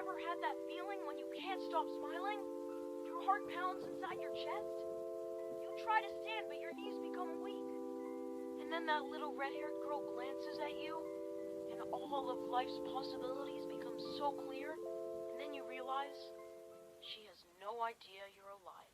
ever had that feeling when you can't stop smiling? Your heart pounds inside your chest? You try to stand, but your knees become weak. And then that little red-haired girl glances at you, and all of life's possibilities become so clear, and then you realize she has no idea you're alive.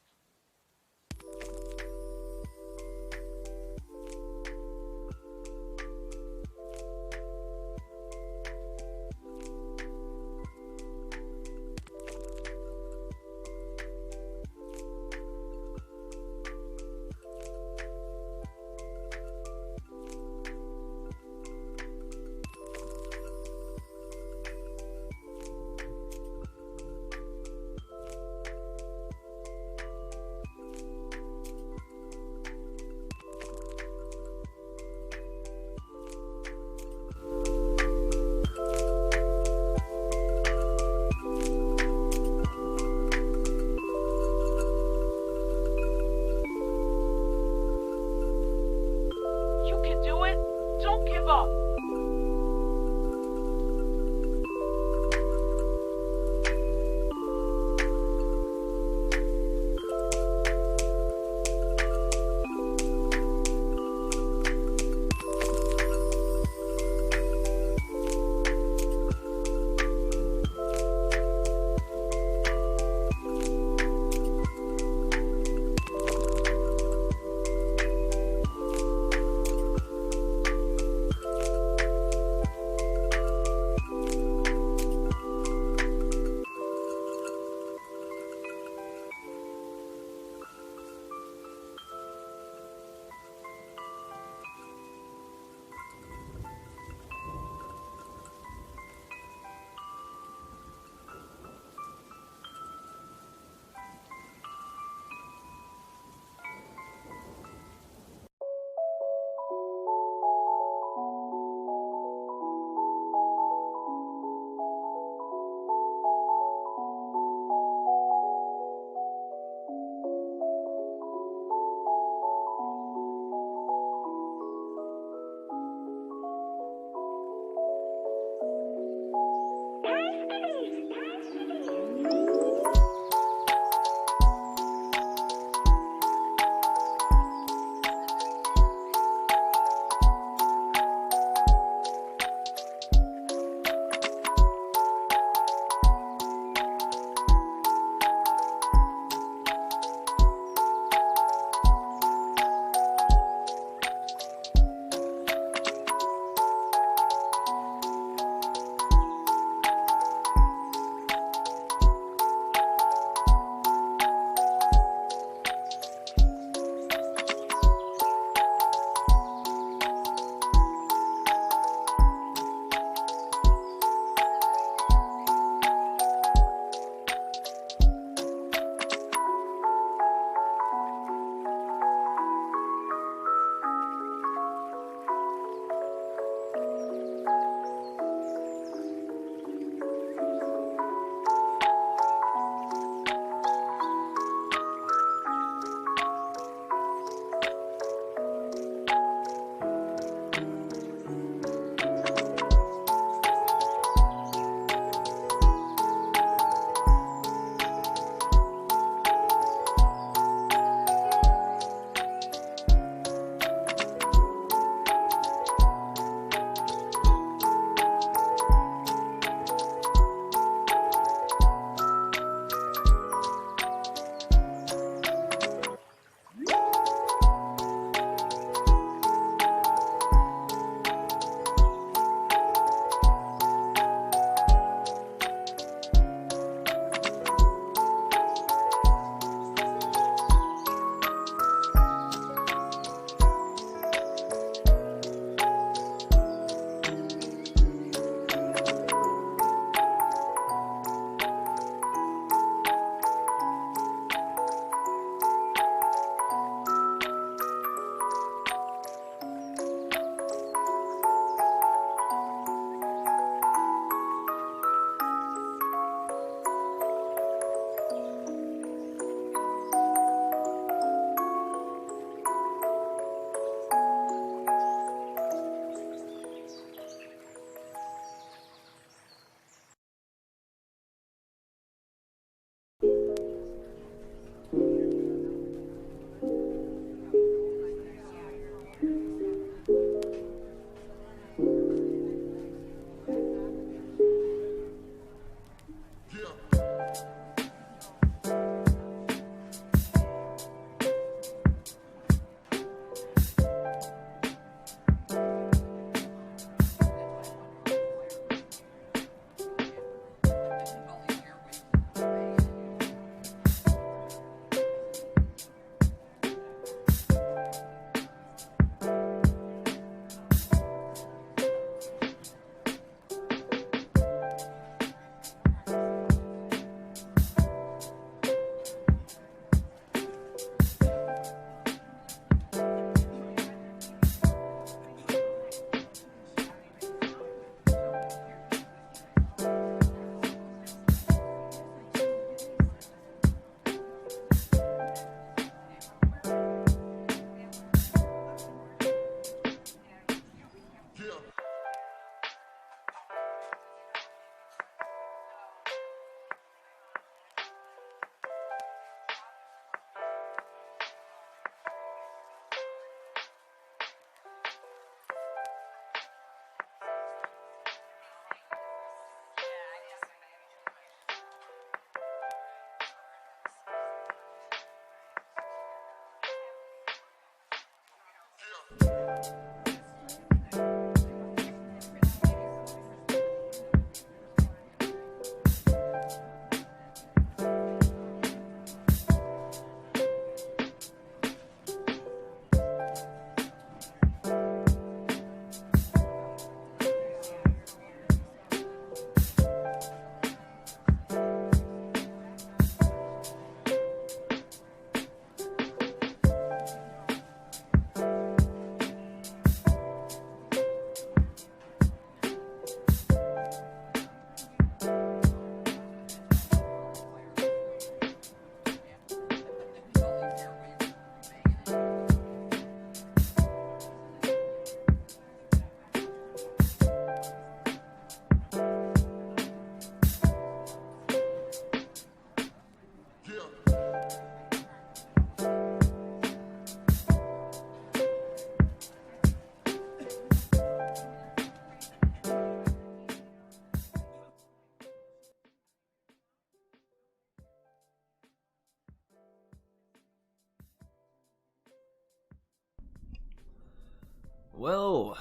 Well,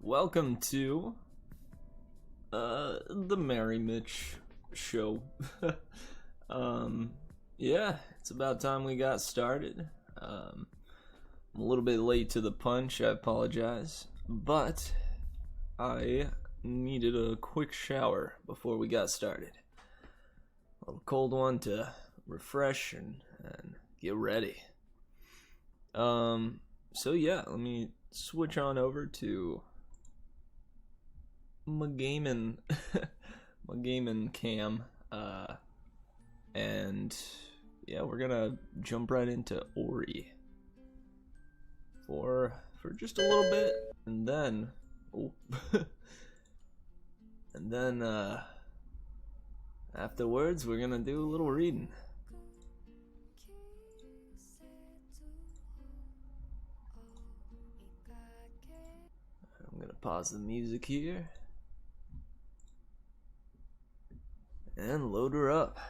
welcome to the Mary Mitch show. Yeah, it's about time we got started. I'm a little bit late to the punch, I apologize, but I needed a quick shower before we got started. A little cold one to refresh and get ready. So yeah, let me switch on over to my gaming cam, and yeah, we're gonna jump right into Ori for just a little bit, and then and then afterwards we're gonna do a little reading. I'm gonna pause the music here and load her up.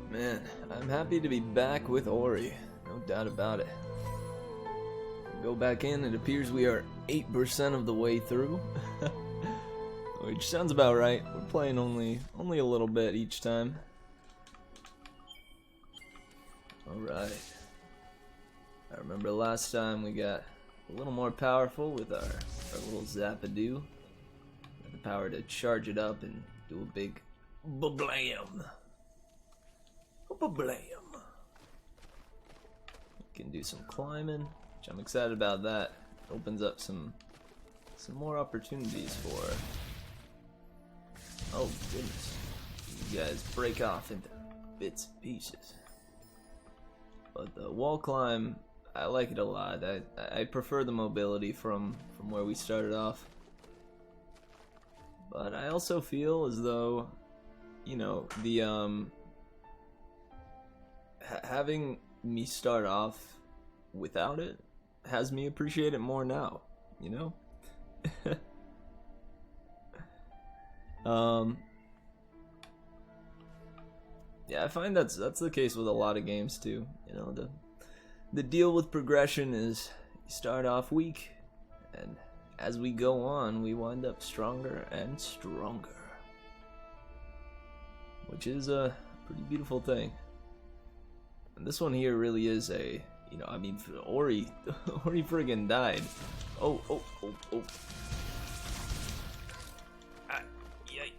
Man, I'm happy to be back with Ori, no doubt about it. Go back in, it appears we are 8% of the way through, which sounds about right. We're playing only a little bit each time. Alright. I remember last time we got a little more powerful with our little Zappadoo. Had the power to charge it up and do a big ba-blam. Ba-blam. Can do some climbing, which I'm excited about. That opens up some more opportunities for. Oh goodness, you guys break off into bits and pieces. But the wall climb, I like it a lot. I prefer the mobility from where we started off. But I also feel as though, you know, the having me start off without it has me appreciate it more now, you know? Yeah, I find that's the case with a lot of games too. You know, the deal with progression is you start off weak, and as we go on, we wind up stronger and stronger, which is a pretty beautiful thing. And this one here really is a, you know, I mean, Ori friggin' died. Oh. Ah, yay.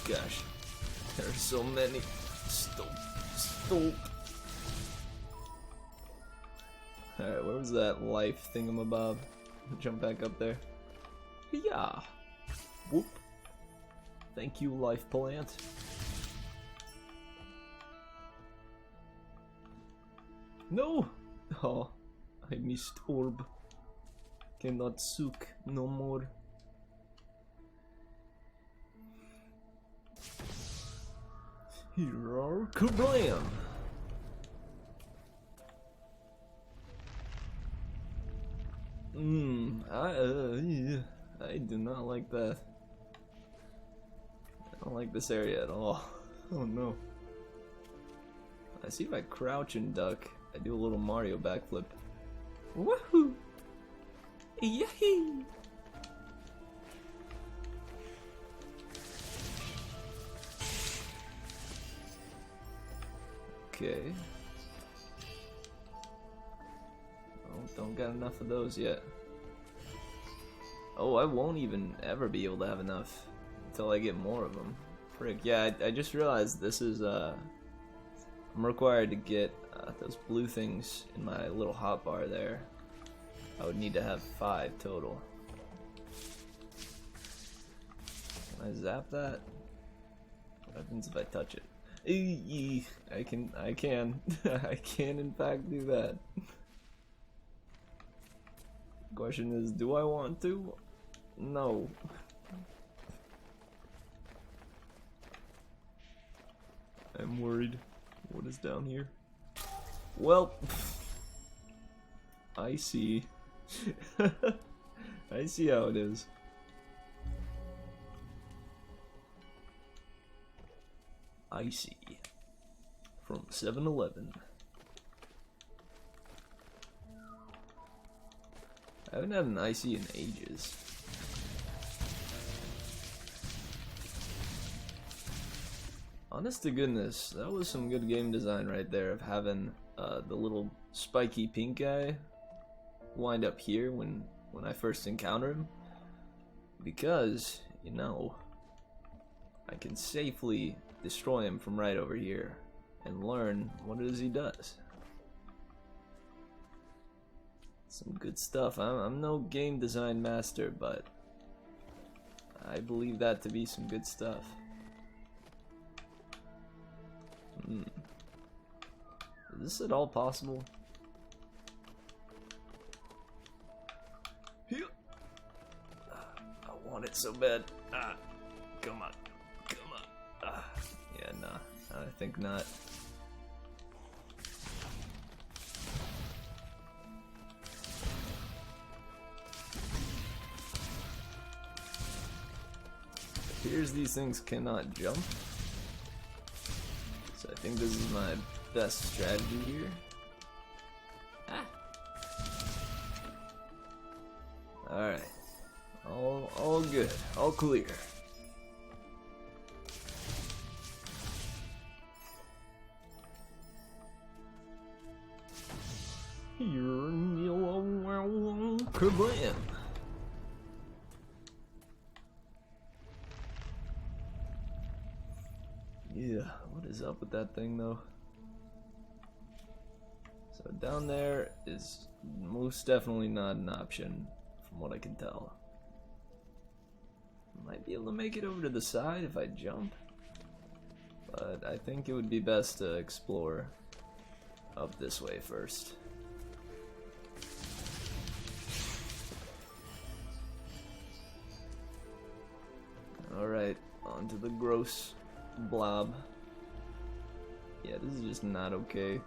Gosh, there are so many. Stop. Alright, where was that life thingamabob? Jump back up there. Yeah. Whoop. Thank you, life plant. No! Oh, I missed orb. Cannot sook no more. Here are kablam! I do not like that. I don't like this area at all. Oh no. I see if I crouch and duck, I do a little Mario backflip. Woohoo! Yahoo! Okay. Oh, don't got enough of those yet. Oh, I won't even ever be able to have enough until I get more of them. Frick, yeah, I just realized this is, I'm required to get those blue things in my little hotbar there. I would need to have 5 total. Can I zap that? What happens if I touch it? I can I can in fact do that. Question is, do I want to? No. I'm worried. What is down here? Well, I see. I see how it is. I see. From 7-Eleven. I haven't had an icy in ages. Honest to goodness, that was some good game design right there of having the little spiky pink guy wind up here when I first encounter him. Because, you know, I can safely destroy him from right over here and learn what it is he does. Some good stuff. I'm no game design master, but I believe that to be some good stuff. Is this at all possible? Here. I want it so bad. Come on. Come on. Yeah, nah. I think not. It appears these things cannot jump. So I think this is my best strategy here. Alright. All good. All clear. Kablam! Yeah, what is up with that thing though? So down there is most definitely not an option from what I can tell. Might be able to make it over to the side if I jump, but I think it would be best to explore up this way first. Alright, onto the gross blob. Yeah, this is just not okay.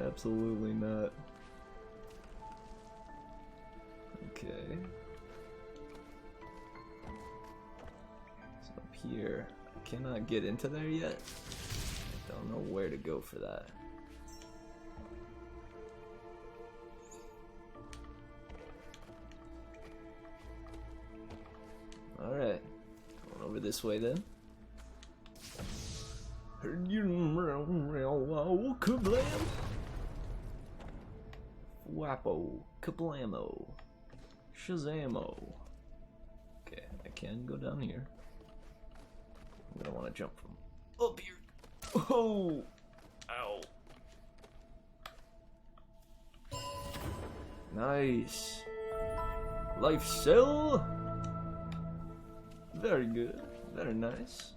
Absolutely not. Okay. So up here, I cannot get into there yet. I don't know where to go for that. Alright, going over this way then. Kablam! Wappo, kablamo, shazamo. Okay, I can go down here. I'm gonna want to jump from up here. Oh! Ow. Nice. Life cell. Very good. Very nice.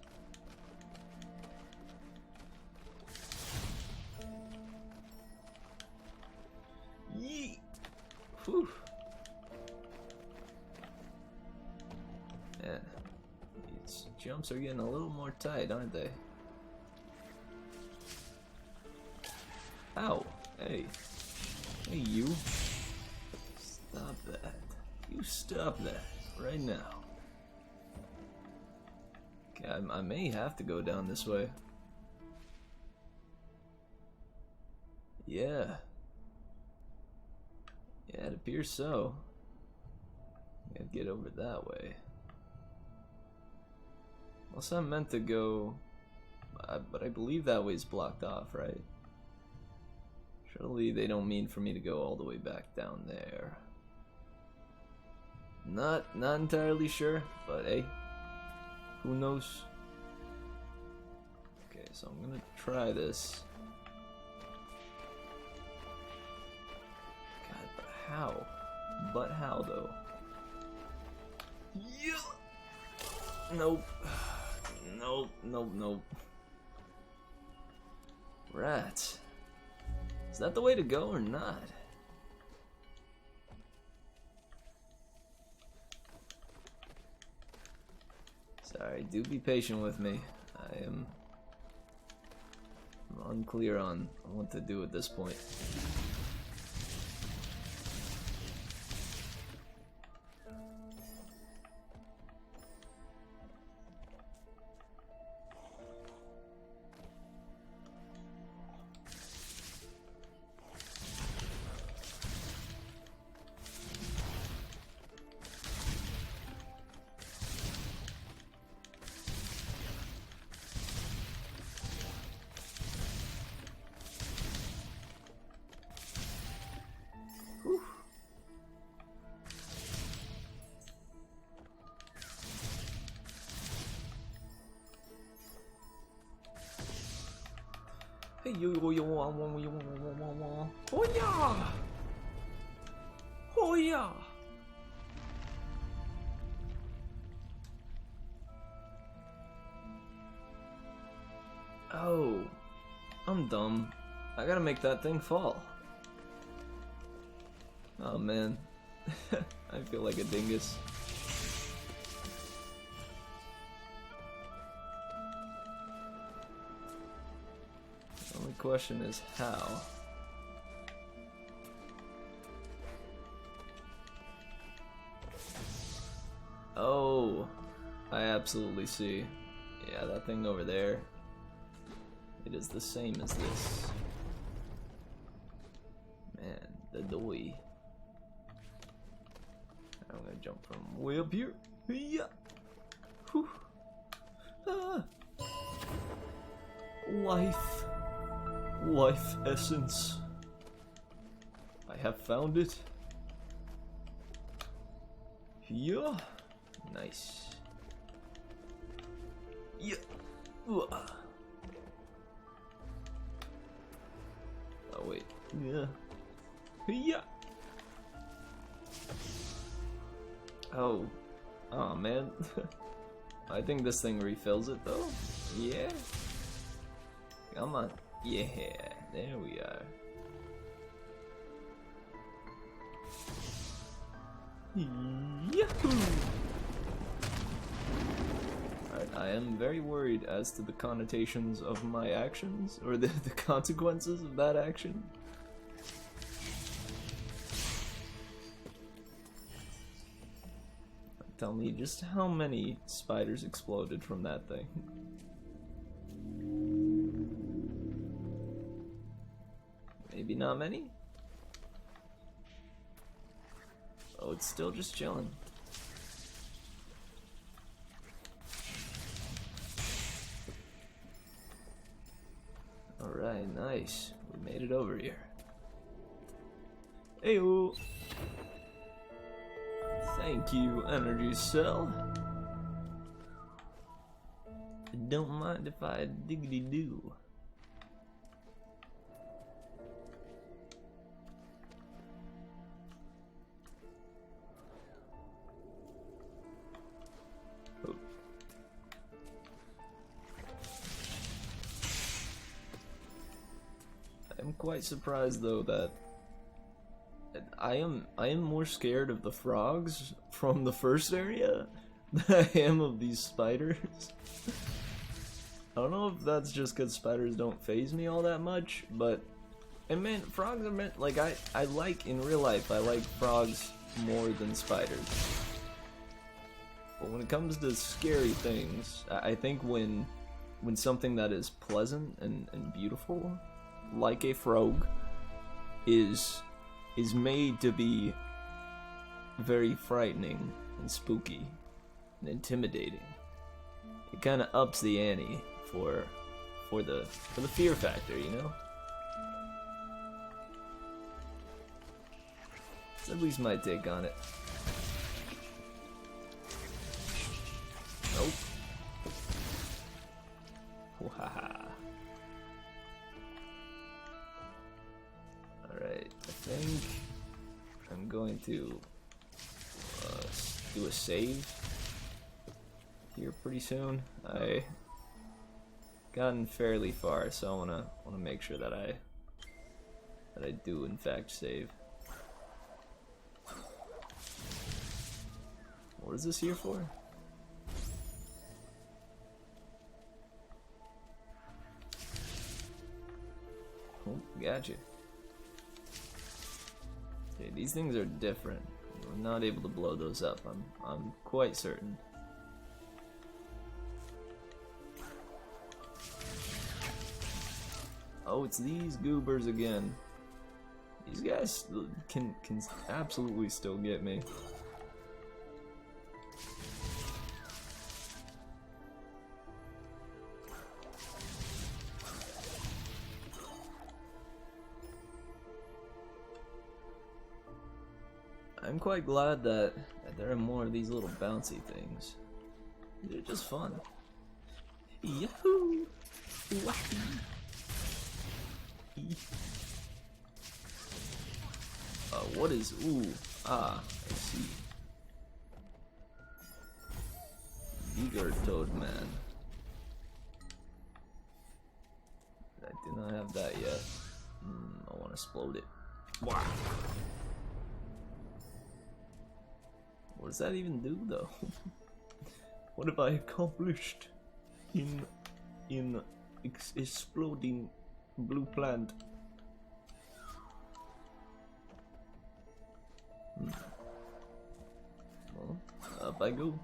Yeet. Whew. Man, these jumps are getting a little more tight, aren't they? Ow. Hey. Hey, you. Stop that. You stop that right now. Okay, I may have to go down this way. Yeah. Yeah, it appears so. Gotta get over that way. Unless I'm meant to go... but I believe that way's blocked off, right? Surely they don't mean for me to go all the way back down there. Not entirely sure, but hey. Who knows? Okay, so I'm gonna try this. God, but how? But how though? Yeah. Nope. Nope. Nope. Nope. Rats. Is that the way to go or not? Sorry, do be patient with me. I am I'm unclear on what to do at this point. Hey yo yo yo oh yeah! Oh yeah! Oh, I'm dumb. I gotta make that thing fall. Oh man, I feel like a dingus. The only question is how. Oh, I absolutely see. Yeah, that thing over there. It is the same as this. Man, the doy. I'm gonna jump from way up here. Yeah. Whew. Ah. Life. Life essence. I have found it. Yeah. Nice. Yeah. Oh wait. Yeah. Yeah. Oh. Oh man. I think this thing refills it though. Yeah. Come on. Yeah. There we are. Yahoo! Alright, I am very worried as to the connotations of my actions, or the consequences of that action. Tell me just how many spiders exploded from that thing. Maybe not many? Oh, it's still just chilling. Alright, nice. We made it over here. Ayo! Thank you, energy cell. Don't mind if I diggity do. I'm quite surprised though that I am more scared of the frogs from the first area than I am of these spiders. I don't know if that's just because spiders don't faze me all that much, but and man, frogs are meant like I like in real life I like frogs more than spiders. But when it comes to scary things, I think when something that is pleasant and beautiful, like a frog, is made to be very frightening and spooky and intimidating, it kind of ups the ante for the fear factor, you know? It's at least my take on it. Nope. Wahaha. Alright, I think I'm going to do a save here pretty soon. I gotten fairly far, so I wanna make sure that I do in fact save. What is this here for? Oh, gotcha. Okay, these things are different. We're not able to blow those up. I'm quite certain. Oh, it's these goobers again. These guys can absolutely still get me. I'm quite glad that there are more of these little bouncy things. They're just fun. Yahoo! Wacky! What is... Ooh. Ah, I see. Eager Toad Man. I do not have that yet. I want to explode it. Wow. What does that even do, though? What have I accomplished in exploding blue plant? Well, up I go.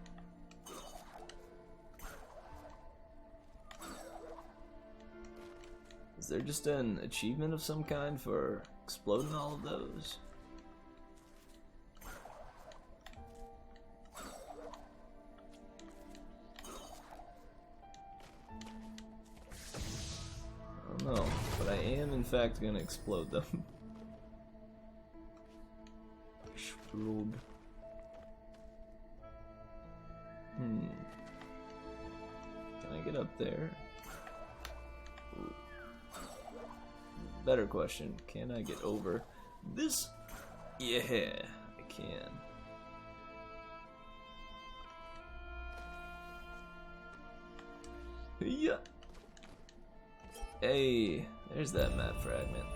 Is there just an achievement of some kind for exploding all of those? I don't know, but I am in fact gonna explode them. Explode. Can I get up there? Ooh. Better question, can I get over this? Yeah, I can. Yeah. Hey, there's that map fragment.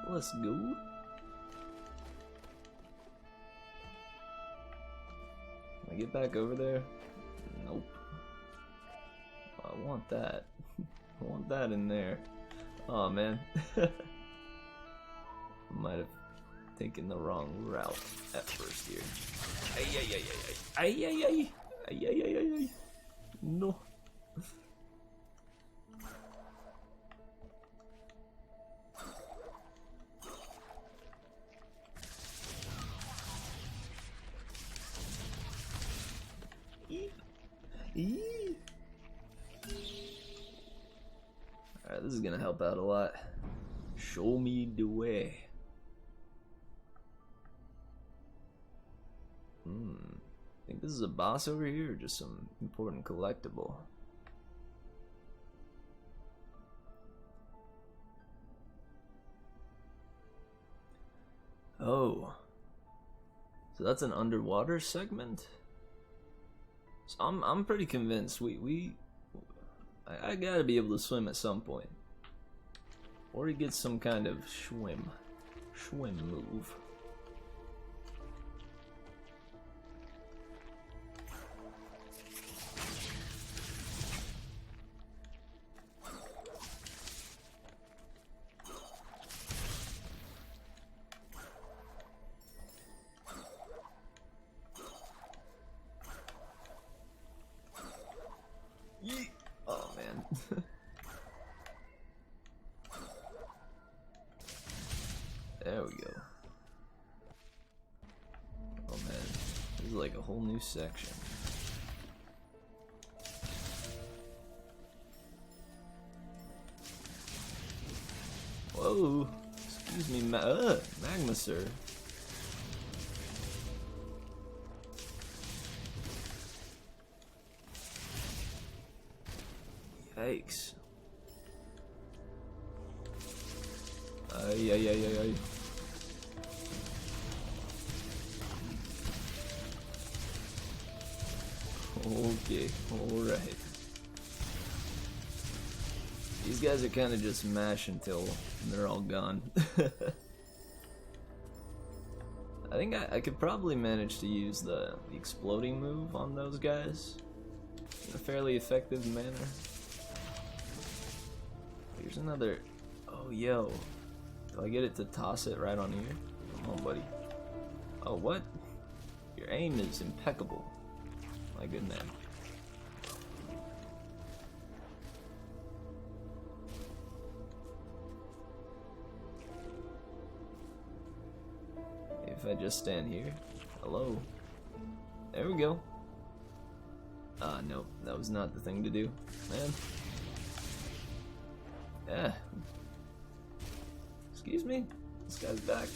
Let's go. Can I get back over there? Nope. I want that. I want that in there. Oh man. Might have taken the wrong route at first here. Ay ay ay ay ay ay ay ay ay ay ay ay. No. Alright, this is gonna help out a lot. Show me the way. Think this is a boss over here or just some important collectible? Oh. So that's an underwater segment? So I'm pretty convinced I gotta be able to swim at some point. Or he gets some kind of swim move. Oh man. There we go. Oh man, this is like a whole new section. Whoa, excuse me, magma sir. Yikes. Ay, ay, ay, ay, ay. Okay, alright. These guys are kind of just mash until they're all gone. I think I could probably manage to use the exploding move on those guys in a fairly effective manner. Here's another. Oh, yo. Do I get it to toss it right on here? Come on, buddy. Oh, what? Your aim is impeccable. My good man. If I just stand here. Hello. There we go. Nope. That was not the thing to do. Man. Yeah. Excuse me? This guy's back.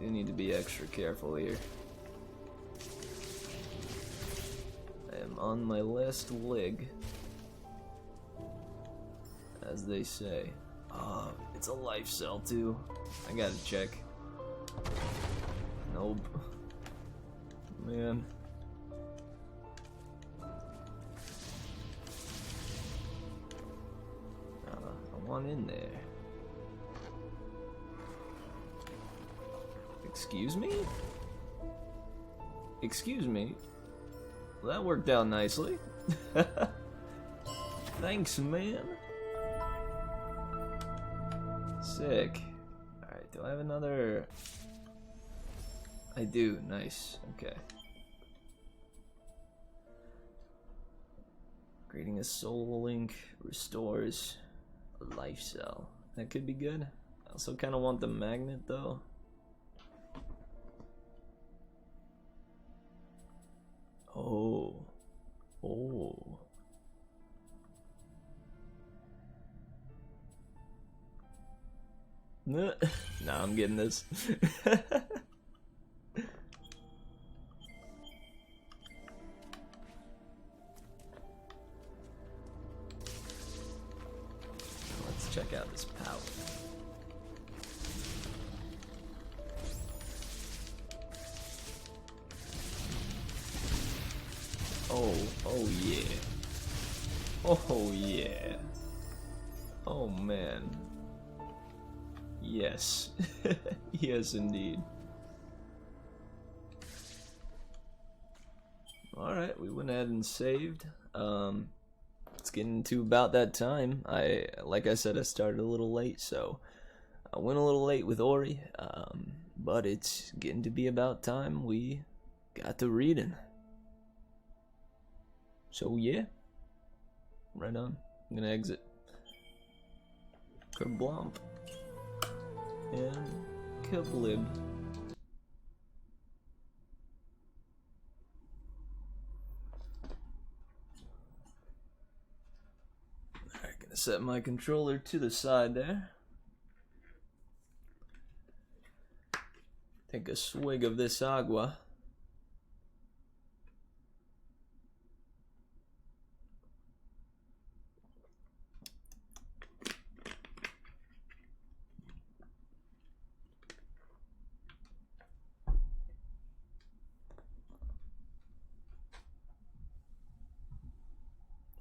You need to be extra careful here. I am on my last leg, as they say. Oh, it's a life cell too. I gotta check. Nope. Man. I want in there. Excuse me? Excuse me? Well, that worked out nicely. Thanks, man. Sick. Alright, do I have another? I do, nice. Okay. Creating a soul link restores a life cell. That could be good. I also kind of want the magnet though. Oh. Oh. Nah, I'm getting this. Let's check out this power. Oh yeah. Oh yeah. Oh man. Yes. Yes indeed. Alright, we went ahead and saved. It's getting to about that time. Like I said, I started a little late, so I went a little late with Ori. But it's getting to be about time we got to reading. So yeah, right on. I'm gonna exit. Kerblomp. And kablib. Alright, gonna set my controller to the side there. Take a swig of this agua.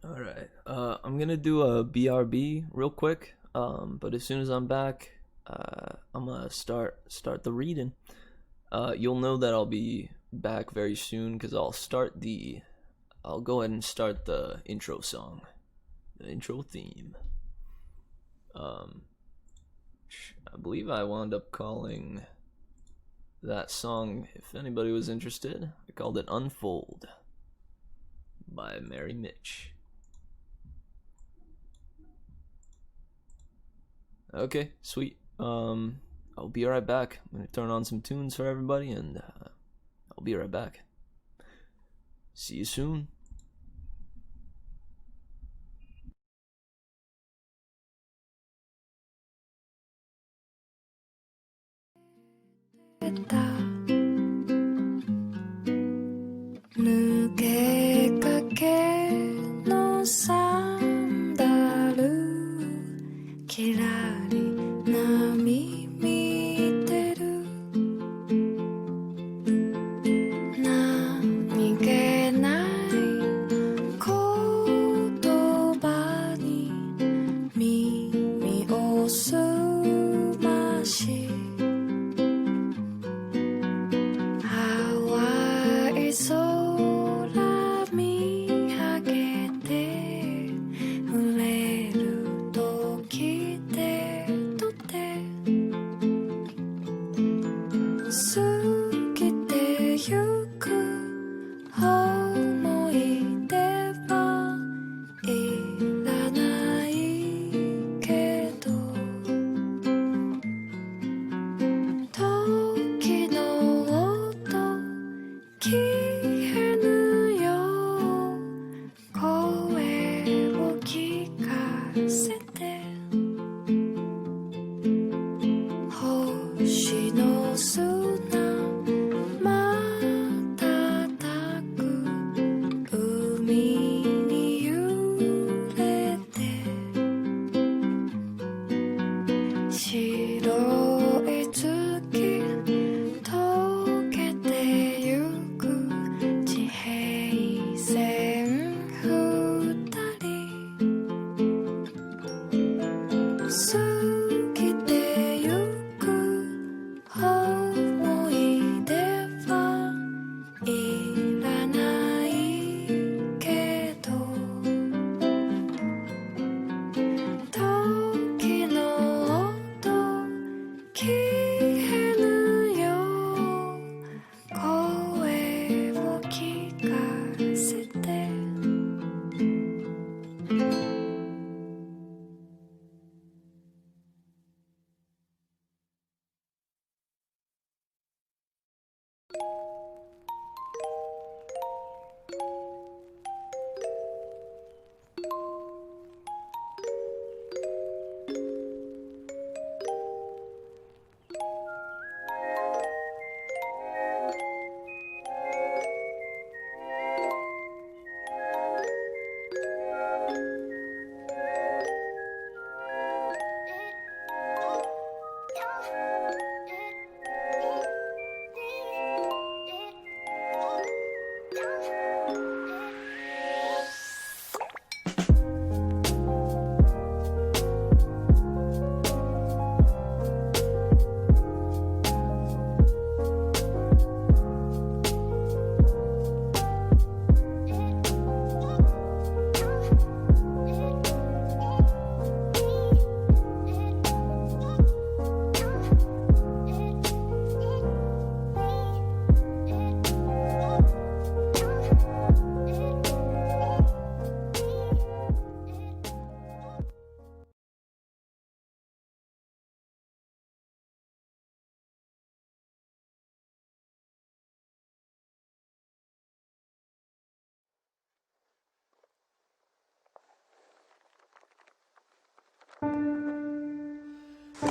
Alright, I'm gonna do a BRB real quick, but as soon as I'm back, I'm gonna start the reading. You'll know that I'll be back very soon because I'll go ahead and start the intro song, the intro theme. I believe I wound up calling that song, if anybody was interested, I called it Unfold by Mary Mitch. Okay, sweet. I'll be right back. I'm gonna turn on some tunes for everybody, and I'll be right back. See you soon. 過ぎてゆく思い出はいらないけど時の音消えぬよ声を聞かせて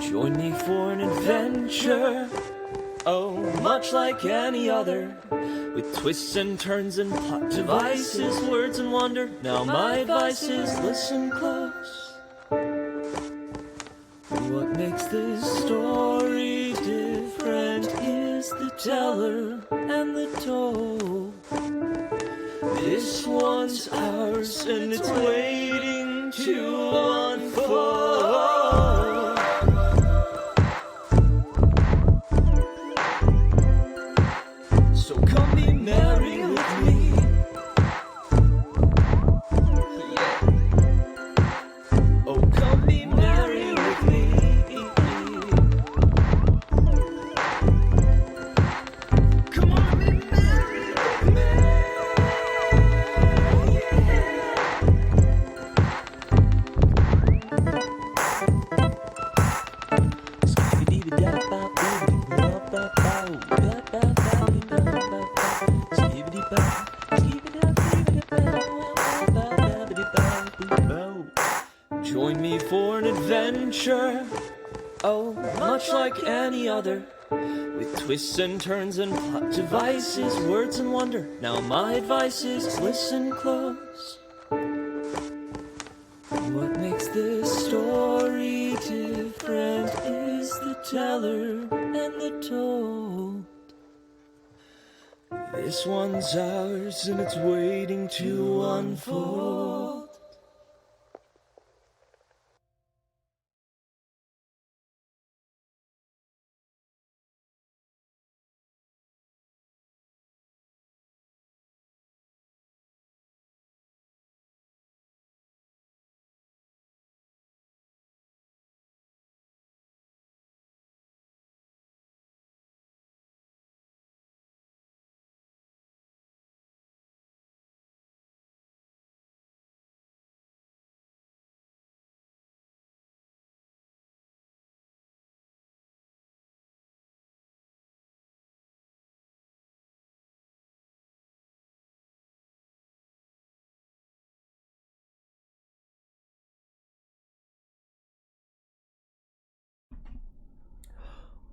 Join me for an adventure, oh, much like any other, with twists and turns and plot devices, words and wonder. Now my advice is listen close. What makes this story different is the teller and the told. This one's ours and it's waiting to unfold. So come be merry with me. Yeah. Oh, come be merry with me. Come on, be merry with me. Join me for an adventure, oh, much like any other, with twists and turns and plot devices, words and wonder. Now my advice is listen close. What makes this story different is the teller and the told. This one's ours and it's waiting to unfold.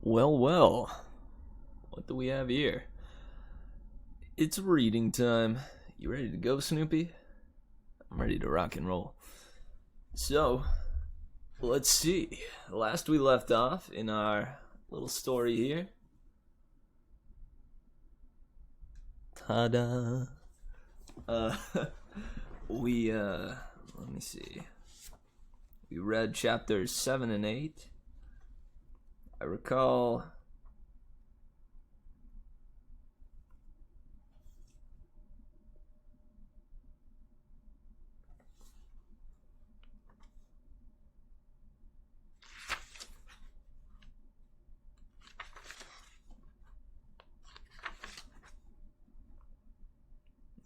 Well, well, what do we have here? It's reading time. You ready to go, Snoopy? I'm ready to rock and roll. So, let's see. Last we left off in our little story here. Ta-da! Let me see. We read chapters 7 and 8. I recall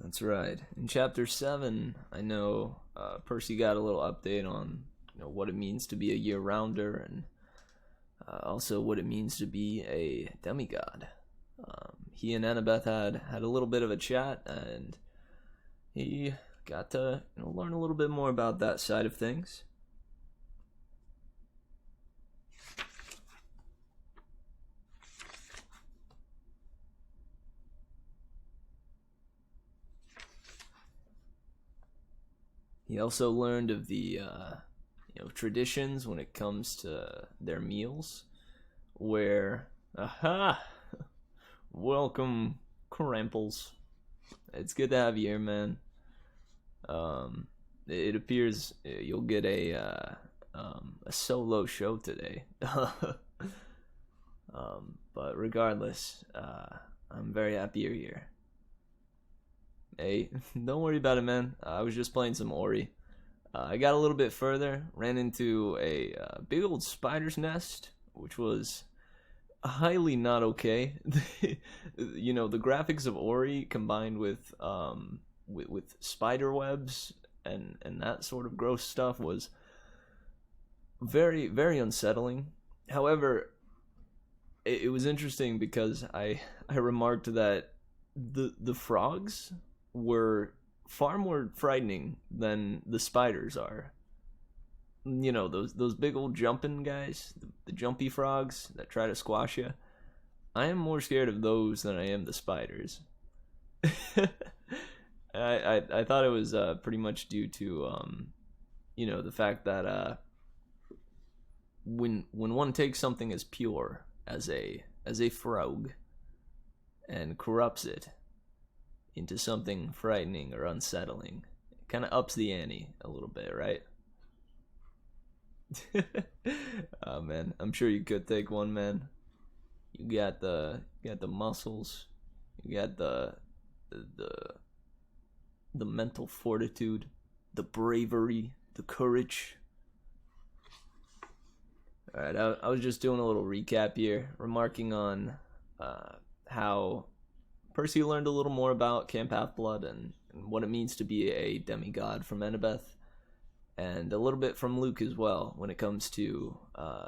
That's right. In chapter 7, I know Percy got a little update on what it means to be a year-rounder, and also what it means to be a demigod. He and Annabeth had a little bit of a chat, and he got to learn a little bit more about that side of things. He also learned of the traditions when it comes to their meals, where welcome, Kramples. It's good to have you here, man. It appears you'll get a solo show today. But regardless, I'm very happy you're here. Hey, don't worry about it, man. I was just playing some Ori. I got a little bit further, ran into a big old spider's nest, which was highly not okay. The graphics of Ori combined with spider webs and that sort of gross stuff was very, very unsettling. However, it was interesting because I remarked that the frogs were far more frightening than the spiders are. Those big old jumping guys, the jumpy frogs that try to squash you. I am more scared of those than I am the spiders. I thought it was pretty much due to the fact that when one takes something as pure as a frog and corrupts it into something frightening or unsettling, it kind of ups the ante a little bit, right? Oh man, I'm sure you could take one, man. You got the muscles, you got the mental fortitude, the bravery, the courage. All right, I was just doing a little recap here, remarking on how Percy learned a little more about Camp Half-Blood and what it means to be a demigod from Annabeth, and a little bit from Luke as well when it comes to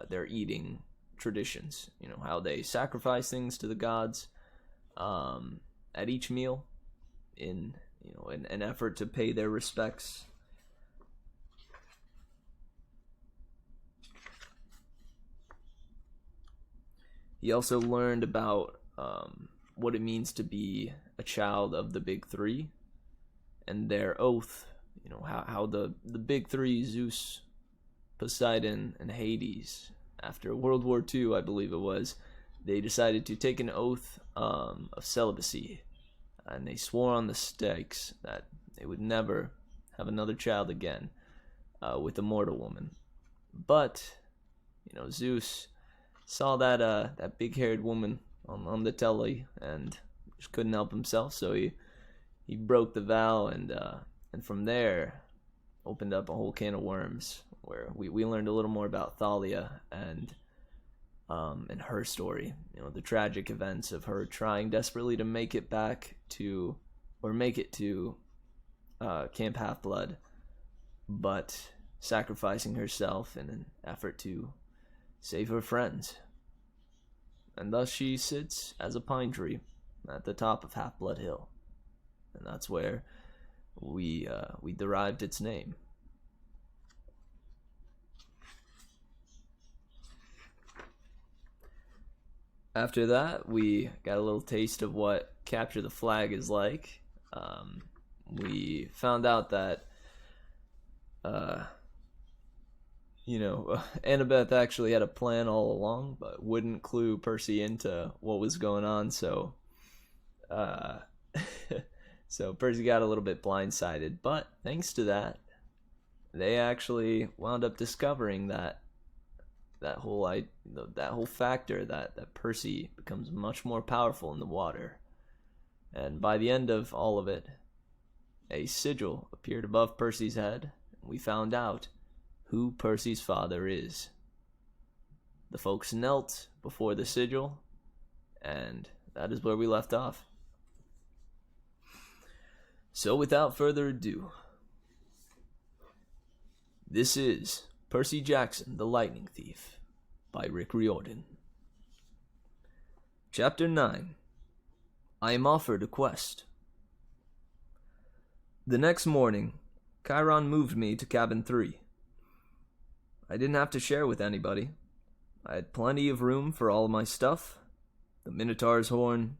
their eating traditions. How they sacrifice things to the gods at each meal in an effort to pay their respects. He also learned about what it means to be a child of the Big Three and their oath. How the Big Three, Zeus, Poseidon, and Hades, after World War II, I believe it was, they decided to take an oath of celibacy, and they swore on the stakes that they would never have another child again with a mortal woman. But Zeus saw that big-haired woman on the telly and just couldn't help himself, so he broke the vow, and from there opened up a whole can of worms, where we learned a little more about Thalia and her story. The tragic events of her trying desperately to make it to Camp Half-Blood, but sacrificing herself in an effort to save her friends. And thus she sits as a pine tree at the top of Half-Blood Hill. And that's where we derived its name. After that, we got a little taste of what Capture the Flag is like. We found out that Annabeth actually had a plan all along, but wouldn't clue Percy into what was going on, so so Percy got a little bit blindsided. But thanks to that, they actually wound up discovering that whole factor that Percy becomes much more powerful in the water. And by the end of all of it, a sigil appeared above Percy's head, and we found out who Percy's father is. The folks knelt before the sigil, and that is where we left off. So without further ado, this is Percy Jackson, the Lightning Thief, by Rick Riordan. Chapter 9. I am offered a quest. The next morning, Chiron moved me to cabin 3. I didn't have to share with anybody. I had plenty of room for all of my stuff, the Minotaur's horn,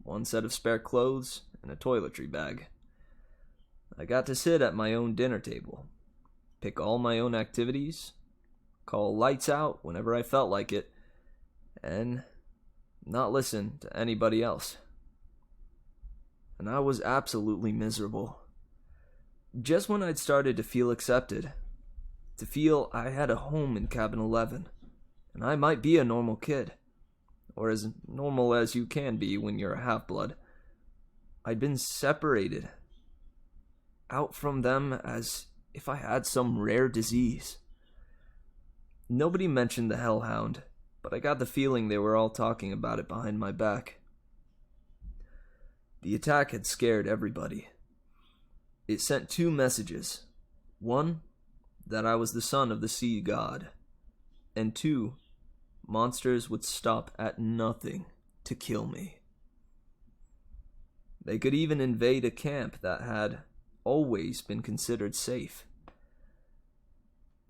one set of spare clothes, and a toiletry bag. I got to sit at my own dinner table, pick all my own activities, call lights out whenever I felt like it, and not listen to anybody else. And I was absolutely miserable. Just when I'd started to feel accepted, to feel I had a home in Cabin 11, and I might be a normal kid, or as normal as you can be when you're a half-blood, I'd been separated out from them as if I had some rare disease. Nobody mentioned the Hellhound, but I got the feeling they were all talking about it behind my back. The attack had scared everybody. It sent 2 messages. 1, that I was the son of the sea god, and 2, monsters would stop at nothing to kill me. They could even invade a camp that had always been considered safe.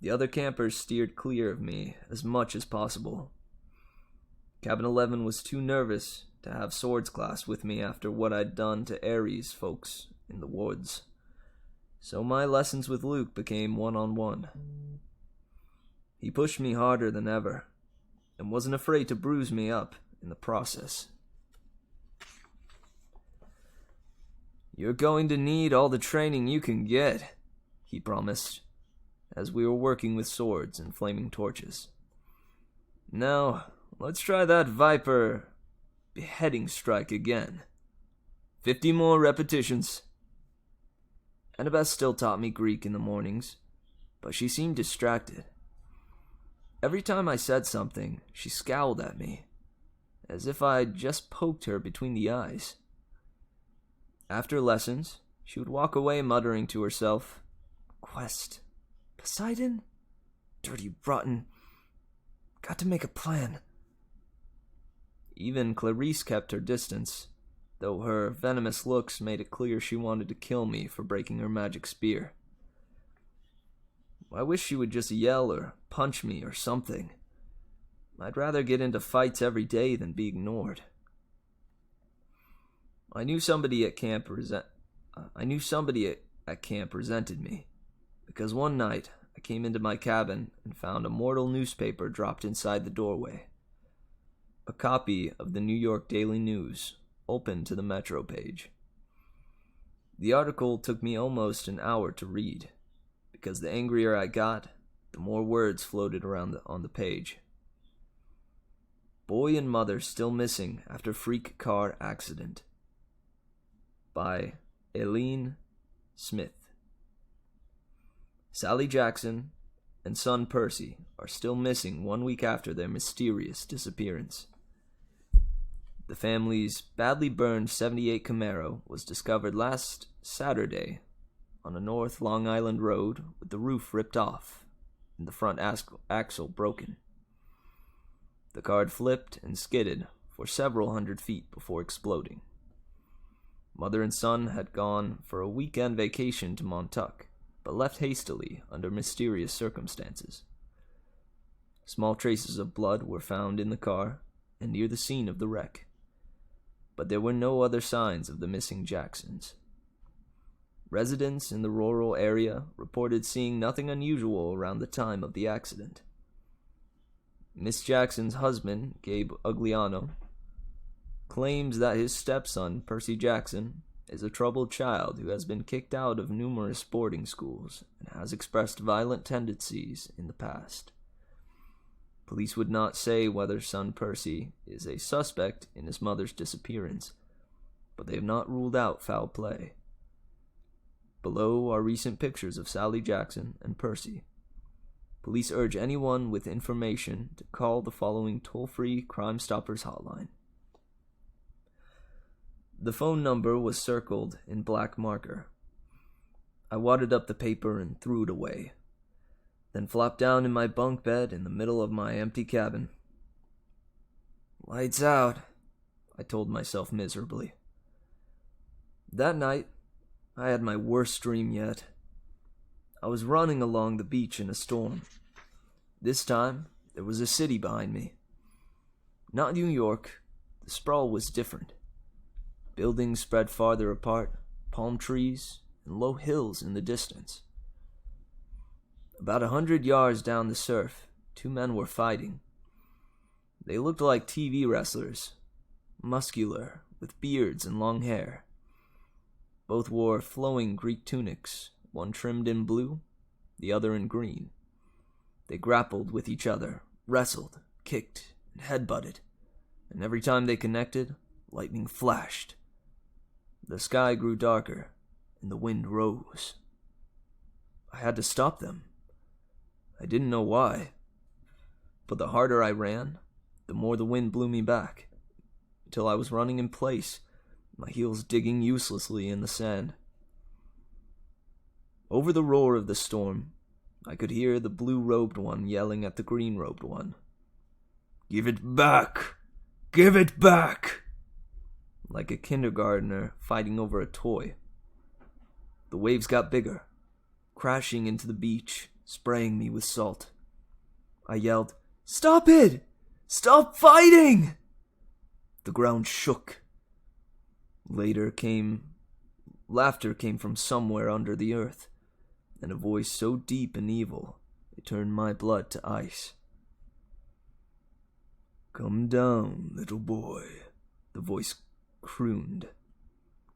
The other campers steered clear of me as much as possible. Cabin 11 was too nervous to have swords class with me after what I'd done to Ares folks in the woods. So my lessons with Luke became one-on-one. He pushed me harder than ever, and wasn't afraid to bruise me up in the process. "You're going to need all the training you can get," he promised, as we were working with swords and flaming torches. "Now, let's try that Viper beheading strike again. 50 more repetitions." Annabeth still taught me Greek in the mornings, but she seemed distracted. Every time I said something, she scowled at me, as if I'd just poked her between the eyes. After lessons, she would walk away muttering to herself, "Quest, Poseidon? Dirty rotten. Got to make a plan." Even Clarice kept her distance, though her venomous looks made it clear she wanted to kill me for breaking her magic spear. I wish she would just yell or punch me or something. I'd rather get into fights every day than be ignored. I knew somebody at camp resented me, because one night I came into my cabin and found a mortal newspaper dropped inside the doorway. A copy of the New York Daily News, open to the Metro page. The article took me almost an hour to read, because the angrier I got, the more words floated around on the page. "Boy and mother still missing after freak car accident," by Eileen Smith. Sally Jackson and son Percy are still missing 1 week after their mysterious disappearance. The family's badly burned '78 Camaro was discovered last Saturday on a North Long Island road with the roof ripped off and the front axle broken. The car had flipped and skidded for several hundred feet before exploding. Mother and son had gone for a weekend vacation to Montauk, but left hastily under mysterious circumstances. Small traces of blood were found in the car and near the scene of the wreck, but there were no other signs of the missing Jacksons. Residents in the rural area reported seeing nothing unusual around the time of the accident. Miss Jackson's husband, Gabe Ugliano, claims that his stepson, Percy Jackson, is a troubled child who has been kicked out of numerous boarding schools and has expressed violent tendencies in the past. Police would not say whether son Percy is a suspect in his mother's disappearance, but they have not ruled out foul play. Below are recent pictures of Sally Jackson and Percy. Police urge anyone with information to call the following toll-free Crime Stoppers hotline. The phone number was circled in black marker. I wadded up the paper and threw it away, then flopped down in my bunk bed in the middle of my empty cabin. "Lights out," I told myself miserably. That night, I had my worst dream yet. I was running along the beach in a storm. This time, there was a city behind me. Not New York. The sprawl was different. Buildings spread farther apart, palm trees, and low hills in the distance. About 100 yards down the surf, two men were fighting. They looked like TV wrestlers, muscular, with beards and long hair. Both wore flowing Greek tunics, one trimmed in blue, the other in green. They grappled with each other, wrestled, kicked, and headbutted, and every time they connected, lightning flashed. The sky grew darker, and the wind rose. I had to stop them. I didn't know why, but the harder I ran, the more the wind blew me back, until I was running in place, my heels digging uselessly in the sand. Over the roar of the storm, I could hear the blue-robed one yelling at the green-robed one. "Give it back! Give it back!" Like a kindergartner fighting over a toy. The waves got bigger, crashing into the beach, spraying me with salt. I yelled, "Stop it! Stop fighting!" The ground shook. Laughter came from somewhere under the earth, and a voice so deep and evil, it turned my blood to ice. "Come down, little boy," the voice crooned.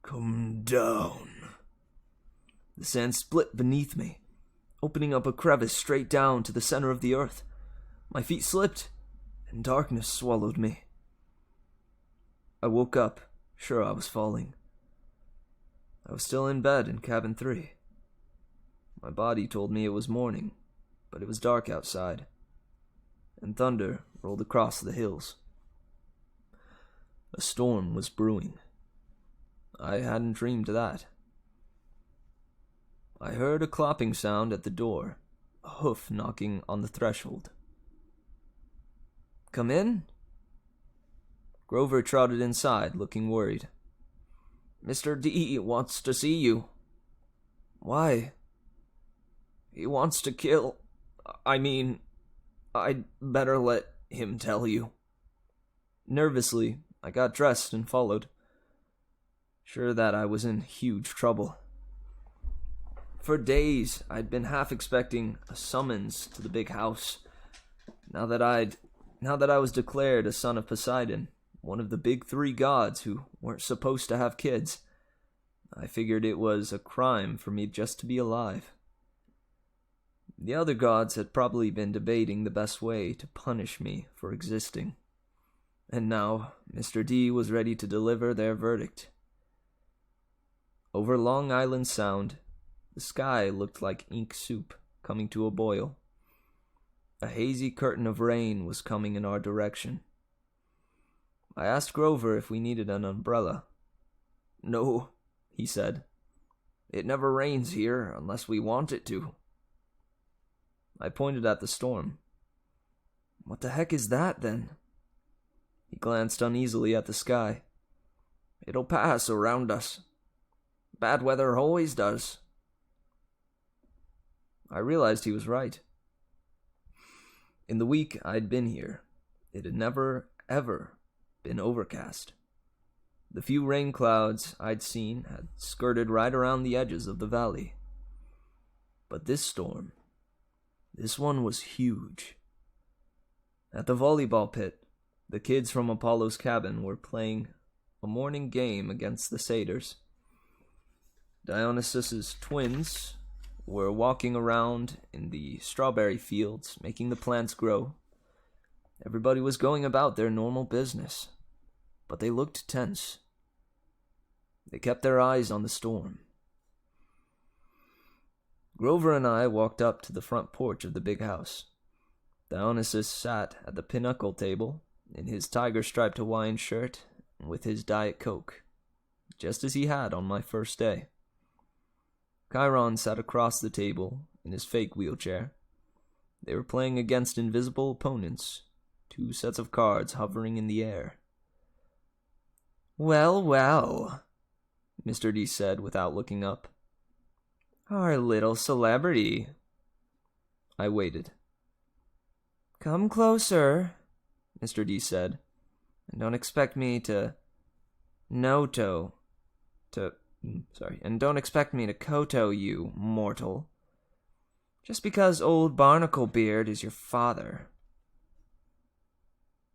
"Come down." The sand split beneath me, opening up a crevice straight down to the center of the earth. My feet slipped, and darkness swallowed me. I woke up, sure I was falling. I was still in bed in cabin 3. My body told me it was morning, but it was dark outside, and thunder rolled across the hills. A storm was brewing. I hadn't dreamed of that. I heard a clopping sound at the door, a hoof knocking on the threshold. "Come in?" Grover trotted inside, looking worried. "Mr. D wants to see you." "Why?" "He wants to kill... I'd better let him tell you." Nervously, I got dressed and followed, sure that I was in huge trouble. For days, I'd been half expecting a summons to the big house. Now that I was declared a son of Poseidon, one of the big 3 gods who weren't supposed to have kids, I figured it was a crime for me just to be alive. The other gods had probably been debating the best way to punish me for existing. And now, Mr. D was ready to deliver their verdict. Over Long Island Sound, the sky looked like ink soup coming to a boil. A hazy curtain of rain was coming in our direction. I asked Grover if we needed an umbrella. "No," he said. "It never rains here unless we want it to." I pointed at the storm. "What the heck is that, then?" He glanced uneasily at the sky. "It'll pass around us. Bad weather always does." I realized he was right. In the week I'd been here, it had never, ever been overcast. The few rain clouds I'd seen had skirted right around the edges of the valley. But this storm, this one was huge. At the volleyball pit, the kids from Apollo's cabin were playing a morning game against the satyrs. Dionysus's twins were walking around in the strawberry fields, making the plants grow. Everybody was going about their normal business, but they looked tense. They kept their eyes on the storm. Grover and I walked up to the front porch of the big house. Dionysus sat at the pinochle table in his tiger-striped Hawaiian shirt and with his Diet Coke, just as he had on my first day. Chiron sat across the table in his fake wheelchair. They were playing against invisible opponents, 2 sets of cards hovering in the air. "Well, well," Mr. D said without looking up. "Our little celebrity." I waited. "Come closer," Mr. D said, "and don't expect me to koto you, mortal. Just because old Barnacle Beard is your father."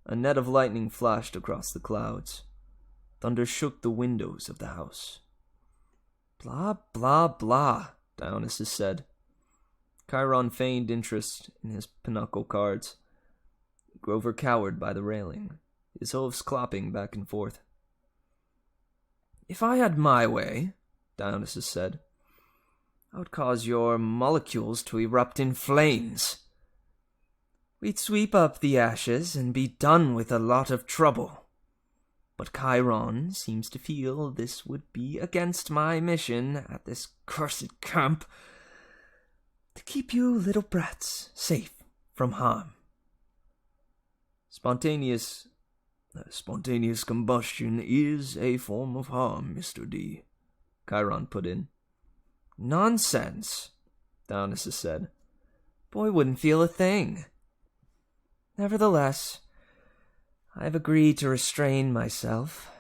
A net of lightning flashed across the clouds. Thunder shook the windows of the house. "Blah, blah, blah," Dionysus said. Chiron feigned interest in his pinochle cards. Grover cowered by the railing, his hooves clopping back and forth. "If I had my way," Dionysus said, "I would cause your molecules to erupt in flames. We'd sweep up the ashes and be done with a lot of trouble. But Chiron seems to feel this would be against my mission at this cursed camp to keep you little brats safe from harm." Spontaneous combustion is a form of harm, Mr. D, Chiron put in. "Nonsense," Dionysus said. "Boy wouldn't feel a thing. Nevertheless, I've agreed to restrain myself.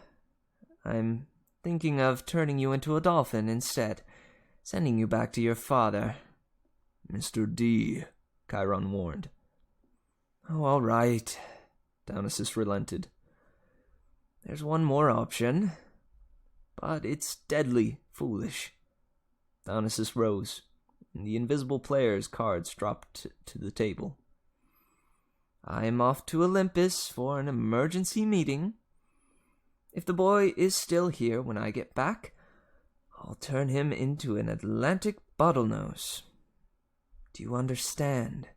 I'm thinking of turning you into a dolphin instead, sending you back to your father." "Mr. D," Chiron warned. "Oh, all right," Dionysus relented. "There's one more option, but it's deadly foolish." Dionysus rose, and the invisible player's cards dropped to the table. "I'm off to Olympus for an emergency meeting. If the boy is still here when I get back, I'll turn him into an Atlantic bottlenose. Do you understand?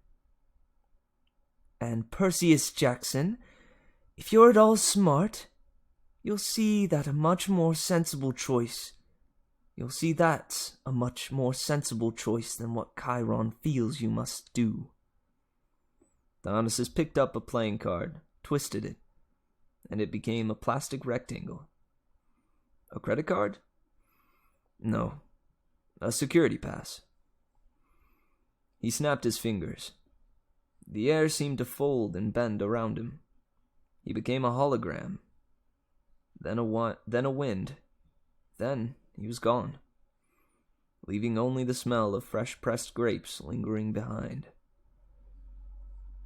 And Perseus Jackson, if you're at all smart, you'll see that's a much more sensible choice than what Chiron feels you must do." Dionysus picked up a playing card, twisted it, and it became a plastic rectangle. "A credit card?" "No, a security pass." He snapped his fingers. The air seemed to fold and bend around him. He became a hologram. Then a wind. Then he was gone, leaving only the smell of fresh pressed grapes lingering behind.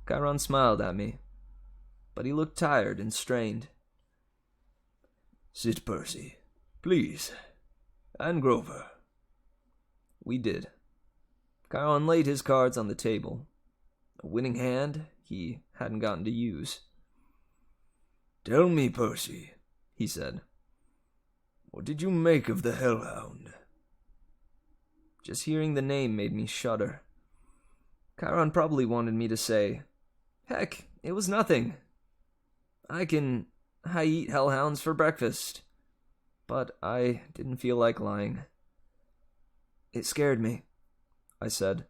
Chiron smiled at me, but he looked tired and strained. "Sit, Percy, please. And Grover." We did. Chiron laid his cards on the table, a winning hand he hadn't gotten to use. "Tell me, Percy," he said, "what did you make of the Hellhound?" Just hearing the name made me shudder. Chiron probably wanted me to say, "Heck, it was nothing. I eat hellhounds for breakfast." But I didn't feel like lying. "It scared me," I said.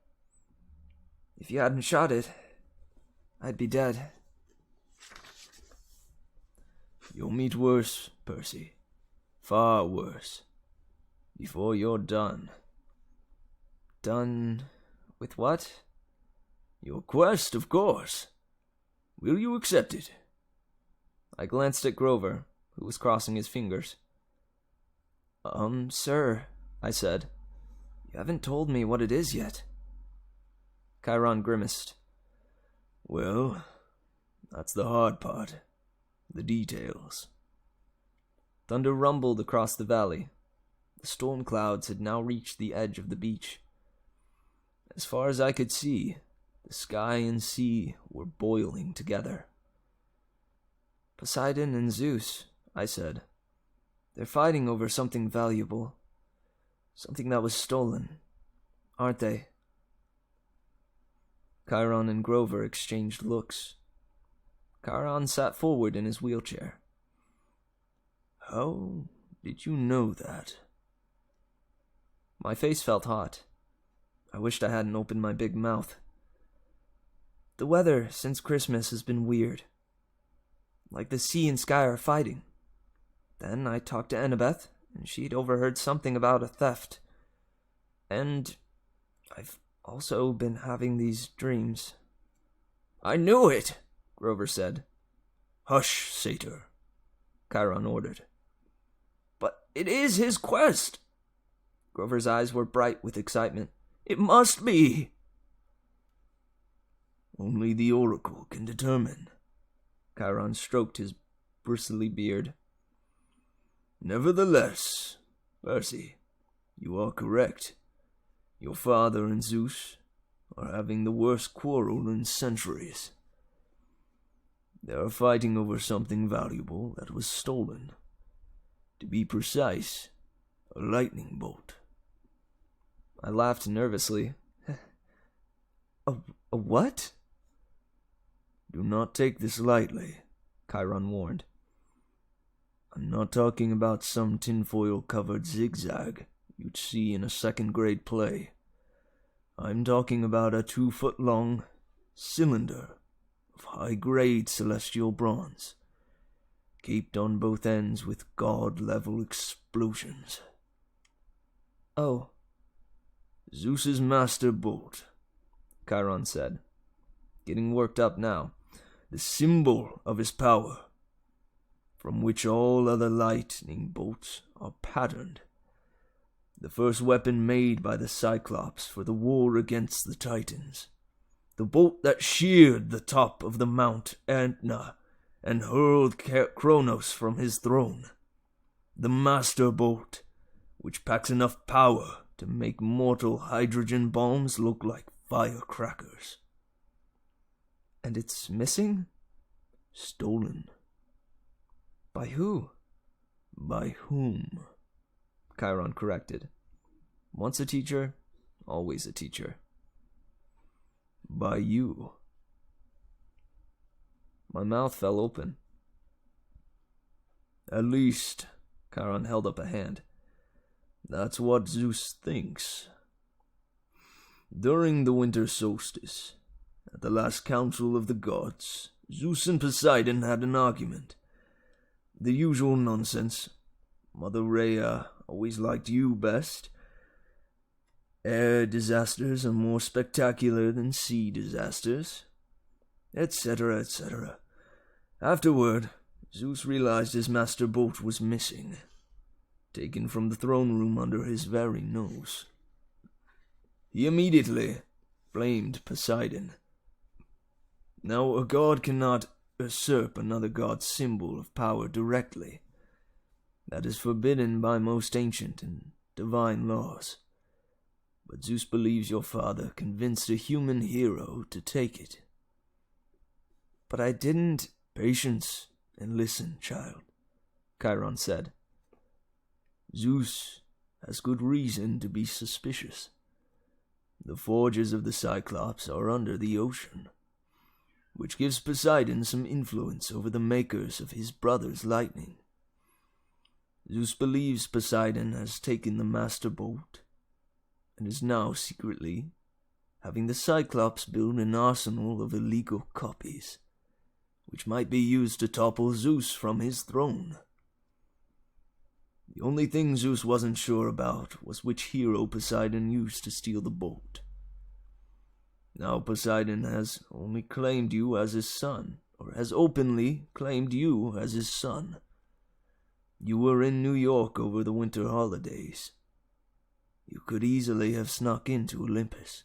"If you hadn't shot it, I'd be dead." "You'll meet worse, Percy. Far worse. Before you're done." "Done with what?" "Your quest, of course. Will you accept it?" I glanced at Grover, who was crossing his fingers. Sir," I said, "you haven't told me what it is yet." Chiron grimaced. "Well, that's the hard part. The details." Thunder rumbled across the valley. The storm clouds had now reached the edge of the beach. As far as I could see, the sky and sea were boiling together. "Poseidon and Zeus," I said. "They're fighting over something valuable. Something that was stolen, aren't they?" Chiron and Grover exchanged looks. Chiron sat forward in his wheelchair. "How did you know that?" My face felt hot. I wished I hadn't opened my big mouth. "The weather since Christmas has been weird. Like the sea and sky are fighting. Then I talked to Annabeth, and she'd overheard something about a theft. And I've also been having these dreams." "I knew it," Grover said. "Hush, satyr," Chiron ordered. "But it is his quest." Grover's eyes were bright with excitement. "It must be." "Only the Oracle can determine." Chiron stroked his bristly beard. "Nevertheless, Percy, you are correct. Your father and Zeus are having the worst quarrel in centuries. They are fighting over something valuable that was stolen. To be precise, a lightning bolt." I laughed nervously. A what?" "Do not take this lightly," Chiron warned. "I'm not talking about some tinfoil-covered zigzag you'd see in a second-grade play. I'm talking about a 2-foot-long cylinder of high-grade celestial bronze, caped on both ends with god-level explosions." "Oh." "Zeus's master bolt," Chiron said, getting worked up now. "The symbol of his power, from which all other lightning bolts are patterned. The first weapon made by the Cyclops for the war against the Titans. The bolt that sheared the top of the Mount Etna and hurled Kronos from his throne. The master bolt, which packs enough power to make mortal hydrogen bombs look like firecrackers." "And it's missing?" "Stolen." "By who?" "By whom?" Chiron corrected. Once a teacher, always a teacher. "By you." My mouth fell open. "At least," Chiron held up a hand, "that's what Zeus thinks. During the winter solstice, at the last council of the gods, Zeus and Poseidon had an argument. The usual nonsense. Mother Rhea always liked you best. Air disasters are more spectacular than sea disasters, etc., etc. Afterward, Zeus realized his master bolt was missing, taken from the throne room under his very nose. He immediately blamed Poseidon. Now, a god cannot usurp another god's symbol of power directly. That is forbidden by most ancient and divine laws. But Zeus believes your father convinced a human hero to take it." "But I didn't—" "Patience and listen, child," Chiron said. "Zeus has good reason to be suspicious. The forges of the Cyclops are under the ocean, which gives Poseidon some influence over the makers of his brother's lightning. Zeus believes Poseidon has taken the master bolt, and is now secretly having the Cyclops build an arsenal of illegal copies, which might be used to topple Zeus from his throne. The only thing Zeus wasn't sure about was which hero Poseidon used to steal the bolt. Now Poseidon has only claimed you as his son, or has openly claimed you as his son. You were in New York over the winter holidays. You could easily have snuck into Olympus.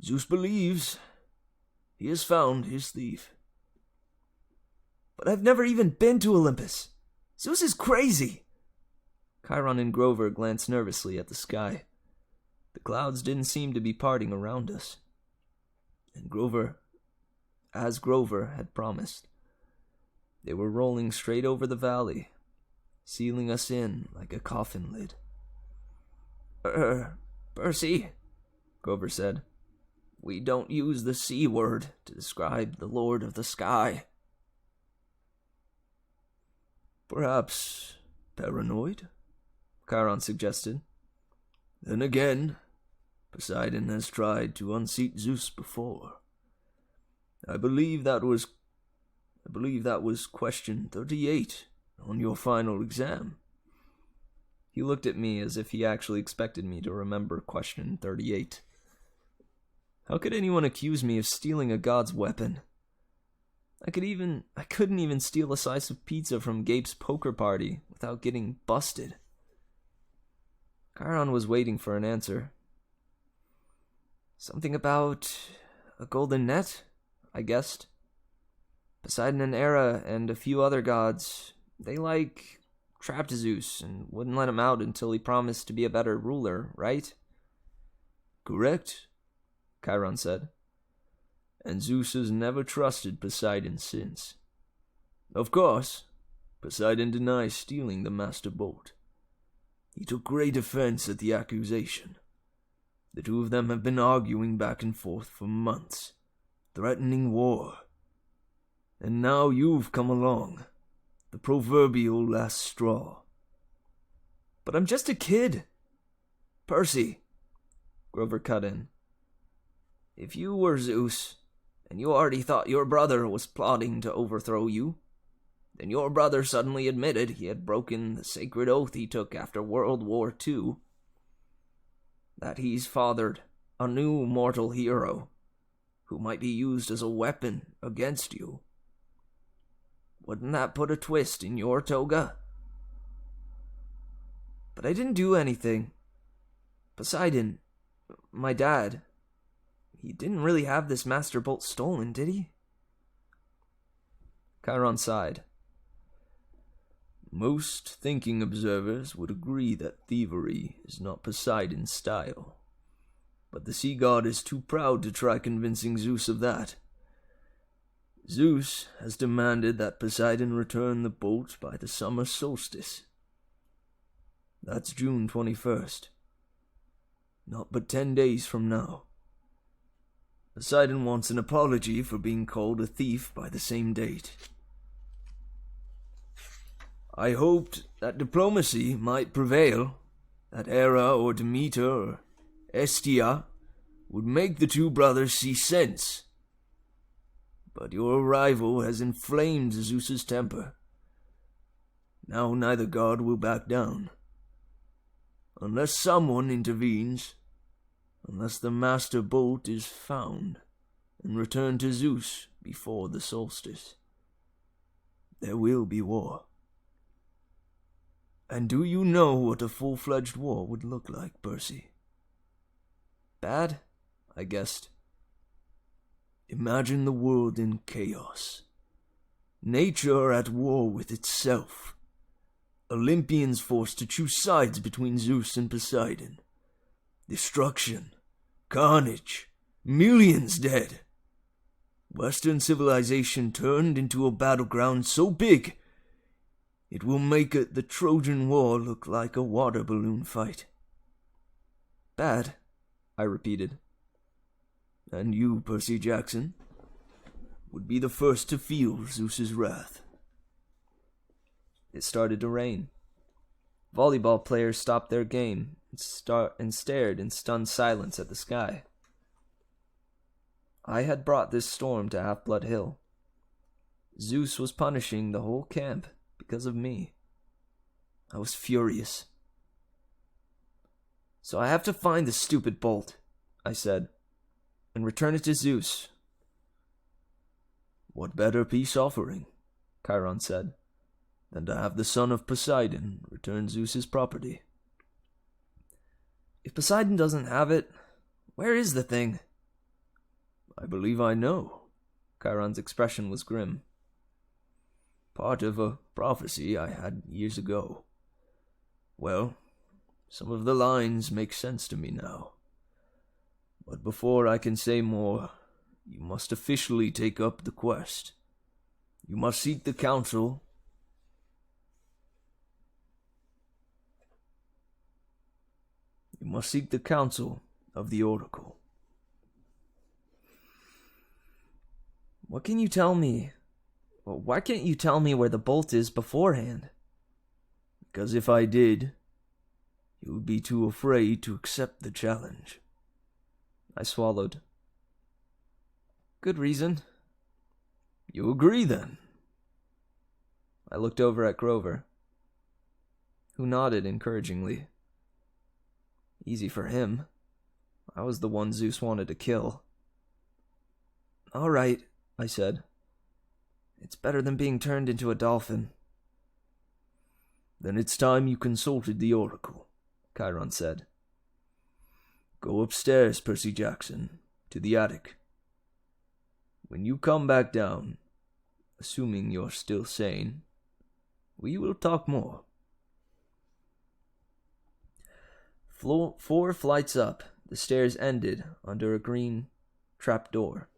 Zeus believes he has found his thief." "But I've never even been to Olympus. Zeus is crazy." Chiron and Grover glanced nervously at the sky. The clouds didn't seem to be parting around us. And as Grover had promised, they were rolling straight over the valley, sealing us in like a coffin lid. Percy, Grover said, we don't use the C word to describe the Lord of the Sky. Perhaps paranoid? Chiron suggested. Then again, Poseidon has tried to unseat Zeus before. I believe that was question 38 on your final exam. He looked at me as if he actually expected me to remember question 38. How could anyone accuse me of stealing a god's weapon? I couldn't even steal a slice of pizza from Gabe's poker party without getting busted. Chiron was waiting for an answer. Something about a golden net, I guessed. Poseidon and Hera and a few other gods, they trapped Zeus and wouldn't let him out until he promised to be a better ruler, right? Correct, Chiron said. And Zeus has never trusted Poseidon since. Of course, Poseidon denies stealing the master bolt. He took great offense at the accusation. The two of them have been arguing back and forth for months, threatening war. And now you've come along, the proverbial last straw. But I'm just a kid. Percy, Grover cut in. If you were Zeus, and you already thought your brother was plotting to overthrow you, then your brother suddenly admitted he had broken the sacred oath he took after World War II. That he's fathered a new mortal hero who might be used as a weapon against you. Wouldn't that put a twist in your toga? But I didn't do anything. Poseidon, my dad, he didn't really have this master bolt stolen, did he? Chiron sighed. Most thinking observers would agree that thievery is not Poseidon's style. But the sea god is too proud to try convincing Zeus of that. Zeus has demanded that Poseidon return the bolt by the summer solstice. That's June 21st. Not but 10 days from now. Poseidon wants an apology for being called a thief by the same date. I hoped that diplomacy might prevail, that Hera or Demeter or Hestia would make the two brothers see sense. But your arrival has inflamed Zeus's temper. Now neither god will back down. Unless someone intervenes, unless the master bolt is found and returned to Zeus before the solstice, there will be war. And do you know what a full-fledged war would look like, Percy? Bad, I guessed. Imagine the world in chaos. Nature at war with itself. Olympians forced to choose sides between Zeus and Poseidon. Destruction. Carnage. Millions dead. Western civilization turned into a battleground so big it will make the Trojan War look like a water balloon fight. Bad, I repeated. And you, Percy Jackson, would be the first to feel Zeus's wrath. It started to rain. Volleyball players stopped their game and stared in stunned silence at the sky. I had brought this storm to Half-Blood Hill. Zeus was punishing the whole camp because of me. I was furious. So I have to find the stupid bolt, I said, and return it to Zeus. What better peace offering, Chiron said, than to have the son of Poseidon return Zeus's property? If Poseidon doesn't have it, where is the thing? I believe I know. Chiron's expression was grim. Part of a prophecy I had years ago. Well, some of the lines make sense to me now. But before I can say more, you must officially take up the quest. You must seek the counsel. You must seek the counsel of the Oracle. What can you tell me? Well, why can't you tell me where the bolt is beforehand? Because if I did, you would be too afraid to accept the challenge. I swallowed. Good reason. You agree, then? I looked over at Grover, who nodded encouragingly. Easy for him. I was the one Zeus wanted to kill. All right, I said. It's better than being turned into a dolphin. Then it's time you consulted the Oracle, Chiron said. Go upstairs, Percy Jackson, to the attic. When you come back down, assuming you're still sane, we will talk more. 4 flights up, the stairs ended under a green trapdoor.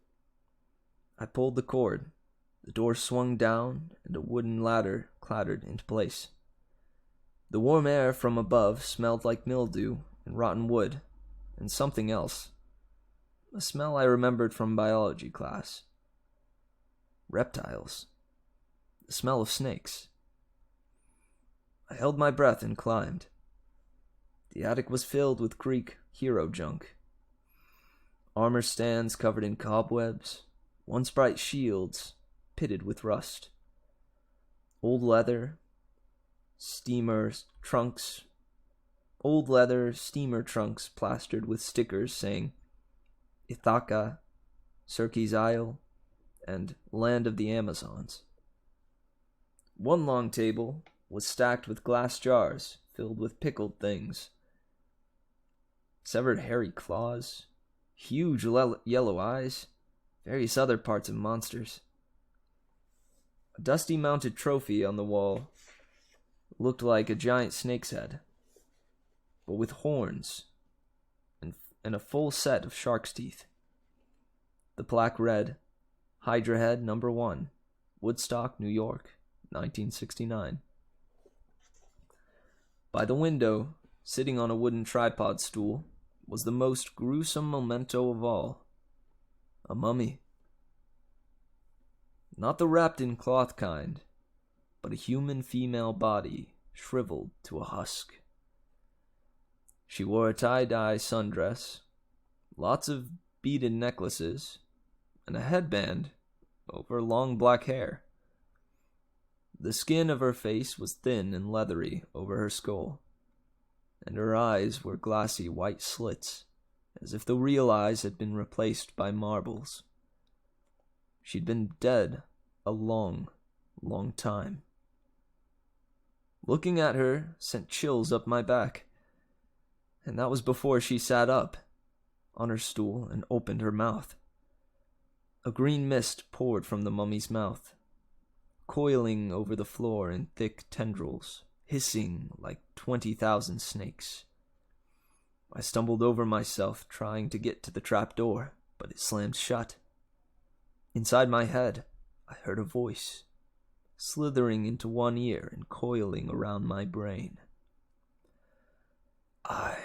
I pulled the cord. The door swung down, and a wooden ladder clattered into place. The warm air from above smelled like mildew and rotten wood, and something else. A smell I remembered from biology class. Reptiles. The smell of snakes. I held my breath and climbed. The attic was filled with Greek hero junk. Armor stands covered in cobwebs, once bright shields pitted with rust. Old leather steamer trunks plastered with stickers saying Ithaca, Circe's Isle, and Land of the Amazons. One long table was stacked with glass jars filled with pickled things. Severed hairy claws, huge yellow eyes, various other parts of monsters. A dusty mounted trophy on the wall looked like a giant snake's head, but with horns and a full set of shark's teeth. The plaque read, Hydra Head No. 1, Woodstock, New York, 1969. By the window, sitting on a wooden tripod stool, was the most gruesome memento of all. A mummy. Not the wrapped in cloth kind, but a human female body shriveled to a husk. She wore a tie-dye sundress, lots of beaded necklaces, and a headband over long black hair. The skin of her face was thin and leathery over her skull, and her eyes were glassy white slits, as if the real eyes had been replaced by marbles. She'd been dead a long, long time. Looking at her sent chills up my back, and that was before she sat up on her stool and opened her mouth. A green mist poured from the mummy's mouth, coiling over the floor in thick tendrils, hissing like 20,000 snakes. I stumbled over myself trying to get to the trapdoor, but it slammed shut. Inside my head, I heard a voice, slithering into one ear and coiling around my brain. I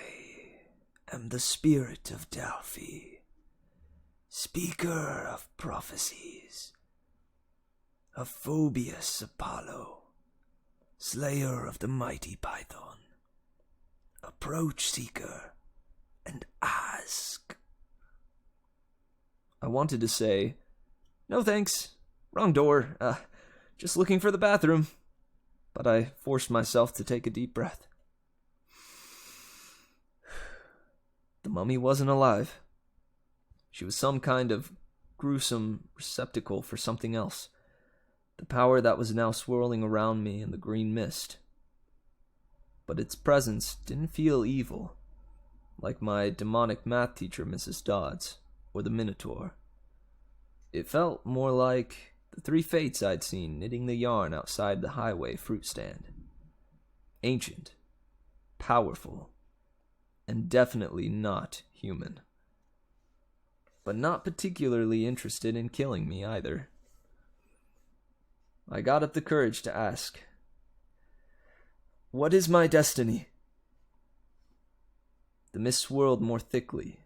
am the spirit of Delphi, speaker of prophecies, of Phoebus Apollo, slayer of the mighty Python. Approach, seeker, and ask. I wanted to say, no thanks, wrong door, just looking for the bathroom, but I forced myself to take a deep breath. The mummy wasn't alive. She was some kind of gruesome receptacle for something else, the power that was now swirling around me in the green mist. But its presence didn't feel evil, like my demonic math teacher, Mrs. Dodds, or the Minotaur. It felt more like the 3 fates I'd seen knitting the yarn outside the highway fruit stand. Ancient, powerful, and definitely not human. But not particularly interested in killing me either. I got up the courage to ask, "What is my destiny?" The mist swirled more thickly,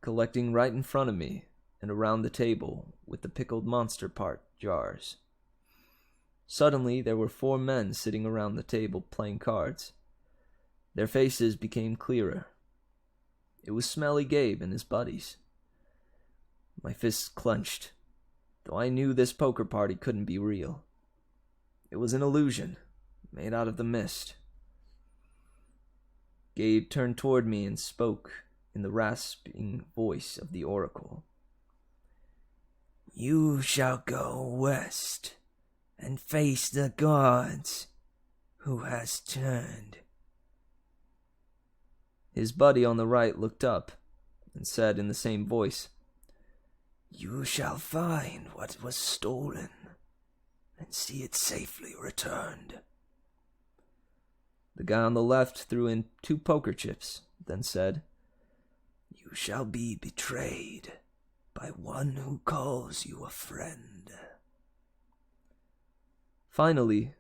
collecting right in front of me and around the table with the pickled monster part jars. Suddenly, there were 4 men sitting around the table playing cards. Their faces became clearer. It was Smelly Gabe and his buddies. My fists clenched, though I knew this poker party couldn't be real. It was an illusion, made out of the mist. Gabe turned toward me and spoke in the rasping voice of the oracle. "You shall go west and face the gods who has turned." His buddy on the right looked up and said in the same voice, "You shall find what was stolen and see it safely returned." The guy on the left threw in 2 poker chips, then said, "You shall be betrayed by one who calls you a friend." Finally,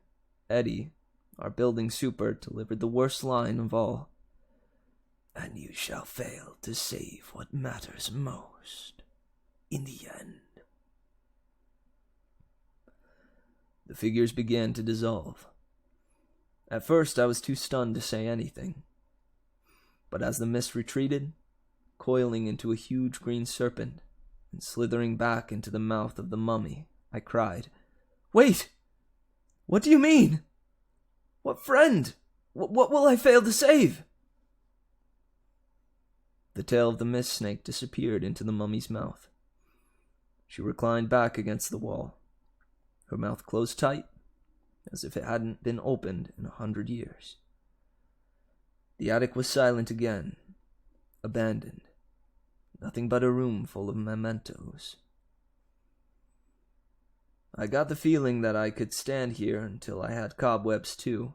Eddie, our building super, delivered the worst line of all. "And you shall fail to save what matters most in the end." The figures began to dissolve. At first, I was too stunned to say anything. But as the mist retreated, coiling into a huge green serpent and slithering back into the mouth of the mummy, I cried, "Wait! What do you mean? What friend? What will I fail to save?" The tail of the mist snake disappeared into the mummy's mouth. She reclined back against the wall, her mouth closed tight, as if it hadn't been opened in 100 years. The attic was silent again, abandoned, nothing but a room full of mementos. I got the feeling that I could stand here until I had cobwebs too,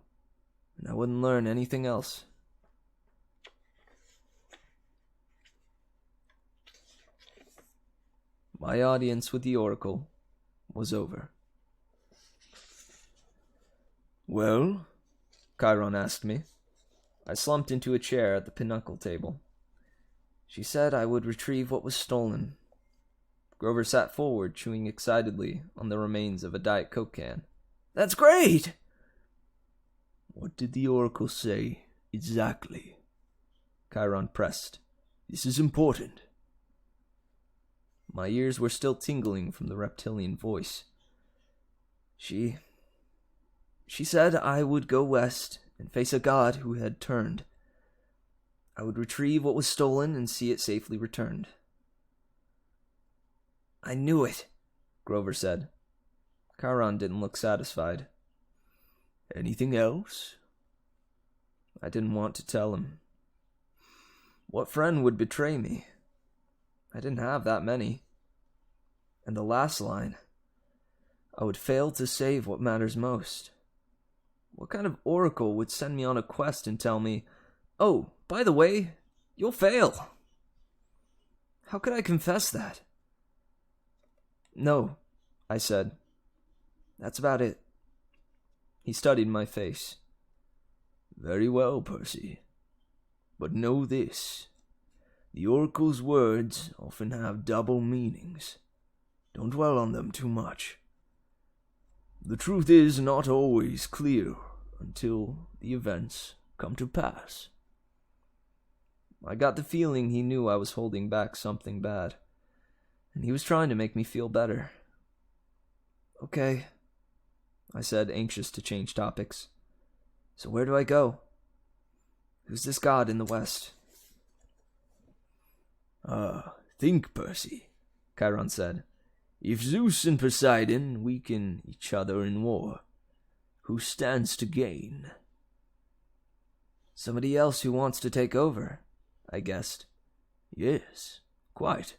and I wouldn't learn anything else. My audience with the oracle was over. "Well?" Chiron asked me. I slumped into a chair at the pinochle table. She said I would retrieve what was stolen. Grover sat forward, chewing excitedly on the remains of a Diet Coke can. "That's great!" "What did the oracle say exactly?" Chiron pressed. "This is important." My ears were still tingling from the reptilian voice. She said I would go west and face a god who had turned. I would retrieve what was stolen and see it safely returned. "I knew it," Grover said. Chiron didn't look satisfied. "Anything else?" I didn't want to tell him. What friend would betray me? I didn't have that many. And the last line, I would fail to save what matters most. What kind of oracle would send me on a quest and tell me, "Oh, by the way, you'll fail"? How could I confess that? "No," I said. "That's about it." He studied my face. "Very well, Percy. But know this. The oracle's words often have double meanings. Don't dwell on them too much. The truth is not always clear until the events come to pass." I got the feeling he knew I was holding back something bad, and he was trying to make me feel better. "Okay," I said, anxious to change topics. "So where do I go? Who's this god in the west?" Think, Percy," Chiron said. "If Zeus and Poseidon weaken each other in war, who stands to gain?" "Somebody else who wants to take over," I guessed. "Yes, quite.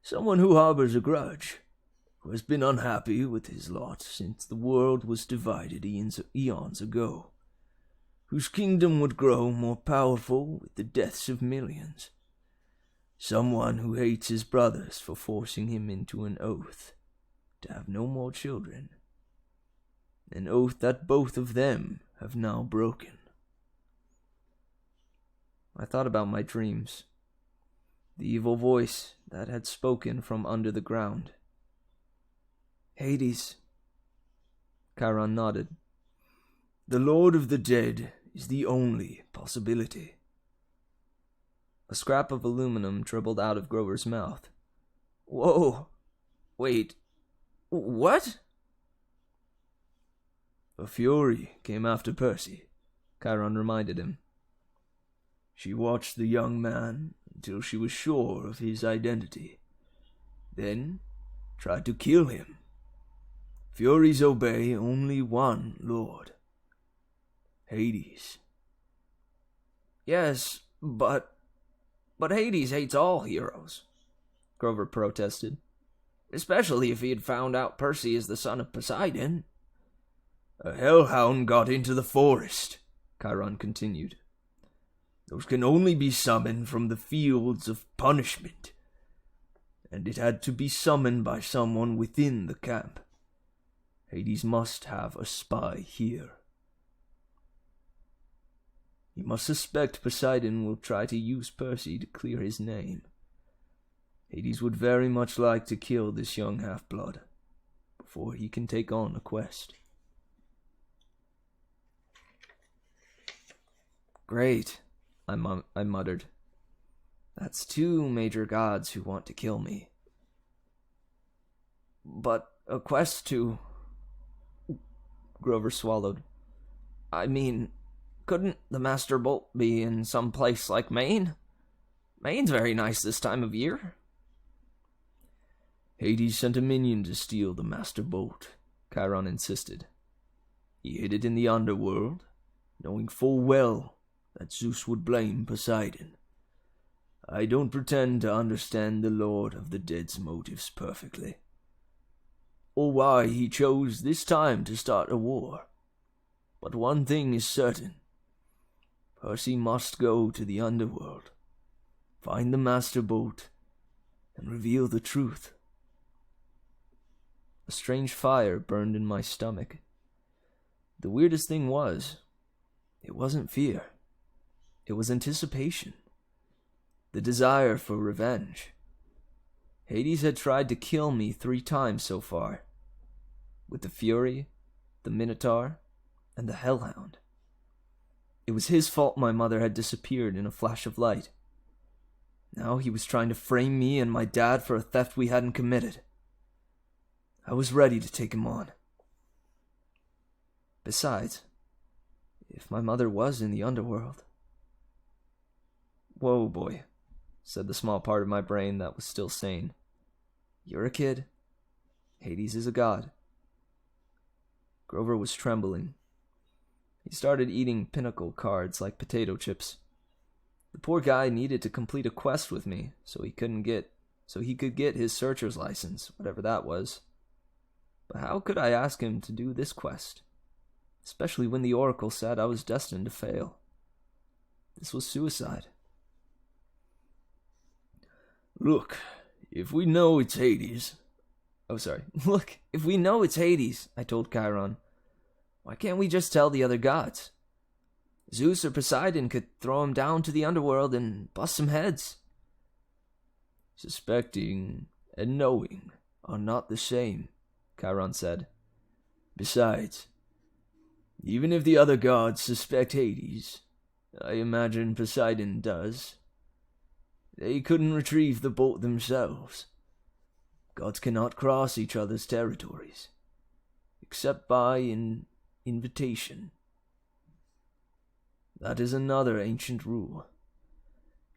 Someone who harbors a grudge, who has been unhappy with his lot since the world was divided eons ago, whose kingdom would grow more powerful with the deaths of millions. Someone who hates his brothers for forcing him into an oath to have no more children. An oath that both of them have now broken. I thought about my dreams. The evil voice that had spoken from under the ground. Hades. Chiron nodded. The Lord of the Dead is the only possibility. A scrap of aluminum dribbled out of Grover's mouth. Whoa! Wait. What? A fury came after Percy, Chiron reminded him. She watched the young man until she was sure of his identity. Then tried to kill him. Furies obey only one lord. Hades. Yes, but Hades hates all heroes, Grover protested. Especially if he had found out Percy is the son of Poseidon. A hellhound got into the forest, Chiron continued. Those can only be summoned from the fields of punishment. And it had to be summoned by someone within the camp. Hades must have a spy here. He must suspect Poseidon will try to use Percy to clear his name. Hades would very much like to kill this young half-blood before he can take on a quest. Great, I muttered. That's two major gods who want to kill me. But a quest to... Grover swallowed. I mean, couldn't the Master Bolt be in some place like Maine? Maine's very nice this time of year. Hades sent a minion to steal the Master Bolt, Chiron insisted. He hid it in the underworld, knowing full well that Zeus would blame Poseidon. I don't pretend to understand the Lord of the Dead's motives perfectly, or why he chose this time to start a war. But one thing is certain. Percy must go to the underworld, find the Master Bolt, and reveal the truth. A strange fire burned in my stomach. The weirdest thing was, it wasn't fear. It was anticipation. The desire for revenge. Hades had tried to kill me 3 times so far. With the Fury, the Minotaur, and the Hellhound. It was his fault my mother had disappeared in a flash of light. Now he was trying to frame me and my dad for a theft we hadn't committed. I was ready to take him on. Besides, if my mother was in the underworld... Whoa, boy, said the small part of my brain that was still sane. You're a kid. Hades is a god. Grover was trembling. He started eating pinnacle cards like potato chips. The poor guy needed to complete a quest with me so he could get his searcher's license, whatever that was. But how could I ask him to do this quest? Especially when the Oracle said I was destined to fail. This was suicide. Look, if we know it's Hades... Look, if we know it's Hades, I told Chiron, why can't we just tell the other gods? Zeus or Poseidon could throw him down to the underworld and bust some heads. Suspecting and knowing are not the same, Chiron said. Besides, even if the other gods suspect Hades, I imagine Poseidon does, they couldn't retrieve the bolt themselves. Gods cannot cross each other's territories, except by an invitation. That is another ancient rule.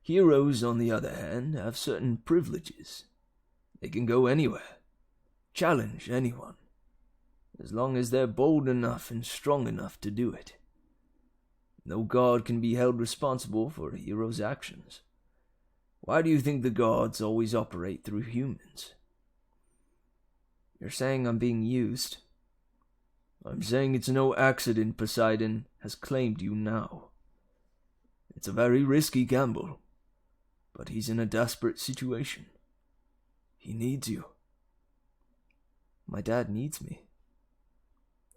Heroes, on the other hand, have certain privileges. They can go anywhere, challenge anyone, as long as they're bold enough and strong enough to do it. No god can be held responsible for a hero's actions. Why do you think the gods always operate through humans? You're saying I'm being used. I'm saying it's no accident Poseidon has claimed you now. It's a very risky gamble, but he's in a desperate situation. He needs you. My dad needs me.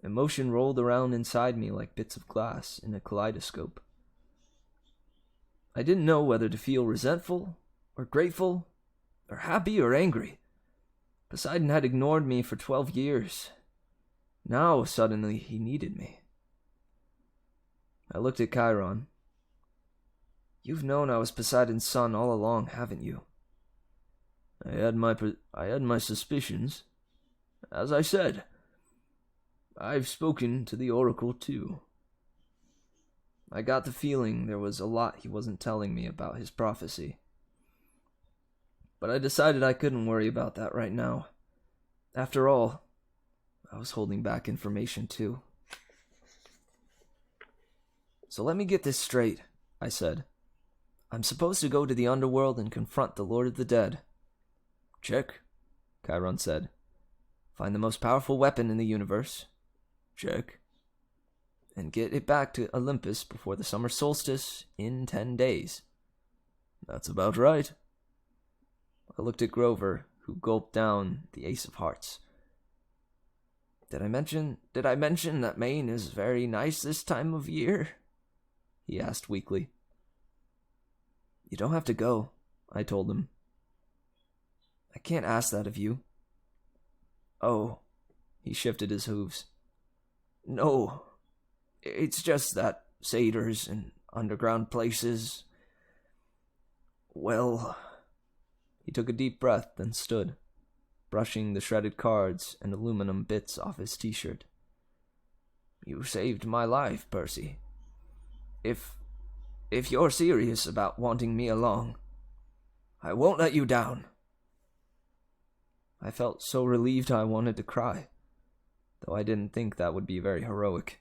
Emotion rolled around inside me like bits of glass in a kaleidoscope. I didn't know whether to feel resentful, or grateful, or happy or angry. Poseidon had ignored me for 12 years. Now, suddenly, he needed me. I looked at Chiron. You've known I was Poseidon's son all along, haven't you? I had my suspicions. As I said, I've spoken to the Oracle too. I got the feeling there was a lot he wasn't telling me about his prophecy. But I decided I couldn't worry about that right now. After all, I was holding back information too. So let me get this straight, I said. I'm supposed to go to the underworld and confront the Lord of the Dead. Check, Chiron said. Find the most powerful weapon in the universe. Check. And get it back to Olympus before the summer solstice in 10 days. That's about right. I looked at Grover, who gulped down the ace of hearts. Did I mention that Maine is very nice this time of year? He asked weakly. You don't have to go, I told him. I can't ask that of you. Oh, he shifted his hooves. No, it's just that satyrs and underground places. Well, he took a deep breath, then stood, brushing the shredded cards and aluminum bits off his t-shirt. You saved my life, Percy. If you're serious about wanting me along, I won't let you down. I felt so relieved I wanted to cry, though I didn't think that would be very heroic.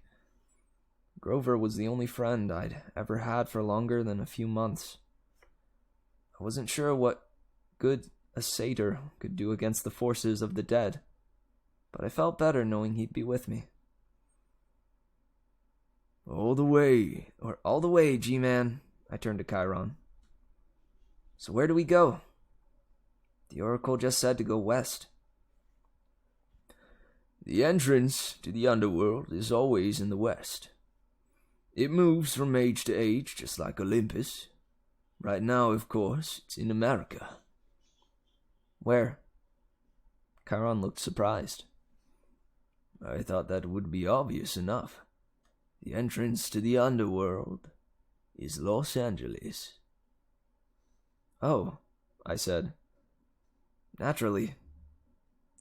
Grover was the only friend I'd ever had for longer than a few months. I wasn't sure what good a satyr could do against the forces of the dead, but I felt better knowing he'd be with me. All the way, G-Man, I turned to Chiron. So where do we go? The Oracle just said to go west. The entrance to the underworld is always in the west. It moves from age to age, just like Olympus. Right now, of course, it's in America. Where? Chiron looked surprised. I thought that would be obvious enough. The entrance to the underworld is Los Angeles. Oh, I said. Naturally.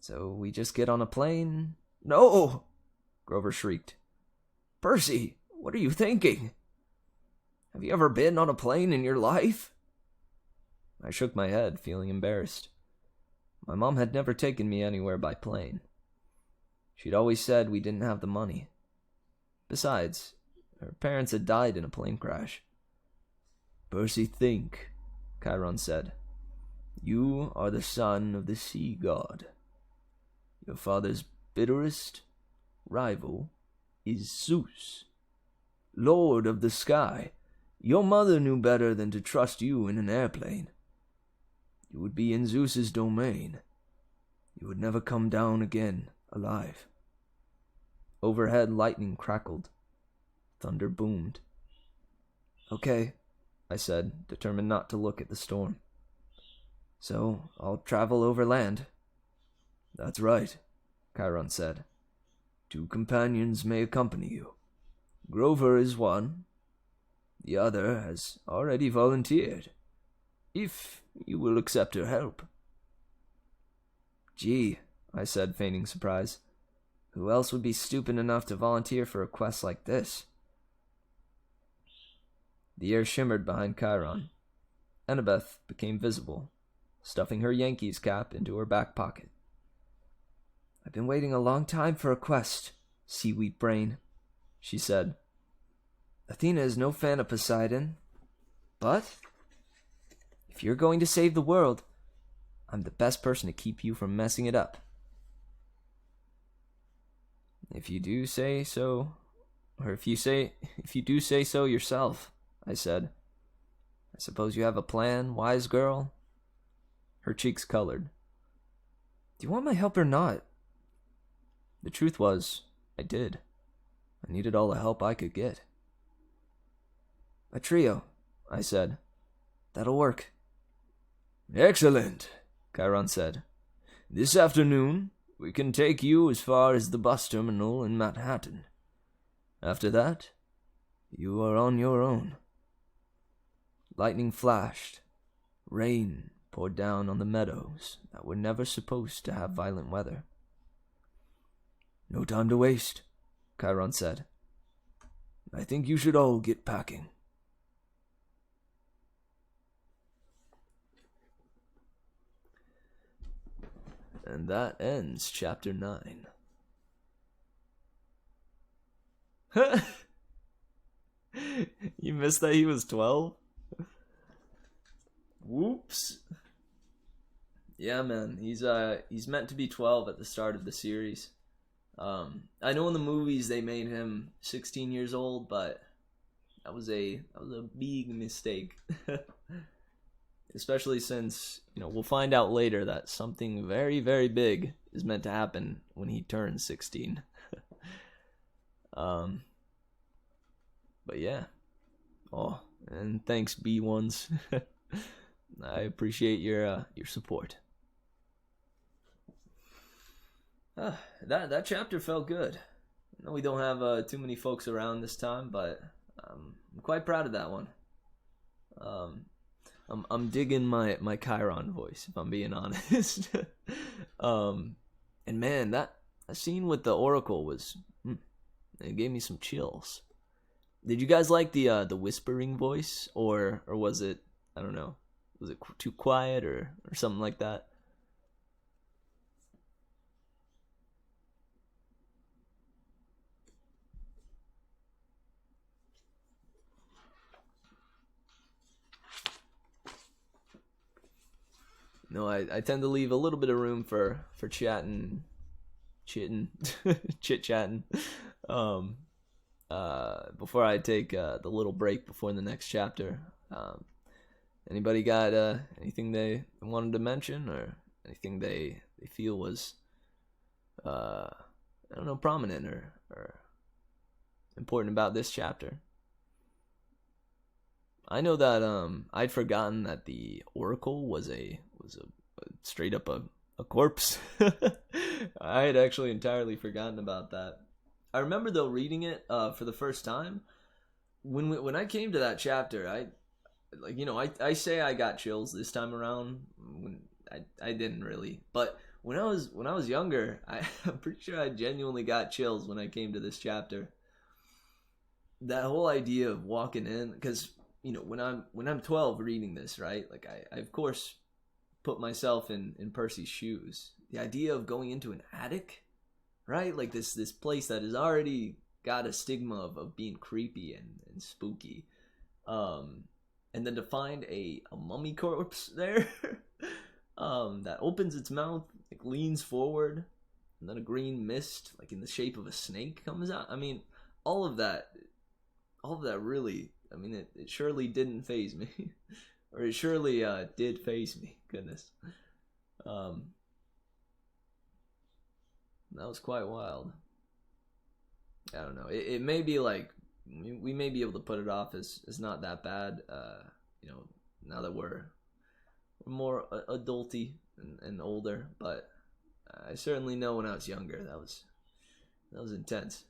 So we just get on a plane? No! Grover shrieked. Percy, what are you thinking? Have you ever been on a plane in your life? I shook my head, feeling embarrassed. My mom had never taken me anywhere by plane. She'd always said we didn't have the money. Besides, her parents had died in a plane crash. Percy, think, Chiron said. You are the son of the sea god. Your father's bitterest rival is Zeus, Lord of the sky. Your mother knew better than to trust you in an airplane. You would be in Zeus's domain. You would never come down again alive. Overhead, lightning crackled. Thunder boomed. Okay, I said, determined not to look at the storm. So, I'll travel overland. That's right, Chiron said. 2 companions may accompany you. Grover is one. The other has already volunteered, if you will accept her help. Gee, I said, feigning surprise. Who else would be stupid enough to volunteer for a quest like this? The air shimmered behind Chiron. Annabeth became visible, stuffing her Yankees cap into her back pocket. I've been waiting a long time for a quest, seaweed brain, she said. Athena is no fan of Poseidon, but if you're going to save the world, I'm the best person to keep you from messing it up. If you do say so, or if you do say so yourself, I said. I suppose you have a plan, wise girl? Her cheeks colored. Do you want my help or not? The truth was, I did. I needed all the help I could get. A trio, I said. That'll work. Excellent, Chiron said. This afternoon, we can take you as far as the bus terminal in Manhattan. After that, you are on your own. Lightning flashed. Rain poured down on the meadows that were never supposed to have violent weather. No time to waste, Chiron said. I think you should all get packing. And that ends chapter 9. You missed that he was 12? Whoops. Yeah, man, he's meant to be 12 at the start of the series. I know in the movies they made him 16 years old, but that was a big mistake. Especially since, we'll find out later that something very, very big is meant to happen when he turns 16. But yeah. Oh, and thanks, B1s. I appreciate your support. That chapter felt good. I know we don't have too many folks around this time, but I'm quite proud of that one. I'm digging my Chiron voice, if I'm being honest. And man, that scene with the Oracle was, it gave me some chills. Did you guys like the whispering voice, or was it, I don't know, was it too quiet or something like that? No, I tend to leave a little bit of room for chit-chatting, before I take the little break before the next chapter. Anybody got anything they wanted to mention, or anything they feel was, I don't know, prominent or important about this chapter? I know that I'd forgotten that the Oracle was a straight up a corpse. I had actually entirely forgotten about that. I remember though reading it for the first time. When I came to that chapter, I say I got chills this time around. When I didn't really, but when I was younger, I'm pretty sure I genuinely got chills when I came to this chapter. That whole idea of walking in, because when I'm 12 reading this, right? Like I of course put myself in Percy's shoes. The idea of going into an attic, right? Like this place that has already got a stigma of being creepy and spooky. And then to find a mummy corpse there that opens its mouth, like leans forward, and then a green mist, like in the shape of a snake, comes out. I mean, all of that really, I mean, it surely didn't faze me. Or it surely did faze me. Goodness. That was quite wild. I don't know. It may be like, we may be able to put it off as not that bad, now that we're more adulty and older. But I certainly know when I was younger, that was intense.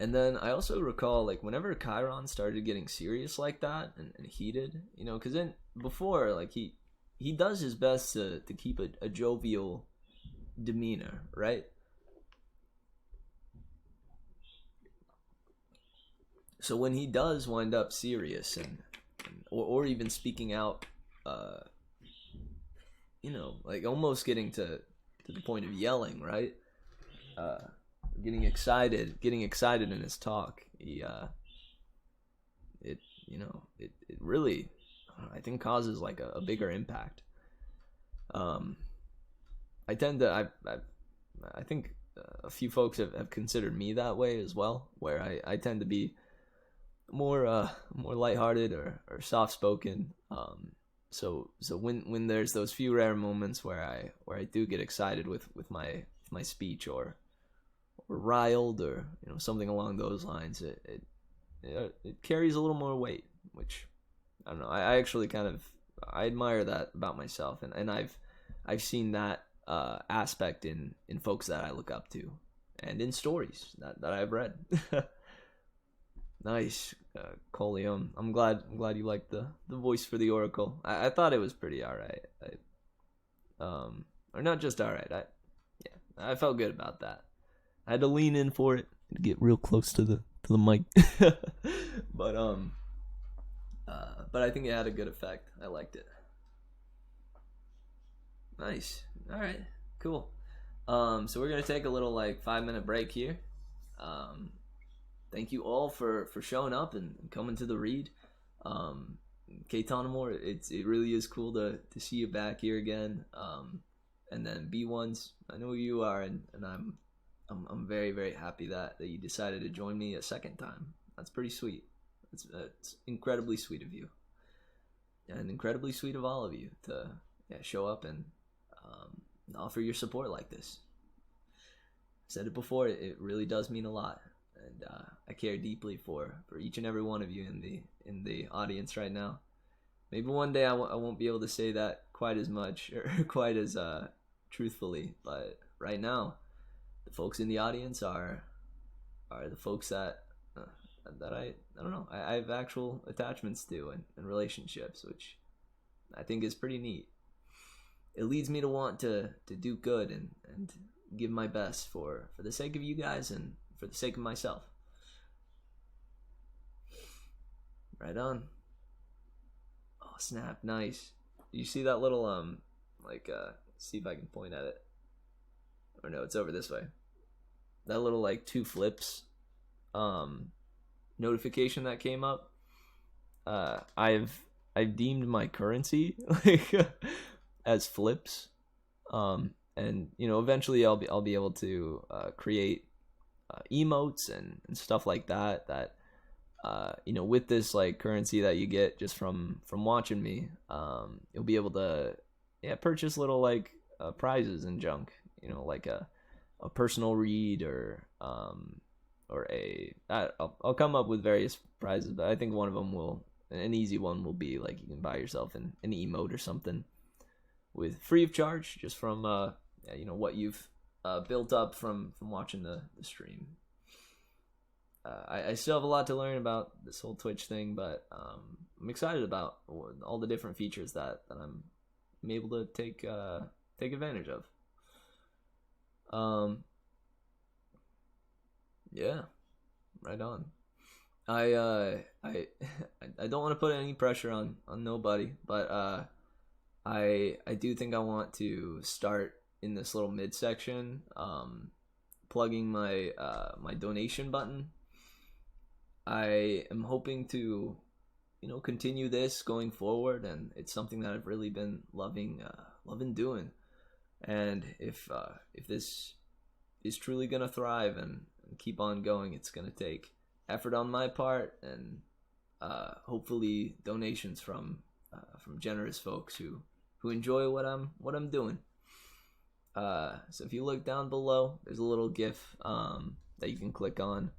And then I also recall, like, whenever Chiron started getting serious like that and heated, because then before, like, he does his best to keep a jovial demeanor, right? So when he does wind up serious or even speaking out, like almost getting to the point of yelling, right? Getting excited in his talk. It really, I think, causes like a bigger impact. I tend to I think a few folks have considered me that way as well, where I tend to be more lighthearted or soft spoken. So when there's those few rare moments where I do get excited with my speech or riled or something along those lines, it carries a little more weight, which I don't know. I actually I admire that about myself, and I've seen that aspect in folks that I look up to, and in stories that I've read. Nice, Coleon. I'm glad you liked the voice for the Oracle. I thought it was pretty alright. Or not just alright. I felt good about that. I had to lean in for it to get real close to the mic. but I think it had a good effect. I liked it. Nice. All right. Cool. So we're gonna take a little 5-minute break here. Thank you all for showing up and coming to the read. Keitanamore, it really is cool to see you back here again. And then B1s, I know who you are, and I'm very, very happy that you decided to join me a second time. That's pretty sweet. It's incredibly sweet of you, and incredibly sweet of all of you to show up and offer your support like this. I said it before, it really does mean a lot, and I care deeply for each and every one of you in the audience right now. Maybe one day I won't be able to say that quite as much or quite as truthfully, but right now the folks in the audience are the folks that I don't know, I have actual attachments to and relationships, which I think is pretty neat. It leads me to want to do good and give my best for the sake of you guys and for the sake of myself. Right on. Oh snap, nice. You see that little see if I can point at it. Or no, it's over this way. That little 2 flips notification that came up. I've deemed my currency as flips. And eventually I'll be able to create emotes and stuff like that with this currency that you get just from watching me, you'll be able to purchase little prizes and junk, like a personal read or I'll come up with various prizes, but I think one of them an easy one will be you can buy yourself an emote or something with free of charge, just from what you've built up from watching the stream. I still have a lot to learn about this whole Twitch thing, but I'm excited about all the different features that I'm able to take advantage of. Yeah, right on. I don't want to put any pressure on nobody, but I do think I want to start in this little midsection, plugging my my donation button. I am hoping to continue this going forward, and it's something that I've really been loving doing. And if this is truly gonna thrive and keep on going, it's gonna take effort on my part, and hopefully donations from generous folks who enjoy what I'm doing. So if you look down below, there's a little GIF that you can click on,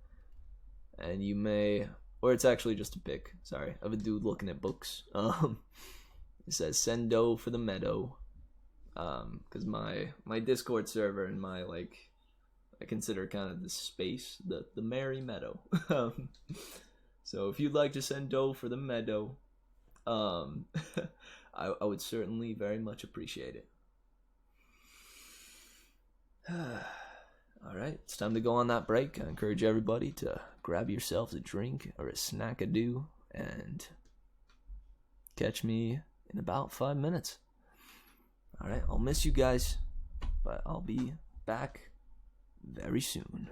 and you may, or it's actually just a pic, sorry, of a dude looking at books. It says "Send dough for the meadow," because my Discord server and my I consider kind of the space the merry meadow. So if you'd like to send dough for the meadow, I would certainly very much appreciate it. All right, it's time to go on that break. I encourage everybody to grab yourselves a drink or a snack-a-doo and catch me in about 5 minutes. All right, I'll miss you guys, but I'll be back very soon.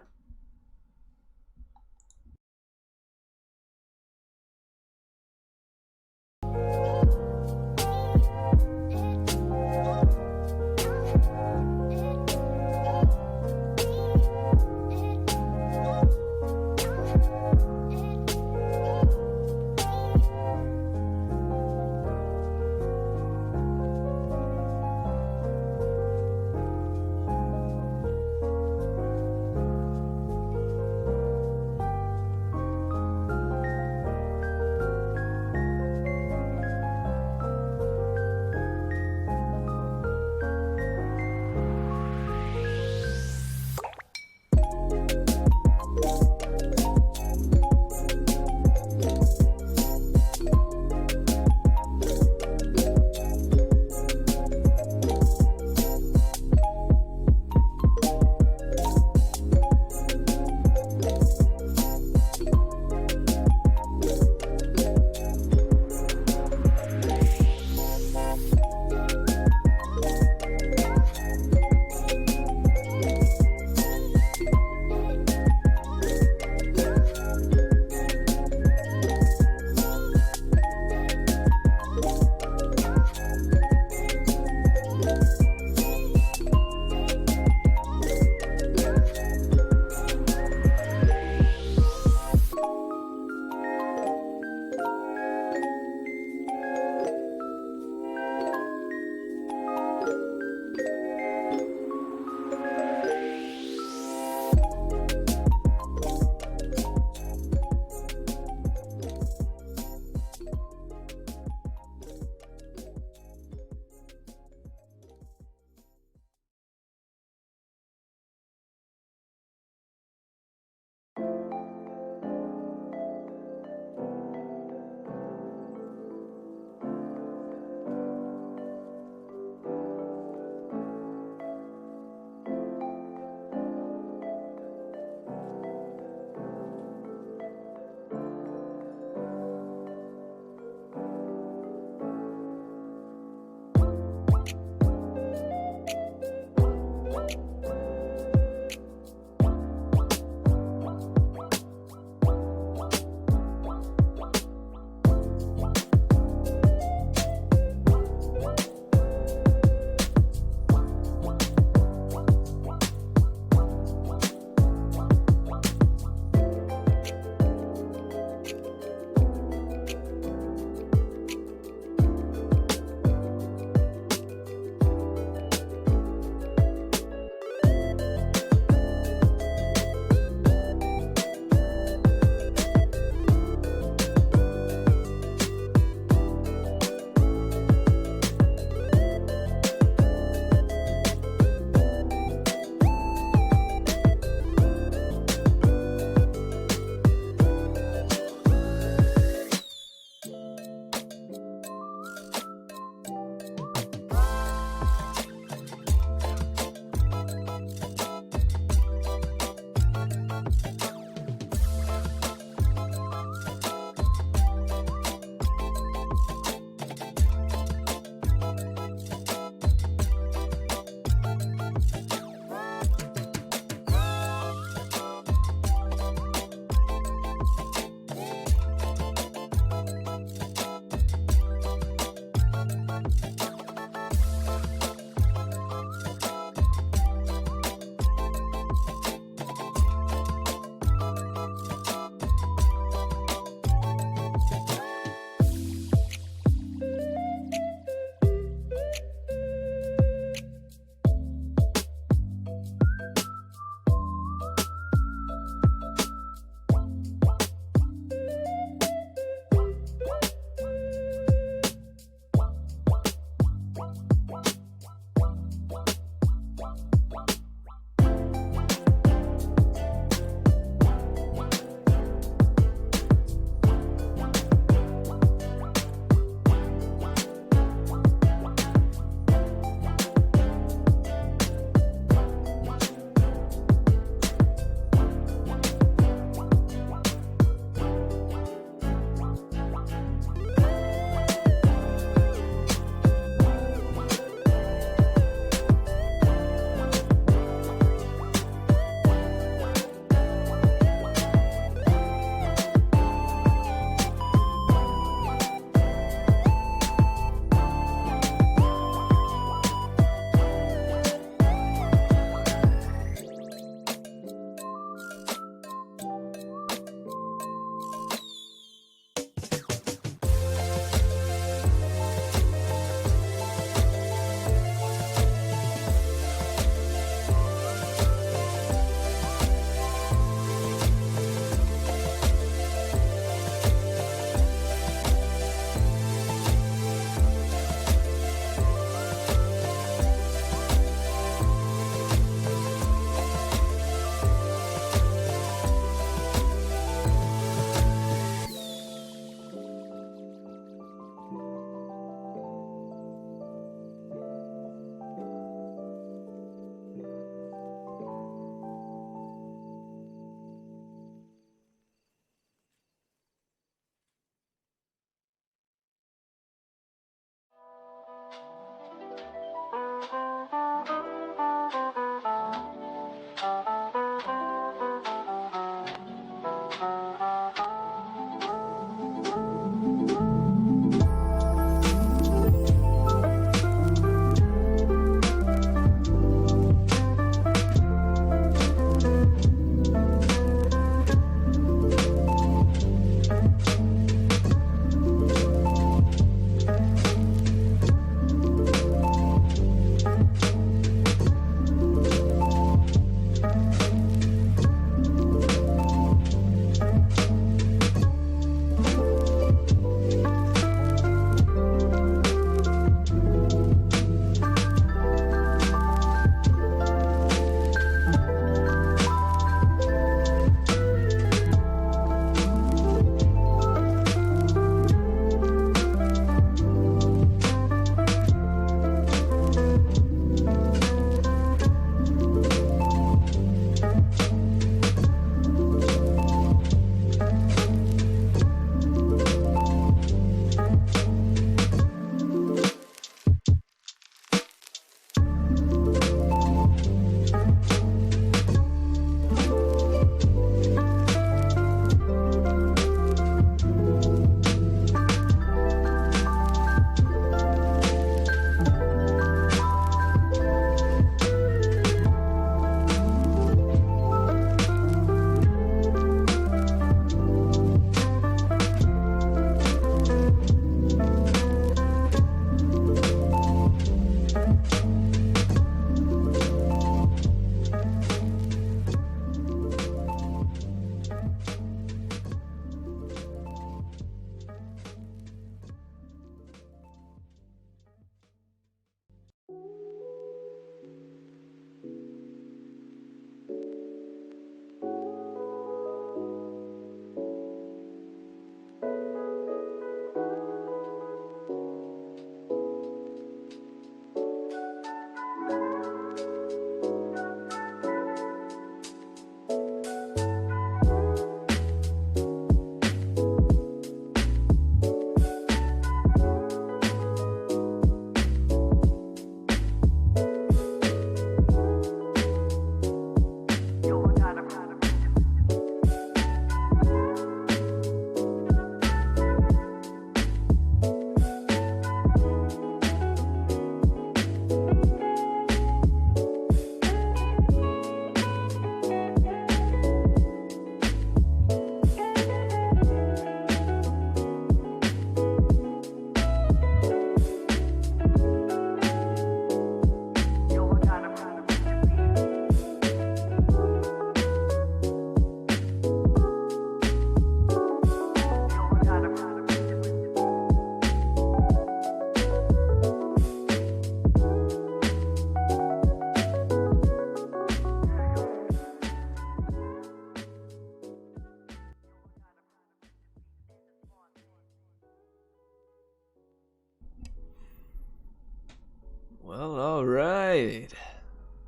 Well, alright.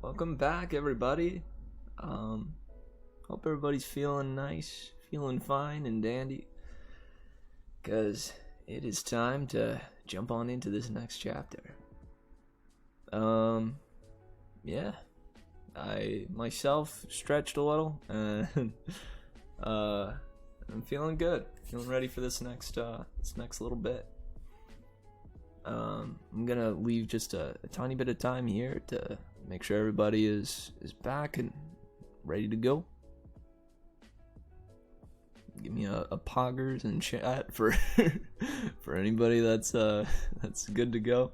Welcome back, everybody. Hope everybody's feeling nice, feeling fine and dandy. Because it is time to jump on into this next chapter. Yeah. I myself stretched a little and I'm feeling good. Feeling ready for this next little bit. I'm gonna leave just a tiny bit of time here to make sure everybody is back and ready to go. Give me a poggers and chat for for anybody that's good to go.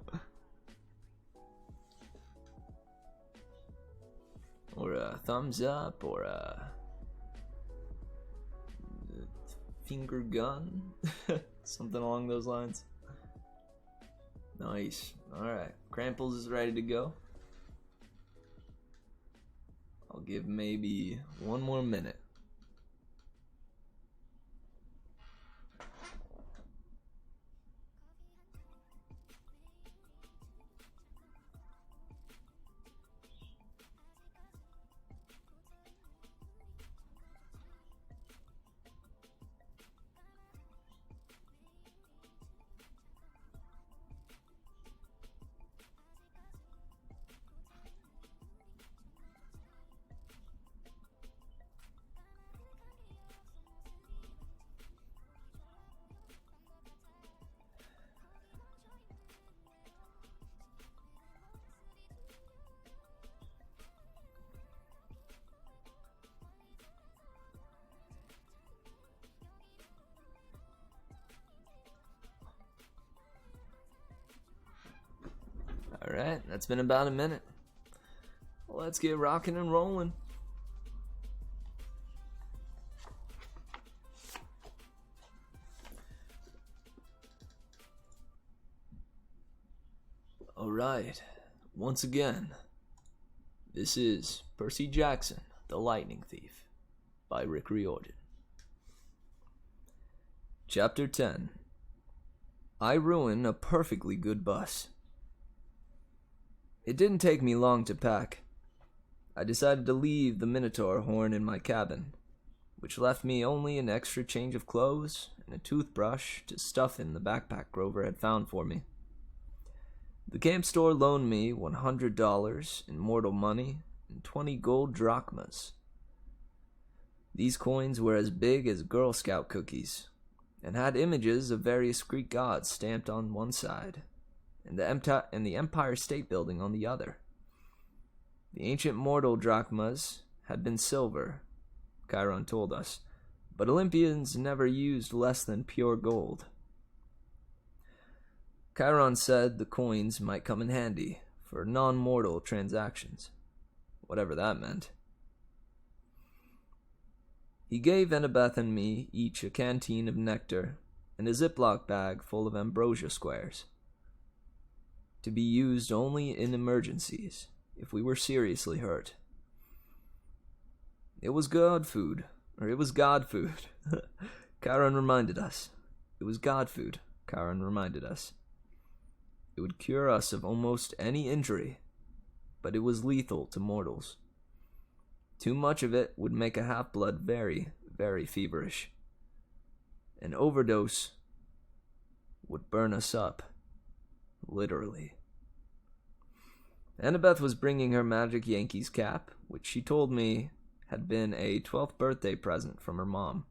Or a thumbs up, or a finger gun, something along those lines. Nice. Alright, Kramples is ready to go. I'll give maybe one more minute. Alright, that's been about a minute. Let's get rocking and rolling. Alright, once again, this is Percy Jackson, the Lightning Thief, by Rick Riordan. Chapter 10. I ruin a perfectly good bus. It didn't take me long to pack. I decided to leave the Minotaur horn in my cabin, which left me only an extra change of clothes and a toothbrush to stuff in the backpack Grover had found for me. The camp store loaned me $100 in mortal money and 20 gold drachmas. These coins were as big as Girl Scout cookies, and had images of various Greek gods stamped on one side, and the Empire State Building on the other. The ancient mortal drachmas had been silver, Chiron told us, but Olympians never used less than pure gold. Chiron said the coins might come in handy for non-mortal transactions, whatever that meant. He gave Annabeth and me each a canteen of nectar and a Ziploc bag full of ambrosia squares, to be used only in emergencies, if we were seriously hurt. It was God food. Chiron reminded us. It was God food, Chiron reminded us. It would cure us of almost any injury, but it was lethal to mortals. Too much of it would make a half-blood very, very feverish. An overdose would burn us up. Literally. Annabeth was bringing her Magic Yankees cap, which she told me had been a 12th birthday present from her mom.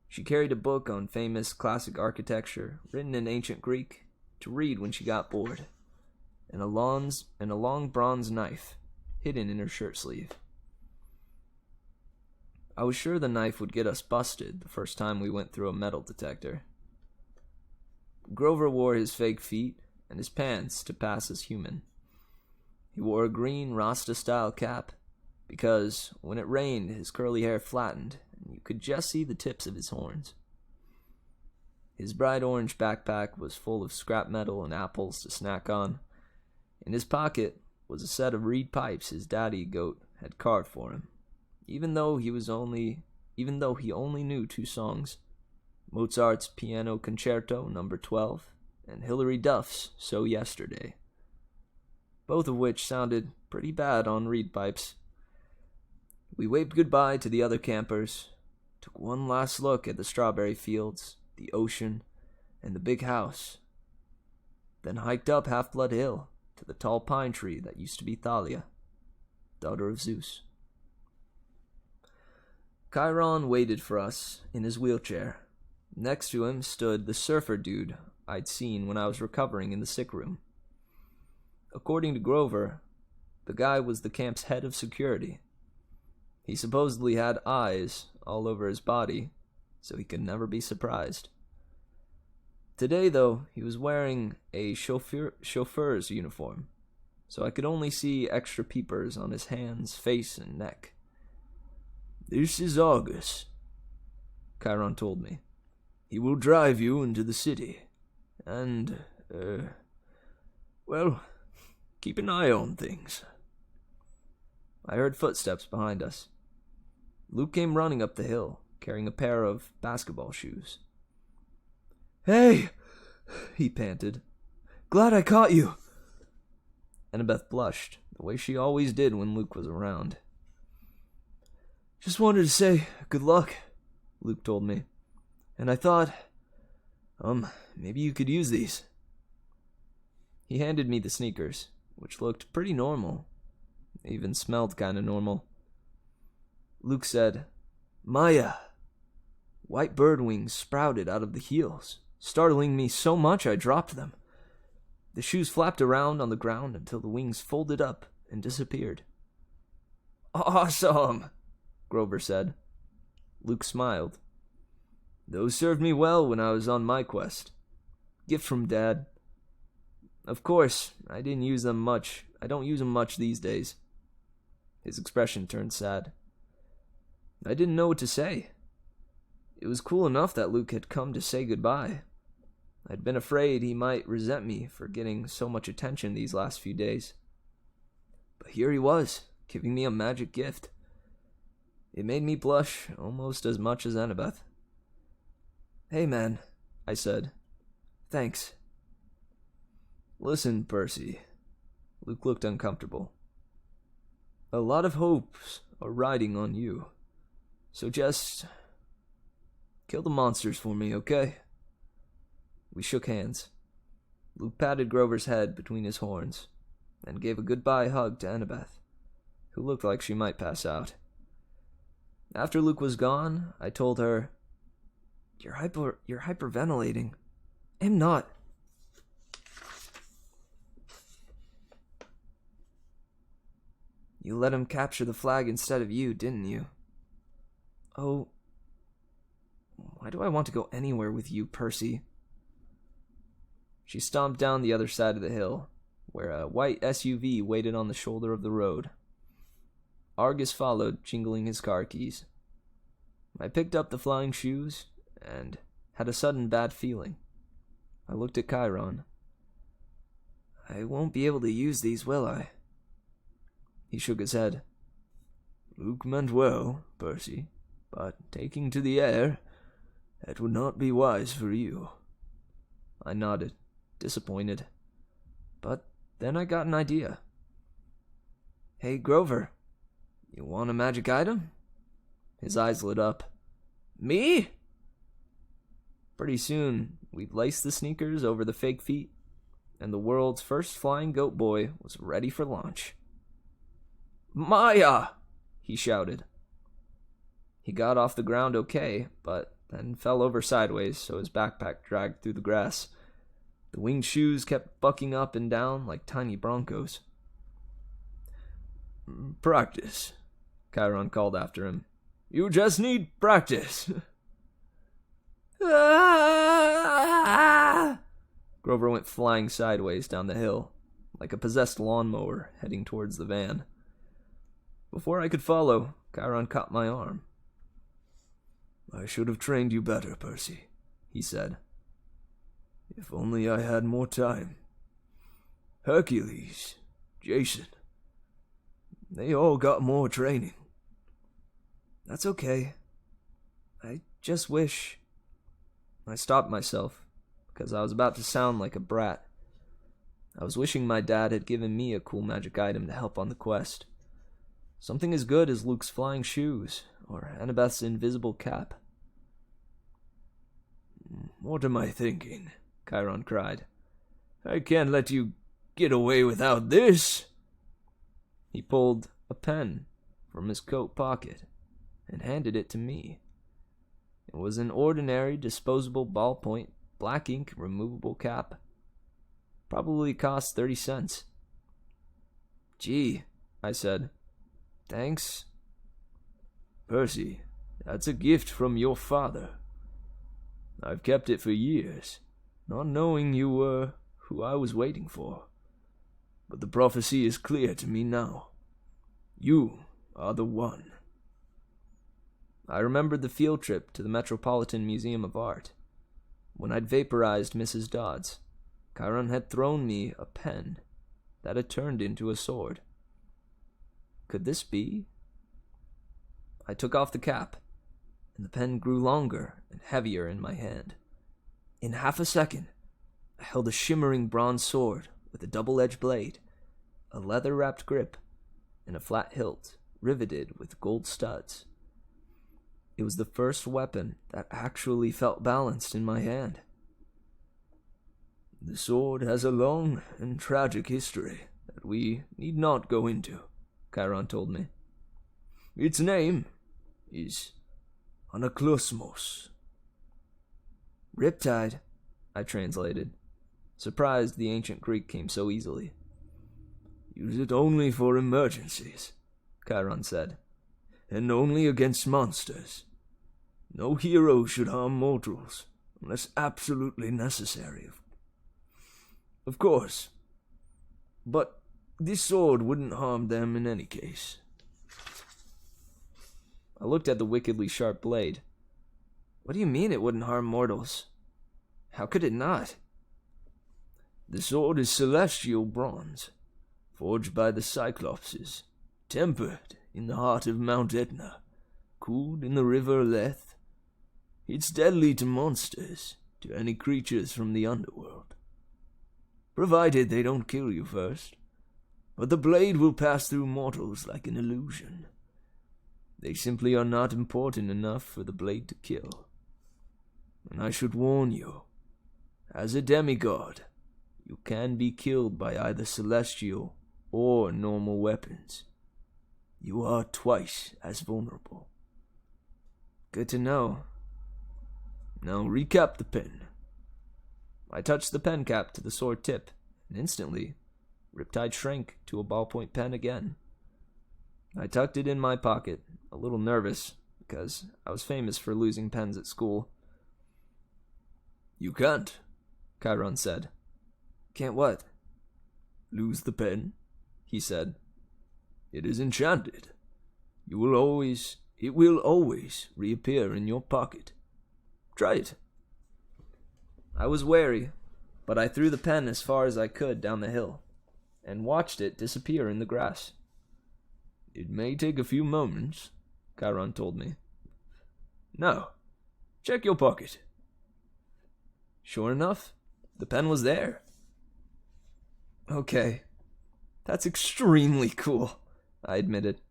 She carried a book on famous classic architecture, written in ancient Greek, to read when she got bored, and a long bronze knife, hidden in her shirt sleeve. I was sure the knife would get us busted the first time we went through a metal detector. Grover wore his fake feet and his pants to pass as human. He wore a green Rasta-style cap because when it rained, his curly hair flattened and you could just see the tips of his horns. His bright orange backpack was full of scrap metal and apples to snack on. In his pocket was a set of reed pipes his daddy goat had carved for him, even though he only knew 2 songs, Mozart's Piano Concerto No. 12 and Hilary Duff's So Yesterday. both of which sounded pretty bad on reed pipes. We waved goodbye to the other campers, took one last look at the strawberry fields, the ocean, and the big house, then hiked up Half-Blood Hill to the tall pine tree that used to be Thalia, daughter of Zeus. Chiron waited for us in his wheelchair. Next to him stood the surfer dude I'd seen when I was recovering in the sick room. According to Grover, the guy was the camp's head of security. He supposedly had eyes all over his body, so he could never be surprised. Today, though, he was wearing a chauffeur's uniform, so I could only see extra peepers on his hands, face, and neck. "This is August," Chiron told me. "He will drive you into the city, and, well, keep an eye on things." I heard footsteps behind us. Luke came running up the hill, carrying a pair of basketball shoes. "Hey!" he panted. "Glad I caught you." Annabeth blushed, the way she always did when Luke was around. "Just wanted to say good luck," Luke told me. "And I thought, maybe you could use these." He handed me the sneakers, which looked pretty normal. They even smelled kinda normal. Luke said, "Maya." White bird wings sprouted out of the heels, startling me so much I dropped them. The shoes flapped around on the ground until the wings folded up and disappeared. "Awesome," Grover said. Luke smiled. "Those served me well when I was on my quest. Gift from Dad. Of course, I don't use them much these days." His expression turned sad. I didn't know what to say. It was cool enough that Luke had come to say goodbye. I'd been afraid he might resent me for getting so much attention these last few days. But here he was, giving me a magic gift. It made me blush almost as much as Annabeth. "Hey, man," I said. "Thanks." "Listen, Percy." Luke looked uncomfortable. "A lot of hopes are riding on you. So just kill the monsters for me, okay?" We shook hands. Luke patted Grover's head between his horns and gave a goodbye hug to Annabeth, who looked like she might pass out. After Luke was gone, I told her, You're hyperventilating." "I'm not." "You let him capture the flag instead of you, didn't you?" "Oh, why do I want to go anywhere with you, Percy?" She stomped down the other side of the hill, where a white SUV waited on the shoulder of the road. Argus followed, jingling his car keys. I picked up the flying shoes and had a sudden bad feeling. I looked at Chiron. "I won't be able to use these, will I?" He shook his head. "Luke meant well, Percy, but taking to the air, that would not be wise for you." I nodded, disappointed. But then I got an idea. "Hey, Grover, you want a magic item?" His eyes lit up. "Me?" Pretty soon, we'd laced the sneakers over the fake feet, and the world's first flying goat boy was ready for launch. "Maya!" he shouted. He got off the ground okay, but then fell over sideways, so his backpack dragged through the grass. The winged shoes kept bucking up and down like tiny broncos. "Practice," Chiron called after him. "You just need practice." Grover went flying sideways down the hill, like a possessed lawnmower heading towards the van. Before I could follow, Chiron caught my arm. "I should have trained you better, Percy," he said. "If only I had more time. Hercules, Jason, they all got more training." "That's okay. I just wish..." I stopped myself, because I was about to sound like a brat. I was wishing my dad had given me a cool magic item to help on the quest. Something as good as Luke's flying shoes, or Annabeth's invisible cap. "What am I thinking?" Chiron cried. "I can't let you get away without this." He pulled a pen from his coat pocket and handed it to me. It was an ordinary disposable ballpoint, black ink removable cap. Probably cost 30 cents. "Gee," I said. "Thanks." "Percy, that's a gift from your father. I've kept it for years, not knowing you were who I was waiting for. But the prophecy is clear to me now. You are the one." I remembered the field trip to the Metropolitan Museum of Art. When I'd vaporized Mrs. Dodds, Chiron had thrown me a pen that had turned into a sword. Could this be? I took off the cap, and the pen grew longer and heavier in my hand. In half a second, I held a shimmering bronze sword with a double-edged blade, a leather-wrapped grip, and a flat hilt riveted with gold studs. It was the first weapon that actually felt balanced in my hand. "The sword has a long and tragic history that we need not go into," Chiron told me. "Its name is Anaklusmos." "Riptide," I translated, surprised the ancient Greek came so easily. "Use it only for emergencies," Chiron said, "and only against monsters. No hero should harm mortals unless absolutely necessary. Of course. But this sword wouldn't harm them in any case." I looked at the wickedly sharp blade. "What do you mean it wouldn't harm mortals? How could it not?" "The sword is celestial bronze, forged by the Cyclopses, tempered in the heart of Mount Etna, cooled in the river Lethe. It's deadly to monsters, to any creatures from the underworld. Provided they don't kill you first. But the blade will pass through mortals like an illusion. They simply are not important enough for the blade to kill. And I should warn you, as a demigod, you can be killed by either celestial or normal weapons. You are twice as vulnerable." "Good to know." "Now recap the pen." I touched the pen cap to the sword tip, and instantly, Riptide shrank to a ballpoint pen again. I tucked it in my pocket, a little nervous, because I was famous for losing pens at school. "You can't," Chiron said. "Can't what?" "Lose the pen," he said. "It is enchanted. It will always reappear in your pocket. Try it." I was wary, but I threw the pen as far as I could down the hill, and watched it disappear in the grass. "It may take a few moments," Chiron told me. "Now, check your pocket." Sure enough, the pen was there. "Okay, that's extremely cool," I admitted.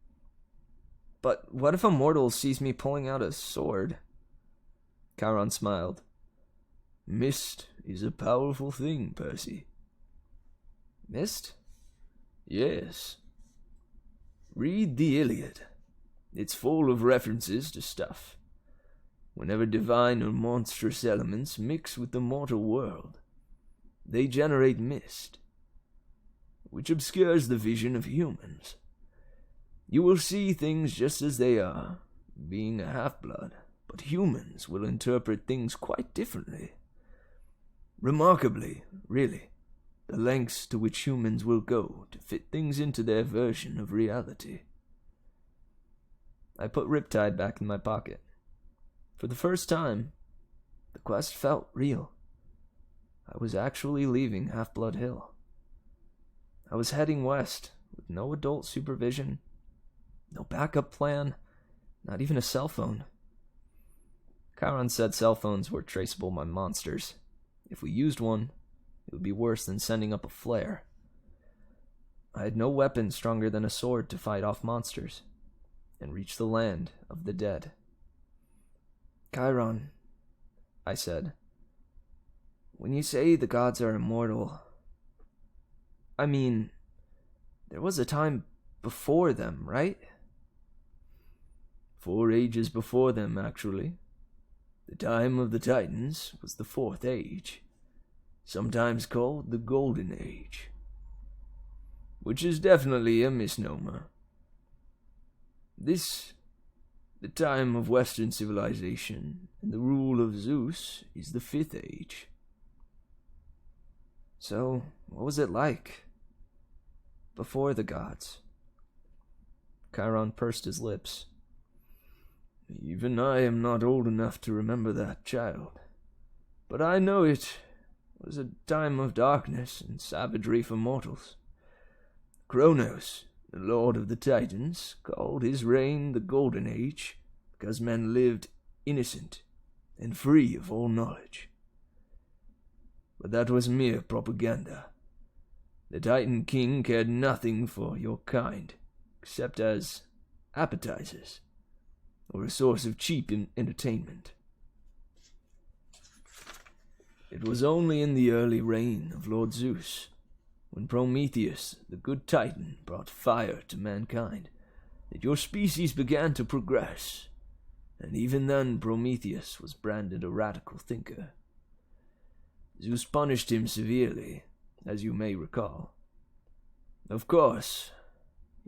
"But what if a mortal sees me pulling out a sword?" Chiron smiled. "Mist is a powerful thing, Percy." "Mist?" "Yes. Read the Iliad. It's full of references to stuff. Whenever divine or monstrous elements mix with the mortal world, they generate mist, which obscures the vision of humans. You will see things just as they are, being a half-blood, but humans will interpret things quite differently. Remarkably, really, the lengths to which humans will go to fit things into their version of reality." I put Riptide back in my pocket. For the first time, the quest felt real. I was actually leaving Half-Blood Hill. I was heading west with no adult supervision, no backup plan, not even a cell phone. Chiron said cell phones were traceable by monsters. If we used one, it would be worse than sending up a flare. I had no weapon stronger than a sword to fight off monsters and reach the land of the dead. Chiron, I said, when you say the gods are immortal, I mean, there was a time before them, right? 4 ages before them, actually. The time of the Titans was the 4th age, sometimes called the Golden Age, which is definitely a misnomer. The time of Western civilization and the rule of Zeus is the 5th age. So, what was it like before the gods? Chiron pursed his lips. Even I am not old enough to remember that, child. But I know it was a time of darkness and savagery for mortals. Kronos, the lord of the Titans, called his reign the Golden Age because men lived innocent and free of all knowledge. But that was mere propaganda. The Titan King cared nothing for your kind, except as appetizers, or a source of cheap entertainment. It was only in the early reign of Lord Zeus, when Prometheus, the good Titan, brought fire to mankind, that your species began to progress, and even then Prometheus was branded a radical thinker. Zeus punished him severely, as you may recall. Of course,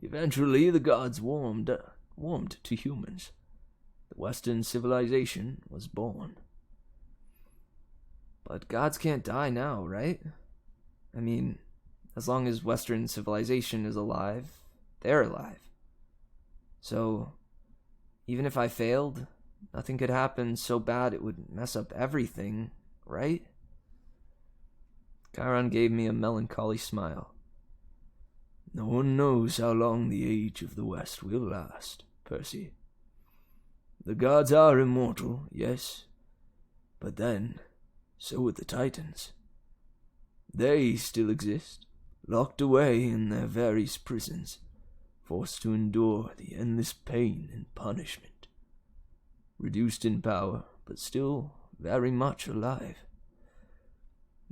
eventually the gods warmed to humans. The Western civilization was born. But gods can't die now, right? I mean, as long as Western civilization is alive, they're alive. So, even if I failed, nothing could happen so bad it would mess up everything, right? Chiron gave me a melancholy smile. No one knows how long the age of the West will last, Percy. The gods are immortal, yes, but then, so would the Titans. They still exist, locked away in their various prisons, forced to endure the endless pain and punishment. Reduced in power, but still very much alive.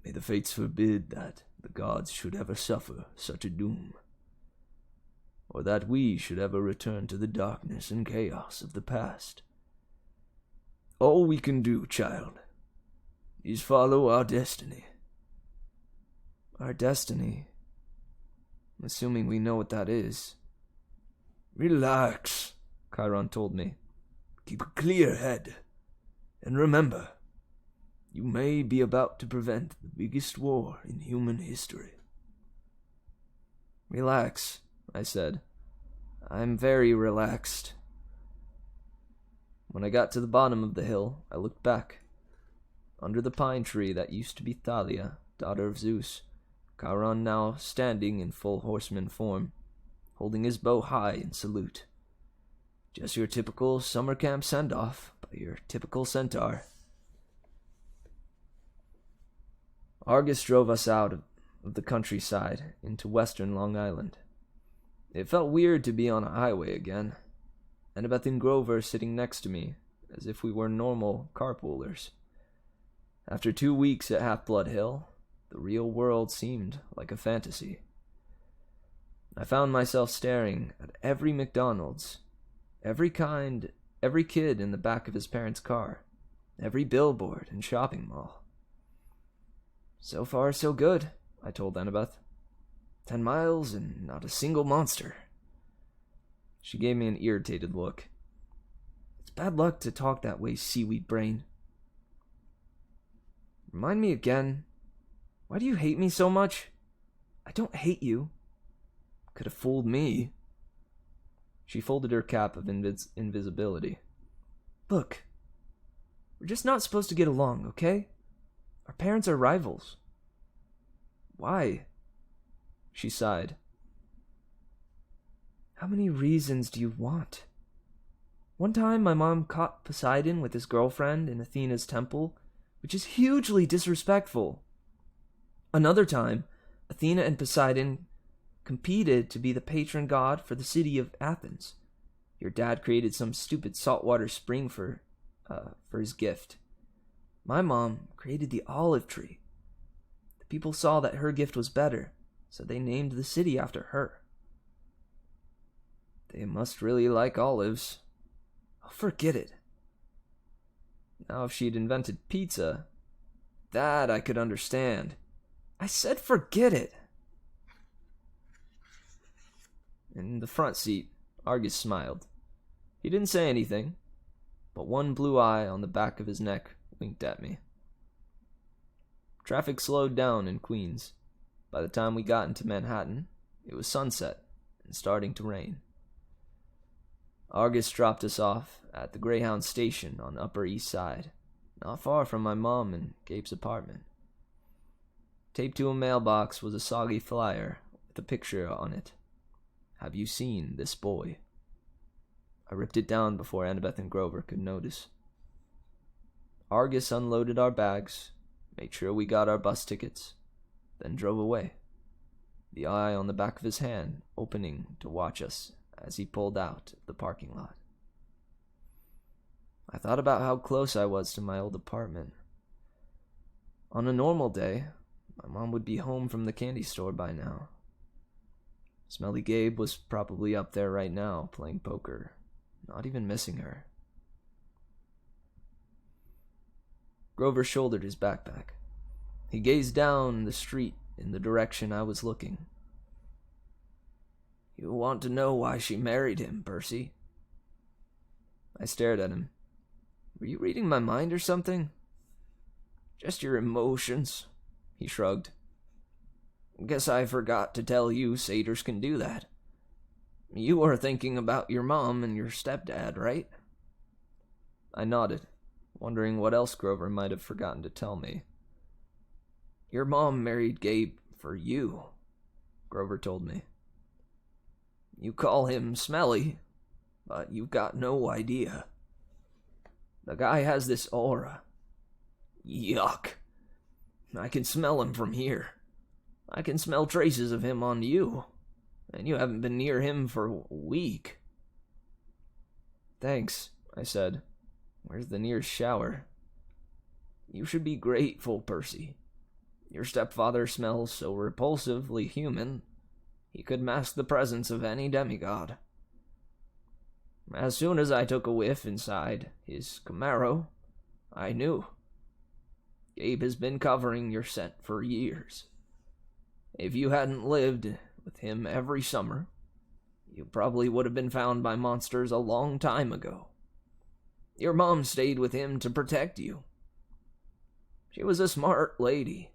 May the fates forbid that the gods should ever suffer such a doom, or that we should ever return to the darkness and chaos of the past. All we can do, child, is follow our destiny. Our destiny? Assuming we know what that is. Relax, Chiron told me. Keep a clear head, and remember, you may be about to prevent the biggest war in human history. Relax, I said. I'm very relaxed. When I got to the bottom of the hill, I looked back. Under the pine tree that used to be Thalia, daughter of Zeus, Chiron now standing in full horseman form, holding his bow high in salute. Just your typical summer camp send-off by your typical centaur. Argus drove us out of the countryside into western Long Island. It felt weird to be on a highway again. Annabeth and Grover sitting next to me, as if we were normal carpoolers. After 2 weeks at Half-Blood Hill, the real world seemed like a fantasy. I found myself staring at every McDonald's, every kid in the back of his parents' car, every billboard and shopping mall. So far, so good, I told Annabeth. 10 miles and not a single monster. She gave me an irritated look. It's bad luck to talk that way, seaweed brain. Remind me again, why do you hate me so much? I don't hate you. Could have fooled me. She folded her cap of invisibility. Look, we're just not supposed to get along, okay? Our parents are rivals. Why? She sighed. How many reasons do you want? One time my mom caught Poseidon with his girlfriend in Athena's temple, which is hugely disrespectful. Another time, Athena and Poseidon competed to be the patron god for the city of Athens. Your dad created some stupid saltwater spring for his gift. My mom created the olive tree. The people saw that her gift was better, so they named the city after her. They must really like olives. Oh, forget it. Now, if she'd invented pizza, that I could understand. I said forget it. In the front seat, Argus smiled. He didn't say anything, but one blue eye on the back of his neck winked at me. Traffic slowed down in Queens. By the time we got into Manhattan, it was sunset and starting to rain. Argus dropped us off at the Greyhound station on Upper East Side, not far from my mom and Gabe's apartment. Taped to a mailbox was a soggy flyer with a picture on it. Have you seen this boy? I ripped it down before Annabeth and Grover could notice. Argus unloaded our bags, made sure we got our bus tickets, then drove away, the eye on the back of his hand opening to watch us as he pulled out of the parking lot. I thought about how close I was to my old apartment. On a normal day, my mom would be home from the candy store by now. Smelly Gabe was probably up there right now playing poker, not even missing her. Grover shouldered his backpack. He gazed down the street in the direction I was looking. You want to know why she married him, Percy? I stared at him. Were you reading my mind or something? Just your emotions, he shrugged. Guess I forgot to tell you satyrs can do that. You were thinking about your mom and your stepdad, right? I nodded, wondering what else Grover might have forgotten to tell me. Your mom married Gabe for you, Grover told me. You call him smelly, but you've got no idea. The guy has this aura. Yuck. I can smell him from here. I can smell traces of him on you, and you haven't been near him for a week. Thanks, I said. Where's the nearest shower? You should be grateful, Percy. Your stepfather smells so repulsively human, he could mask the presence of any demigod. As soon as I took a whiff inside his Camaro, I knew. Gabe has been covering your scent for years. If you hadn't lived with him every summer, you probably would have been found by monsters a long time ago. Your mom stayed with him to protect you. She was a smart lady.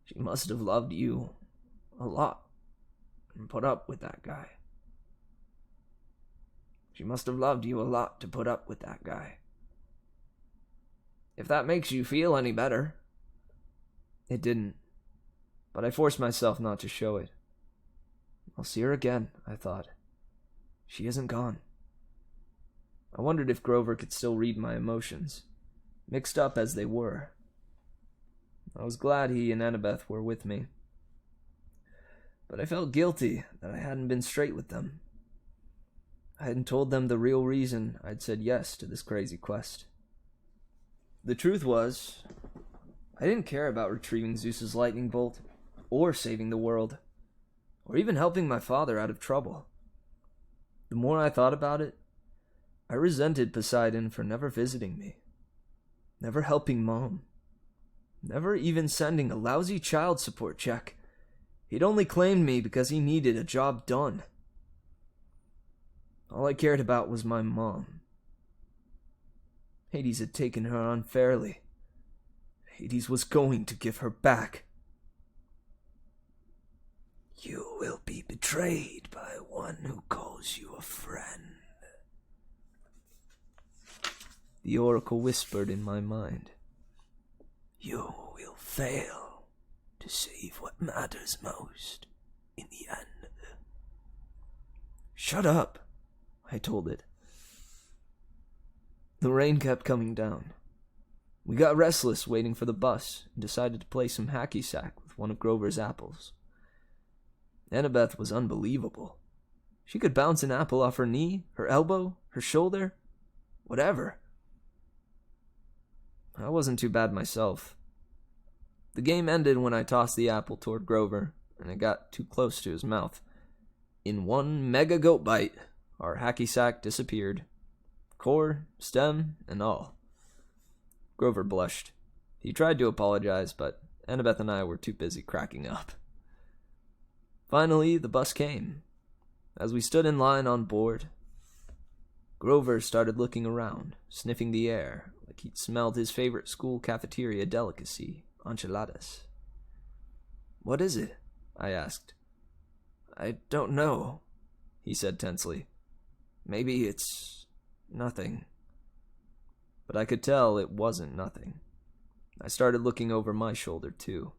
She must have loved you a lot and put up with that guy. She must have loved you a lot to put up with that guy. If that makes you feel any better. It didn't, but I forced myself not to show it. I'll see her again, I thought. She isn't gone. I wondered if Grover could still read my emotions, mixed up as they were. I was glad he and Annabeth were with me, but I felt guilty that I hadn't been straight with them. I hadn't told them the real reason I'd said yes to this crazy quest. The truth was, I didn't care about retrieving Zeus's lightning bolt, or saving the world, or even helping my father out of trouble. The more I thought about it, I resented Poseidon for never visiting me, never helping Mom, never even sending a lousy child support check. He'd only claimed me because he needed a job done. All I cared about was my mom. Hades had taken her unfairly. Hades was going to give her back. You will be betrayed by one who calls you a friend, the oracle whispered in my mind. You will fail to save what matters most in the end. Shut up, I told it. The rain kept coming down. We got restless waiting for the bus and decided to play some hacky sack with one of Grover's apples. Annabeth was unbelievable. She could bounce an apple off her knee, her elbow, her shoulder, whatever. I wasn't too bad myself. The game ended when I tossed the apple toward Grover, and it got too close to his mouth. In one mega goat bite, our hacky sack disappeared. Core, stem, and all. Grover blushed. He tried to apologize, but Annabeth and I were too busy cracking up. Finally, the bus came. As we stood in line on board, Grover started looking around, sniffing the air, like he'd smelled his favorite school cafeteria delicacy, enchiladas. "What is it?" I asked. "I don't know," he said tensely. "Maybe it's nothing." But I could tell it wasn't nothing. I started looking over my shoulder, too.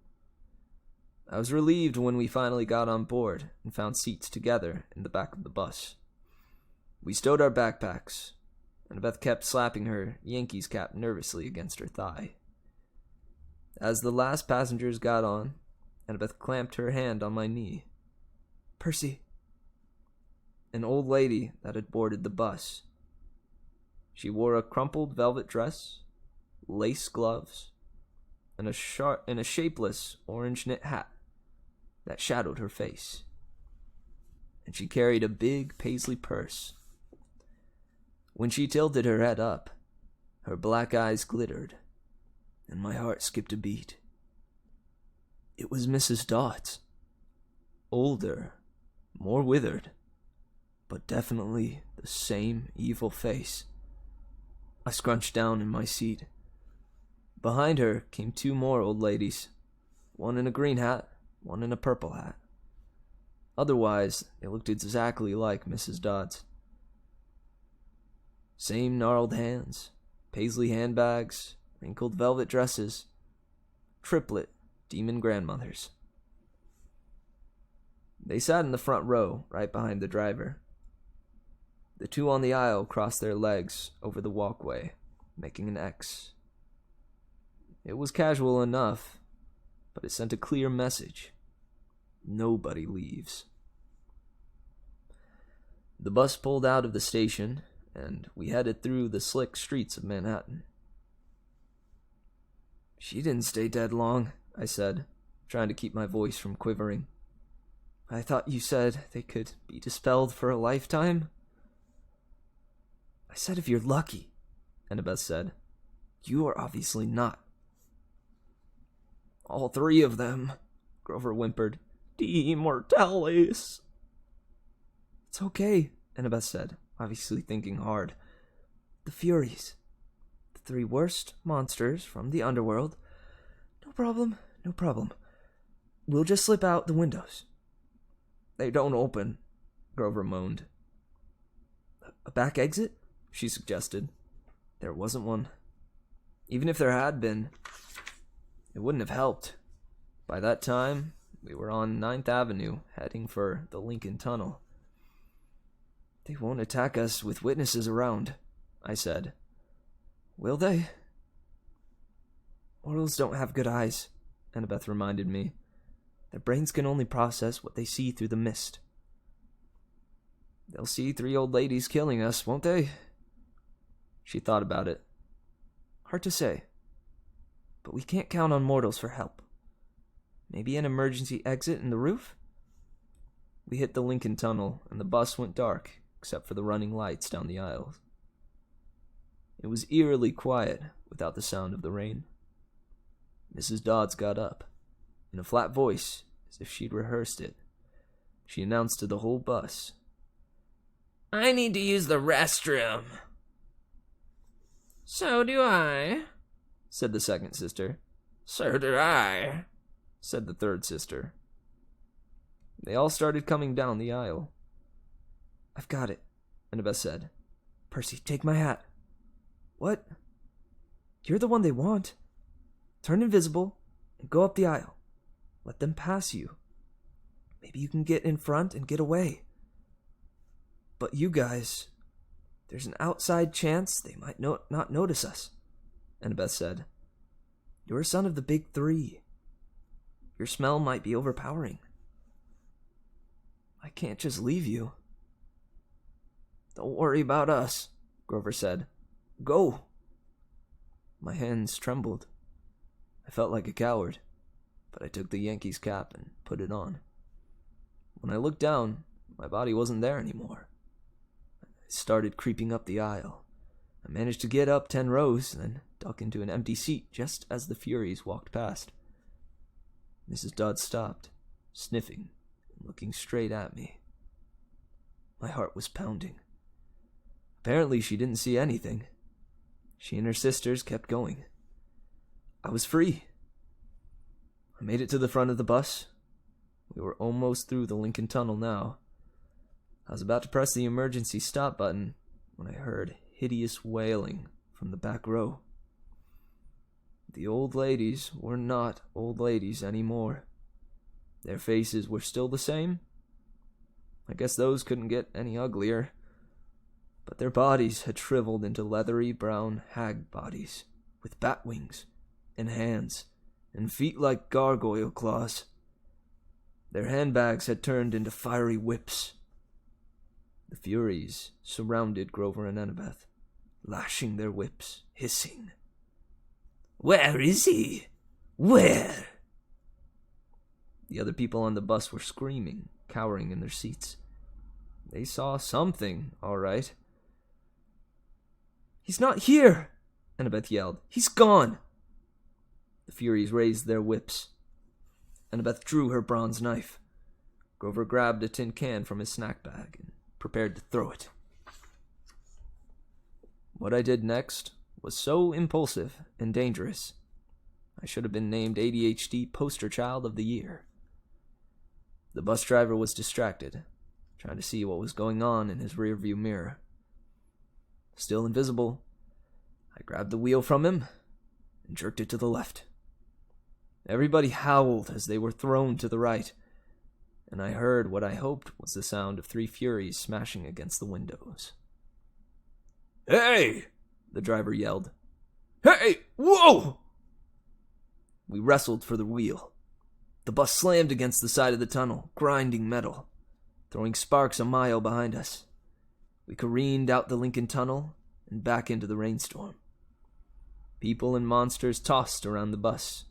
I was relieved when we finally got on board and found seats together in the back of the bus. We stowed our backpacks, and Beth kept slapping her Yankees cap nervously against her thigh. As the last passengers got on, Annabeth clamped her hand on my knee. "Percy." An old lady that had boarded the bus. She wore a crumpled velvet dress, lace gloves, and a shapeless orange knit hat that shadowed her face. And she carried a big paisley purse. When she tilted her head up, her black eyes glittered, and my heart skipped a beat. It was Mrs. Dodds. Older, more withered, but definitely the same evil face. I scrunched down in my seat. Behind her came two more old ladies, one in a green hat, one in a purple hat. Otherwise, they looked exactly like Mrs. Dodds. Same gnarled hands, paisley handbags, wrinkled velvet dresses, triplet demon grandmothers. They sat in the front row, right behind the driver. The two on the aisle crossed their legs over the walkway, making an X. It was casual enough, but it sent a clear message. Nobody leaves. The bus pulled out of the station, and we headed through the slick streets of Manhattan. "She didn't stay dead long," I said, trying to keep my voice from quivering. "I thought you said they could be dispelled for a lifetime." "I said if you're lucky," Annabeth said. "You are obviously not." "All three of them," Grover whimpered. "De mortalis." "It's okay," Annabeth said, obviously thinking hard. "The Furies. The three worst monsters from the underworld. No problem, no problem. We'll just slip out the windows." "They don't open," Grover moaned. "A back exit?" she suggested. There wasn't one. Even if there had been, it wouldn't have helped. By that time, we were on 9th Avenue, heading for the Lincoln Tunnel. "They won't attack us with witnesses around," I said. "Will they?" "Mortals don't have good eyes," Annabeth reminded me. "Their brains can only process what they see through the mist." "They'll see three old ladies killing us, won't they?" She thought about it. "Hard to say. But we can't count on mortals for help. Maybe an emergency exit in the roof?" We hit the Lincoln Tunnel, and the bus went dark, except for the running lights down the aisles. It was eerily quiet without the sound of the rain. Mrs. Dodds got up. In a flat voice, as if she'd rehearsed it, she announced to the whole bus, "I need to use the restroom." "So do I," said the second sister. "So do I," said the third sister. They all started coming down the aisle. "I've got it," Annabeth said. "Percy, take my hat." "What?" "You're the one they want. Turn invisible and go up the aisle. Let them pass you. Maybe you can get in front and get away. But you guys, there's an outside chance they might not notice us," Annabeth said. "You're a son of the big three. Your smell might be overpowering. I can't just leave you. Don't worry about us, Grover said. Go. My hands trembled. I felt like a coward, but I took the Yankees cap and put it on. When I looked down, my body wasn't there anymore. I started creeping up the aisle. I managed to get up 10 rows, then duck into an empty seat just as the Furies walked past. Mrs. Dodd stopped, sniffing and looking straight at me. My heart was pounding. Apparently she didn't see anything. She and her sisters kept going. I was free. I made it to the front of the bus. We were almost through the Lincoln Tunnel now. I was about to press the emergency stop button when I heard hideous wailing from the back row. The old ladies were not old ladies anymore. Their faces were still the same. I guess those couldn't get any uglier. But their bodies had shriveled into leathery brown hag bodies, with bat wings, and hands, and feet like gargoyle claws. Their handbags had turned into fiery whips. The Furies surrounded Grover and Annabeth, lashing their whips, hissing. Where is he? Where? The other people on the bus were screaming, cowering in their seats. They saw something, all right. He's not here, Annabeth yelled. He's gone. The Furies raised their whips. Annabeth drew her bronze knife. Grover grabbed a tin can from his snack bag and prepared to throw it. What I did next was so impulsive and dangerous. I should have been named ADHD Poster Child of the Year. The bus driver was distracted, trying to see what was going on in his rearview mirror. Still invisible, I grabbed the wheel from him and jerked it to the left. Everybody howled as they were thrown to the right, and I heard what I hoped was the sound of 3 Furies smashing against the windows. Hey! The driver yelled. Hey! Whoa! We wrestled for the wheel. The bus slammed against the side of the tunnel, grinding metal, throwing sparks a mile behind us. We careened out the Lincoln Tunnel and back into the rainstorm. People and monsters tossed around the bus.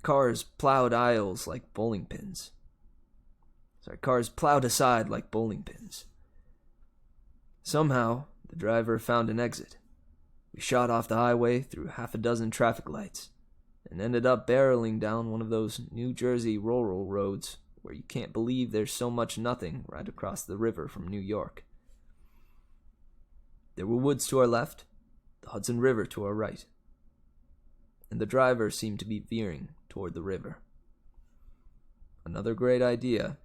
Cars plowed aisles like bowling pins. Cars plowed aside like bowling pins. Somehow, the driver found an exit. We shot off the highway through 6 traffic lights and ended up barreling down one of those New Jersey rural roads where you can't believe there's so much nothing right across the river from New York. There were woods to our left, the Hudson River to our right, and the driver seemed to be veering toward the river. Another great idea.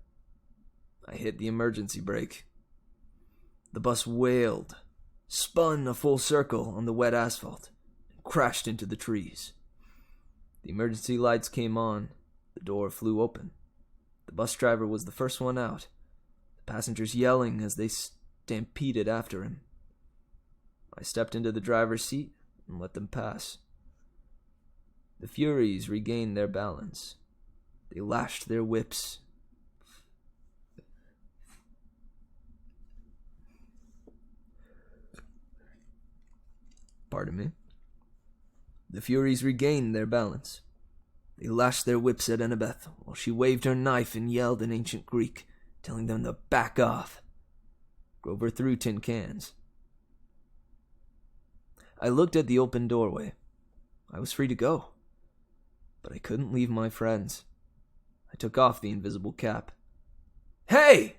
I hit the emergency brake. The bus wailed, spun a full circle on the wet asphalt, and crashed into the trees. The emergency lights came on. The door flew open. The bus driver was the first one out, the passengers yelling as they stampeded after him. I stepped into the driver's seat and let them pass. The Furies regained their balance. They lashed their whips. Pardon me. The Furies regained their balance. They lashed their whips at Annabeth while she waved her knife and yelled in ancient Greek, telling them to back off. Grover threw tin cans. I looked at the open doorway. I was free to go. But I couldn't leave my friends. I took off the invisible cap. Hey!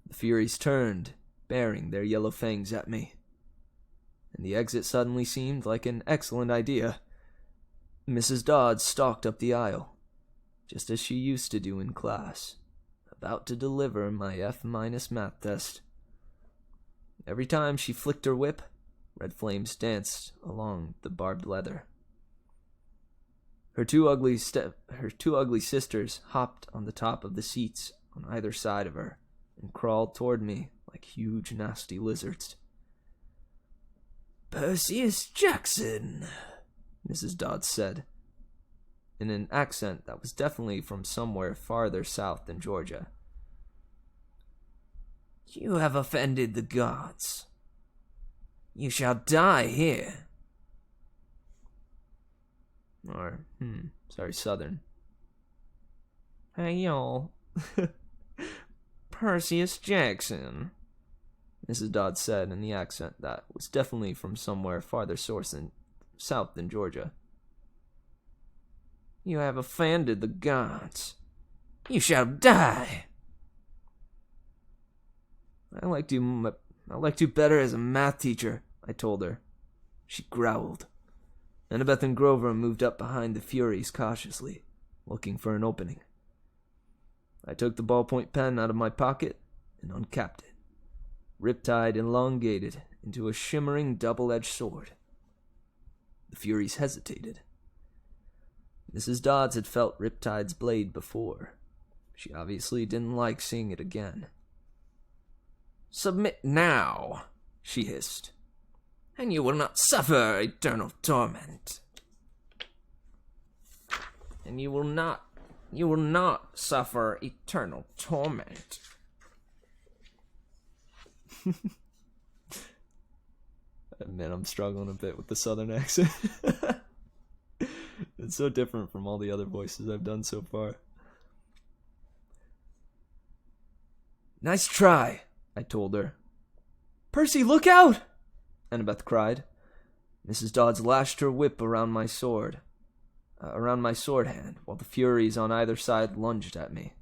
The Furies turned, baring their yellow fangs at me. And the exit suddenly seemed like an excellent idea. Mrs. Dodd stalked up the aisle, just as she used to do in class, about to deliver my F- math test. Every time she flicked her whip, red flames danced along the barbed leather. Her two ugly sisters hopped on the top of the seats on either side of her and crawled toward me like huge, nasty lizards. Percy Jackson, Mrs. Dodds said, in an accent that was definitely from somewhere farther south than Georgia. You have offended the gods. You shall die here. Or, Southern. Hey, y'all. Perseus Jackson, Mrs. Dodds said in the accent that was definitely from somewhere farther south than Georgia. You have offended the gods. You shall die. I liked you better as a math teacher, I told her. She growled. Annabeth and Grover moved up behind the Furies cautiously, looking for an opening. I took the ballpoint pen out of my pocket and uncapped it, riptide elongated into a shimmering double-edged sword. The Furies hesitated. Mrs. Dodds had felt Riptide's blade before. She obviously didn't like seeing it again. Submit now, she hissed, and you will not suffer eternal torment. And you will not suffer eternal torment. Man, I'm struggling a bit with the Southern accent. It's so different from all the other voices I've done so far. Nice try, I told her. Percy, look out! Annabeth cried. Mrs. Dodds lashed her whip around my sword hand, while the Furies on either side lunged at me.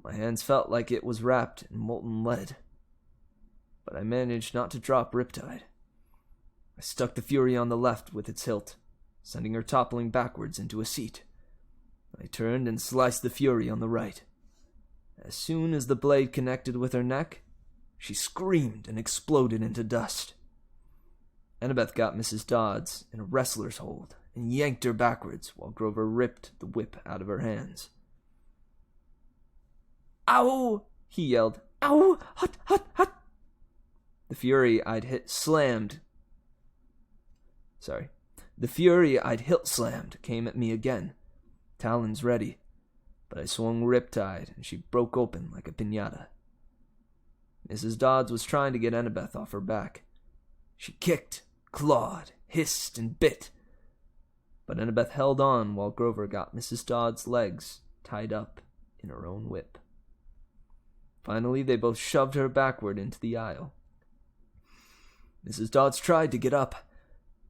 My hands felt like it was wrapped in molten lead, but I managed not to drop Riptide. I stuck the Fury on the left with its hilt, sending her toppling backwards into a seat. I turned and sliced the Fury on the right. As soon as the blade connected with her neck, she screamed and exploded into dust. Annabeth got Mrs. Dodds in a wrestler's hold and yanked her backwards while Grover ripped the whip out of her hands. Ow! He yelled. Ow! Hut, hut, hut! The Fury I'd hilt slammed came at me again, talons ready, but I swung Riptide and she broke open like a piñata. Mrs. Dodds was trying to get Annabeth off her back. She kicked, clawed, hissed, and bit, but Annabeth held on while Grover got Mrs. Dodds' legs tied up in her own whip. Finally, they both shoved her backward into the aisle. Mrs. Dodds tried to get up,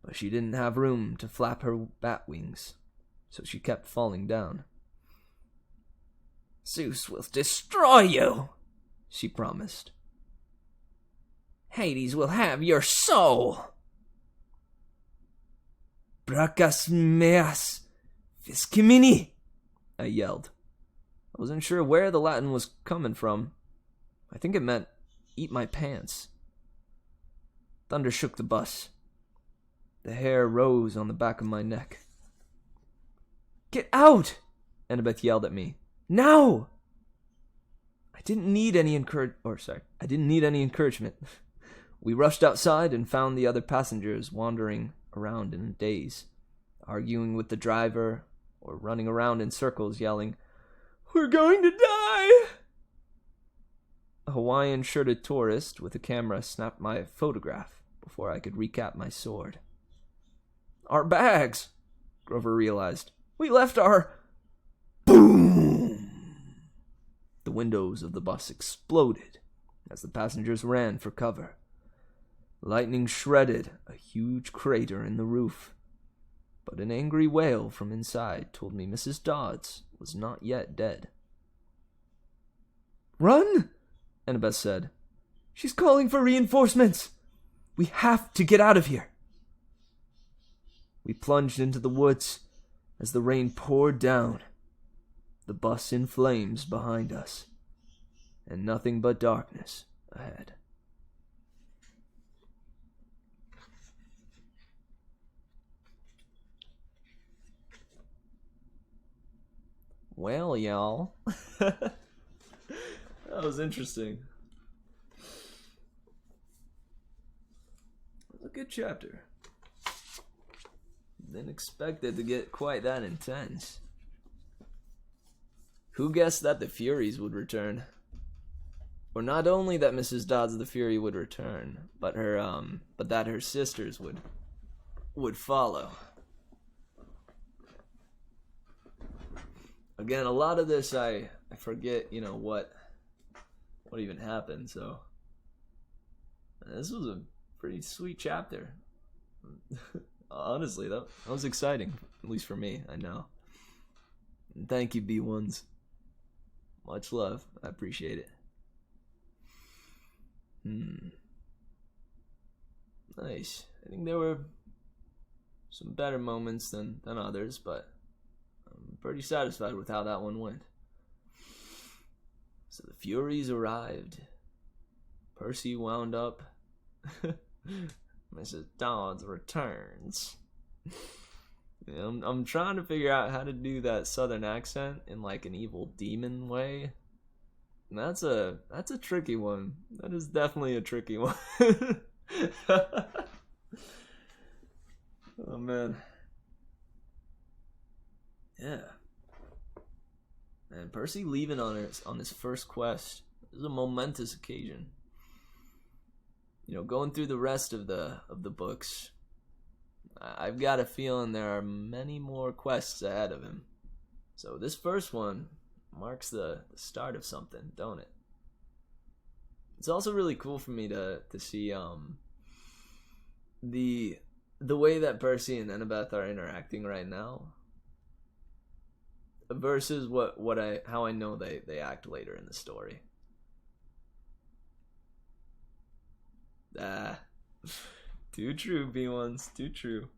but she didn't have room to flap her bat wings, so she kept falling down. Zeus will destroy you, she promised. Hades will have your soul. Bracas meas fiscimini, I yelled. I wasn't sure where the Latin was coming from. I think it meant, eat my pants. Thunder shook the bus. The hair rose on the back of my neck. Get out! Annabeth yelled at me. Now! I didn't need any encouragement. We rushed outside and found the other passengers wandering around in a daze, arguing with the driver or running around in circles yelling, We're going to die! A Hawaiian-shirted tourist with a camera snapped my photograph before I could recap my sword. Our bags, Grover realized. We left our... Boom! The windows of the bus exploded as the passengers ran for cover. Lightning shredded a huge crater in the roof, but an angry wail from inside told me Mrs. Dodds was not yet dead. Run! Annabeth said. She's calling for reinforcements. We have to get out of here. We plunged into the woods as the rain poured down, the bus in flames behind us, and nothing but darkness ahead. Well, y'all. That was interesting. It was a good chapter. Didn't expect it to get quite that intense. Who guessed that the Furies would return? Or not only that Mrs. Dodds the Fury would return, but that her sisters would follow. Again, a lot of this I forget, what even happened, so this was a pretty sweet chapter. Honestly, that was exciting, at least for me, I know. And thank you, B1s. Much love. I appreciate it. Nice. I think there were some better moments than others, but I'm pretty satisfied with how that one went. So the Furies arrived. Percy wound up. Mrs. Dodds returns. Yeah, I'm trying to figure out how to do that southern accent in like an evil demon way. And that's a tricky one. That is definitely a tricky one. Oh man. Yeah. And Percy leaving on his first quest is a momentous occasion. Going through the rest of the books, I've got a feeling there are many more quests ahead of him. So this first one marks the start of something, don't it? It's also really cool for me to see the way that Percy and Annabeth are interacting right now versus how I know they act later in the story. Too true, B1s, too true.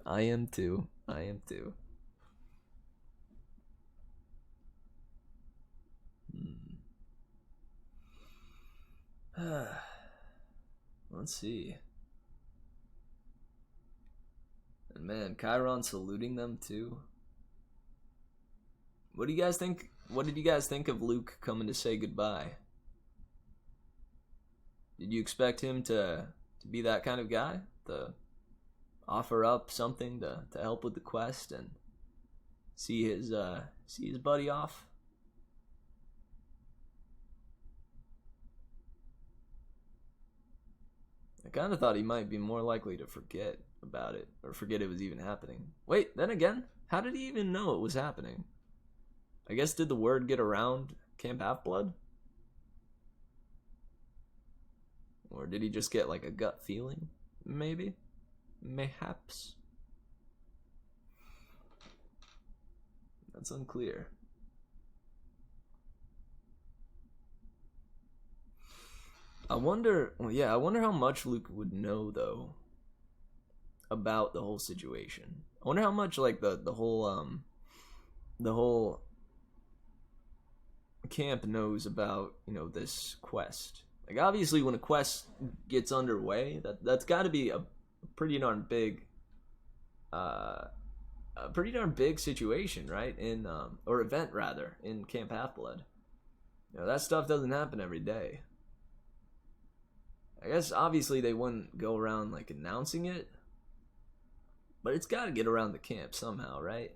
I am too. Let's see. And man, Chiron saluting them too. What do you guys think? What did you guys think of Luke coming to say goodbye? Did you expect him to be that kind of guy? To offer up something to help with the quest and see his buddy off? I kind of thought he might be more likely to forget about it, or forget it was even happening. Wait, then again, how did he even know it was happening? I guess, did the word get around Camp Half-Blood? Or did he just get like a gut feeling? Maybe? Mayhaps? That's unclear. I wonder how much Luke would know, though, about the whole situation. I wonder how much, like, the whole camp knows about, this quest. Like, obviously, when a quest gets underway, that's got to be a pretty darn big situation, right? Or event, rather, in Camp Half-Blood. That stuff doesn't happen every day. I guess obviously they wouldn't go around like announcing it, but it's got to get around the camp somehow, right?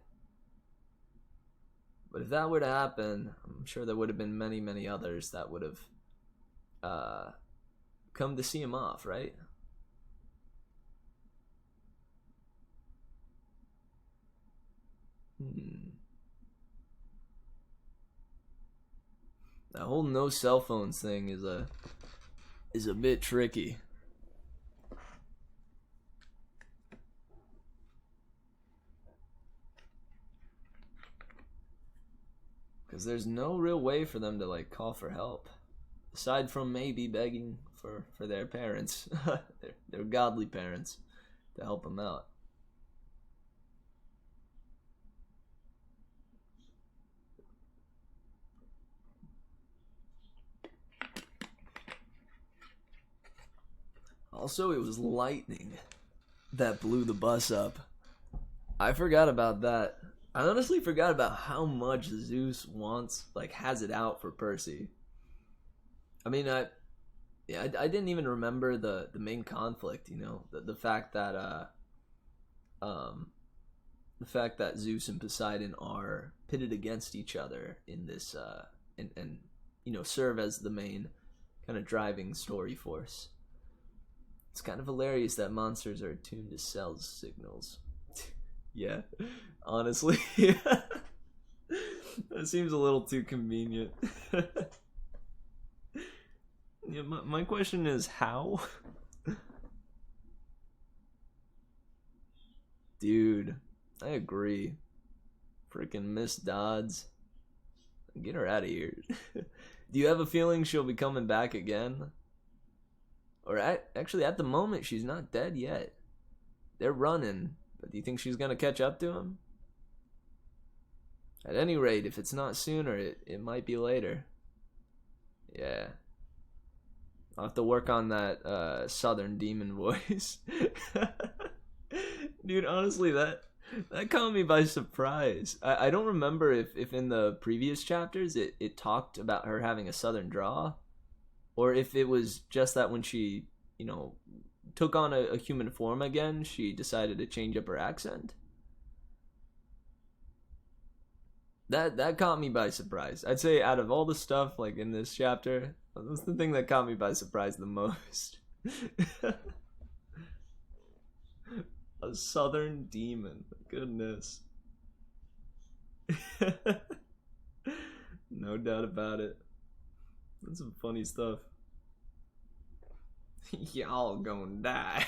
But if that were to happen, I'm sure there would have been many, many others that would have come to see him off, right? That whole no cell phones thing is a bit tricky. Because there's no real way for them to like call for help. Aside from maybe begging for their parents, their godly parents, to help them out. Also, it was lightning that blew the bus up. I forgot about that. I honestly forgot about how much Zeus has it out for Percy. I mean, I didn't even remember the main conflict, the fact that the fact that Zeus and Poseidon are pitted against each other in this, and serve as the main kind of driving story force. It's kind of hilarious that monsters are attuned to cell signals. Yeah, honestly, that seems a little too convenient. Yeah, my question is how? Dude, I agree. Freaking Miss Dodds. Get her out of here. Do you have a feeling she'll be coming back again? Or actually, at the moment, she's not dead yet. They're running, but do you think she's gonna catch up to him? At any rate, if it's not sooner, it might be later. Yeah. I'll have to work on that southern demon voice. Dude, honestly, that caught me by surprise. I don't remember if in the previous chapters it talked about her having a southern draw, or if it was just that when she, took on a human form again, she decided to change up her accent. That caught me by surprise. I'd say out of all the stuff like in this chapter, that's the thing that caught me by surprise the most. A southern demon. Goodness. No doubt about it. That's some funny stuff. Y'all gonna die.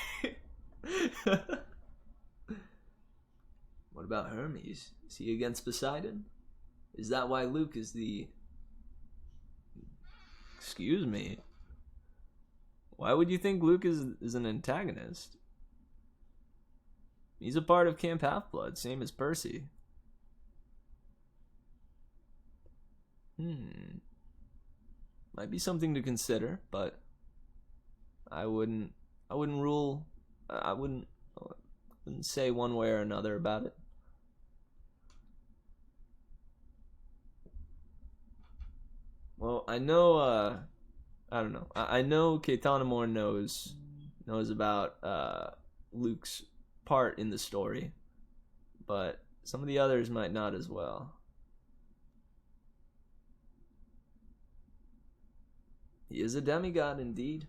What about Hermes? Is he against Poseidon? Is that why Luke is the... Excuse me. Why would you think Luke is an antagonist? He's a part of Camp Half-Blood, same as Percy. Might be something to consider, but I wouldn't say one way or another about it. Well, I know, I don't know. I know Caetana Moore knows about Luke's part in the story, but some of the others might not as well. He is a demigod indeed,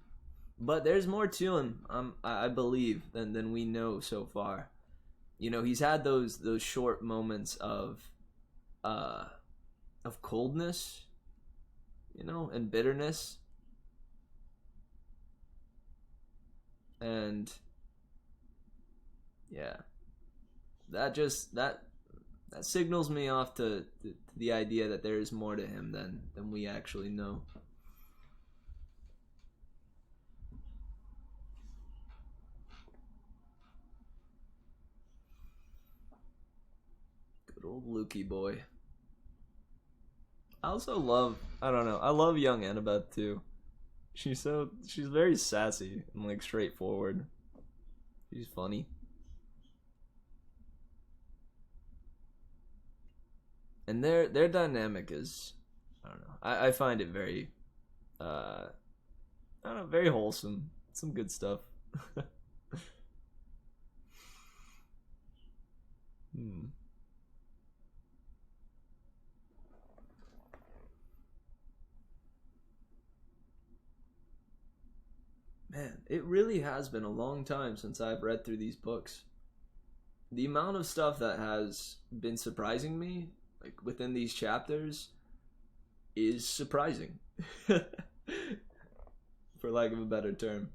but there's more to him, I believe, than we know so far. He's had those short moments of coldness, and bitterness, and yeah, that signals me off to the idea that there is more to him than we actually know. Good old Lukey boy. I also love, I love young Annabeth too. She's very sassy and straightforward. She's funny. And their dynamic is, I don't know. I find it very, very wholesome. Some good stuff. Man, it really has been a long time since I've read through these books. The amount of stuff that has been surprising me, within these chapters, is surprising. For lack of a better term.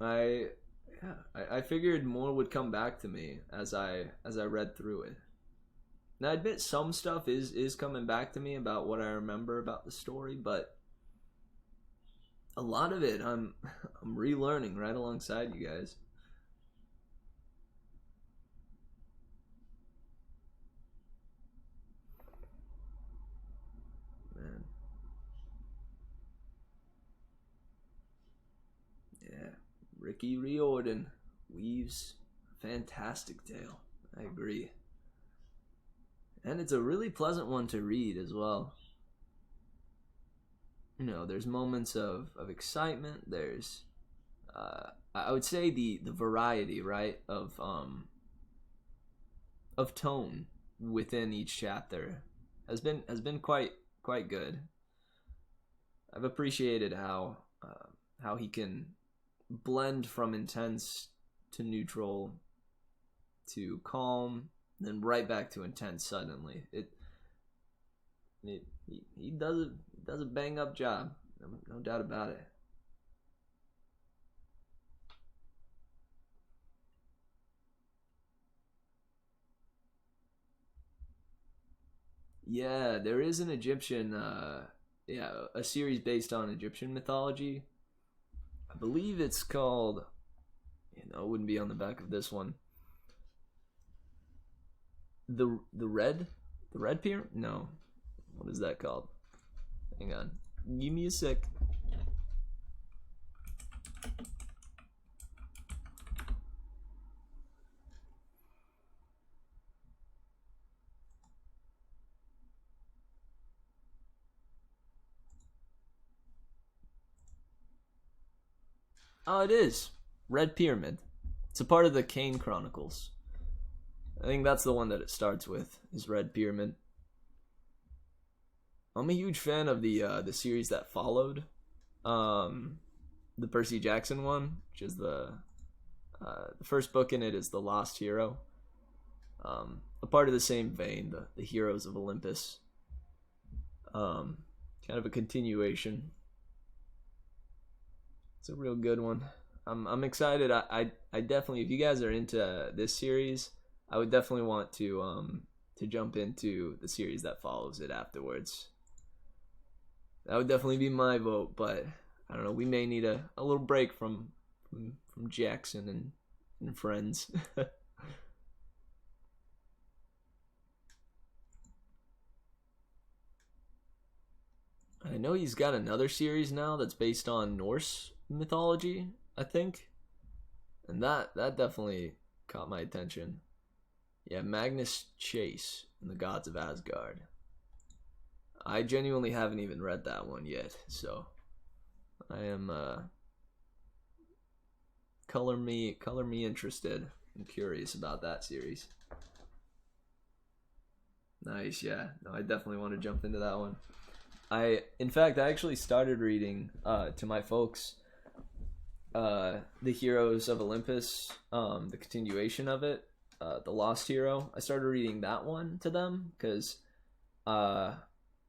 I figured more would come back to me as I read through it. Now I admit some stuff is coming back to me about what I remember about the story, but a lot of it I'm relearning right alongside you guys. Man. Yeah, Ricky Riordan weaves a fantastic tale. I agree. And it's a really pleasant one to read as well. There's moments of excitement, there's I would say the variety, right, of tone within each chapter has been quite good. I've appreciated how he can blend from intense to neutral to calm, then right back to intense suddenly. He does a bang up job, no doubt about it. Yeah, there is an Egyptian, a series based on Egyptian mythology. I believe it's called, it wouldn't be on the back of this one. The red pier? No, what is that called? Hang on, give me a sec. Oh, it is Red Pyramid. It's a part of the Kane Chronicles. I think that's the one that it starts with, is Red Pyramid. I'm a huge fan of the series that followed, the Percy Jackson one, which is the first book in it is The Lost Hero. A part of the same vein, the Heroes of Olympus. Kind of a continuation. It's a real good one. I'm excited. I definitely, if you guys are into this series, I would definitely want to jump into the series that follows it afterwards. That would definitely be my vote, but I don't know. We may need a little break from Jackson and friends. I know he's got another series now that's based on Norse mythology, I think, and that definitely caught my attention. Yeah, Magnus Chase and the Gods of Asgard. I genuinely haven't even read that one yet, so I am color me interested. I'm curious about that series. Nice, yeah. No, I definitely want to jump into that one. In fact, I actually started reading to my folks the Heroes of Olympus, the continuation of it, the Lost Hero. I started reading that one to them because I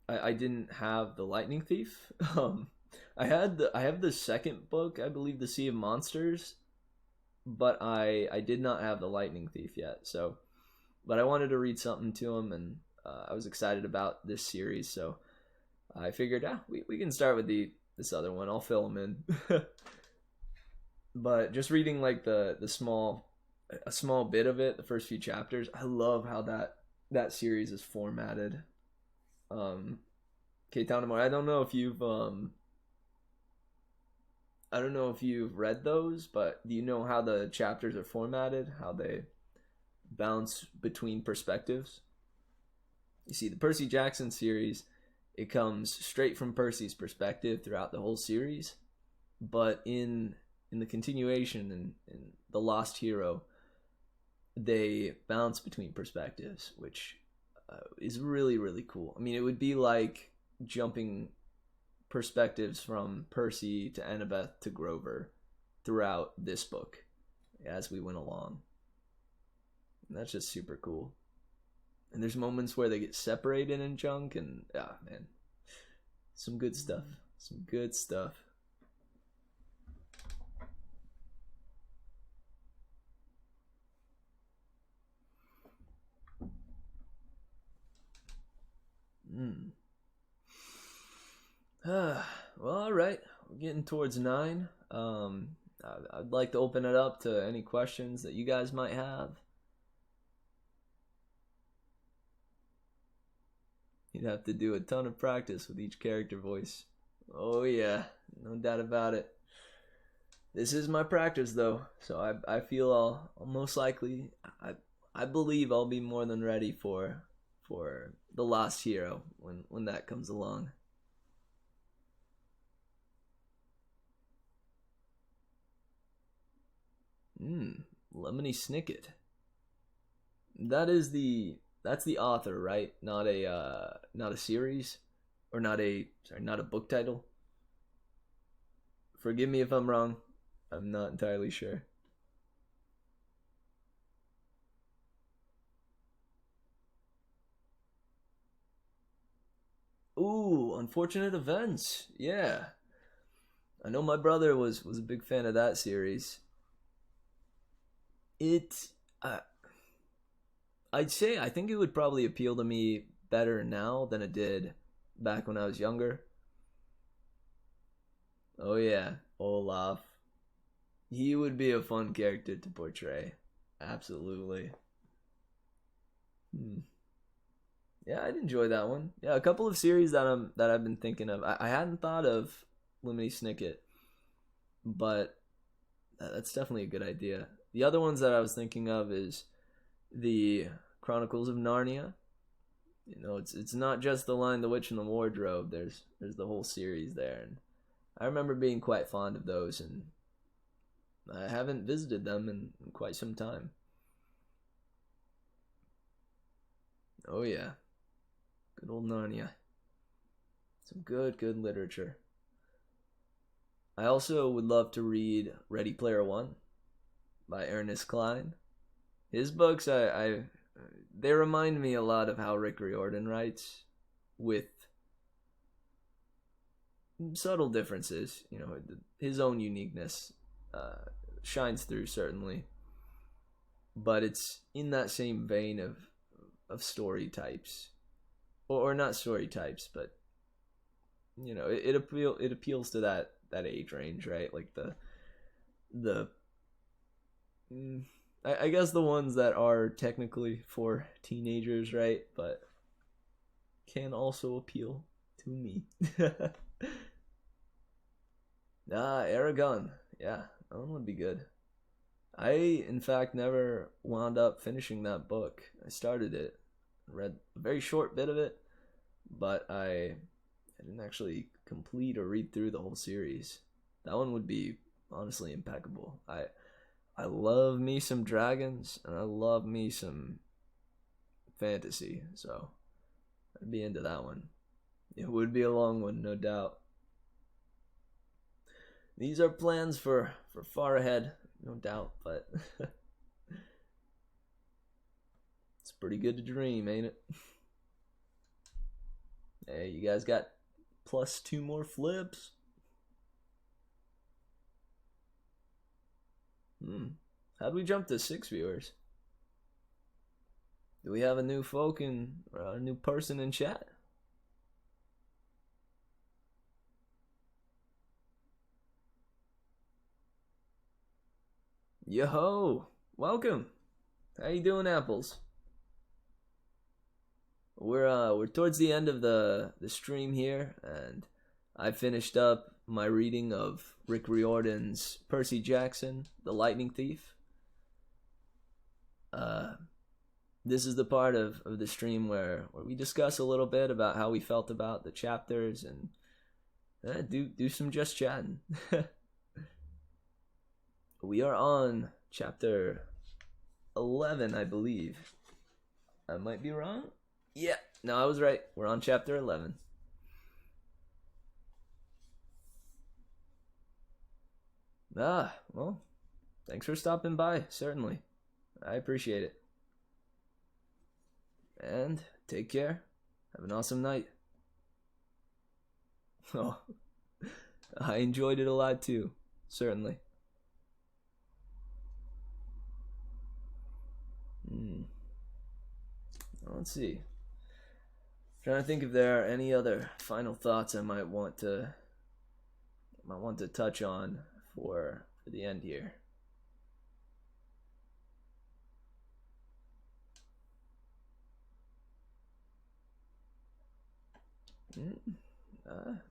didn't have the Lightning Thief. I have the second book, I believe, The Sea of Monsters, but I did not have the Lightning Thief yet. So, but I wanted to read something to him, and I was excited about this series. So I figured, we can start with this other one. I'll fill them in. But just reading like a small bit of it, the first few chapters, I love how that series is formatted. Keitanomori, I don't know if you've read those, but do you know how the chapters are formatted? How they bounce between perspectives? You see, the Percy Jackson series, it comes straight from Percy's perspective throughout the whole series, but in the continuation in The Lost Hero, they bounce between perspectives, which is really, really cool. I mean, it would be like jumping perspectives from Percy to Annabeth to Grover throughout this book as we went along. And that's just super cool. And there's moments where they get separated and junk, and man, some good stuff. Some good stuff. Well, all right. We're getting towards 9. I'd like to open it up to any questions that you guys might have. You'd have to do a ton of practice with each character voice. Oh yeah, no doubt about it. This is my practice though, so I feel I'll most likely, I believe I'll be more than ready for The Lost Hero when that comes along. Lemony Snicket. That's the author, right? Not a series, or not a book title. Forgive me if I'm wrong. I'm not entirely sure. Ooh, Unfortunate Events. Yeah. I know my brother was a big fan of that series. It I'd say I think it would probably appeal to me better now than it did back when I was younger. Oh yeah, Olaf. He would be a fun character to portray. Absolutely. Hmm. Yeah, I'd enjoy that one. Yeah, a couple of series that I've been thinking of. I hadn't thought of Lemony Snicket, but that's definitely a good idea. The other ones that I was thinking of is the Chronicles of Narnia. You know, it's not just The Lion, the Witch, and the Wardrobe. There's the whole series there, and I remember being quite fond of those, and I haven't visited them in quite some time. Oh yeah, good old Narnia. Some good literature. I also would love to read Ready Player One by Ernest Cline. His books, they remind me a lot of how Rick Riordan writes, with subtle differences. You know, his own uniqueness shines through, certainly, but it's in that same vein of story types, or not story types, but you know, it appeals to that age range, right? Like the I guess the ones that are technically for teenagers, right? But can also appeal to me. Aragon. Yeah, that one would be good. I, in fact, never wound up finishing that book. I started it, read a very short bit of it, but I didn't actually complete or read through the whole series. That one would be honestly impeccable. I love me some dragons, and I love me some fantasy, so I'd be into that one. It would be a long one, no doubt. These are plans for far ahead, no doubt, but it's pretty good to dream, ain't it? Hey, you guys got plus 2 more flips. How'd we jump to 6 viewers? Do we have a new a new person in chat? Yo-ho! Welcome! How you doing, Apples? We're towards the end of the stream here, and I finished up my reading of Rick Riordan's Percy Jackson, The Lightning Thief. This is the part of the stream where we discuss a little bit about how we felt about the chapters, and do some just chatting. We are on chapter 11, I believe. I might be wrong. Yeah, no, I was right. We're on chapter 11. Well, thanks for stopping by, certainly. I appreciate it. And take care. Have an awesome night. Oh, I enjoyed it a lot too, certainly. Let's see. Trying to think if there are any other final thoughts I might want to touch on for the end here.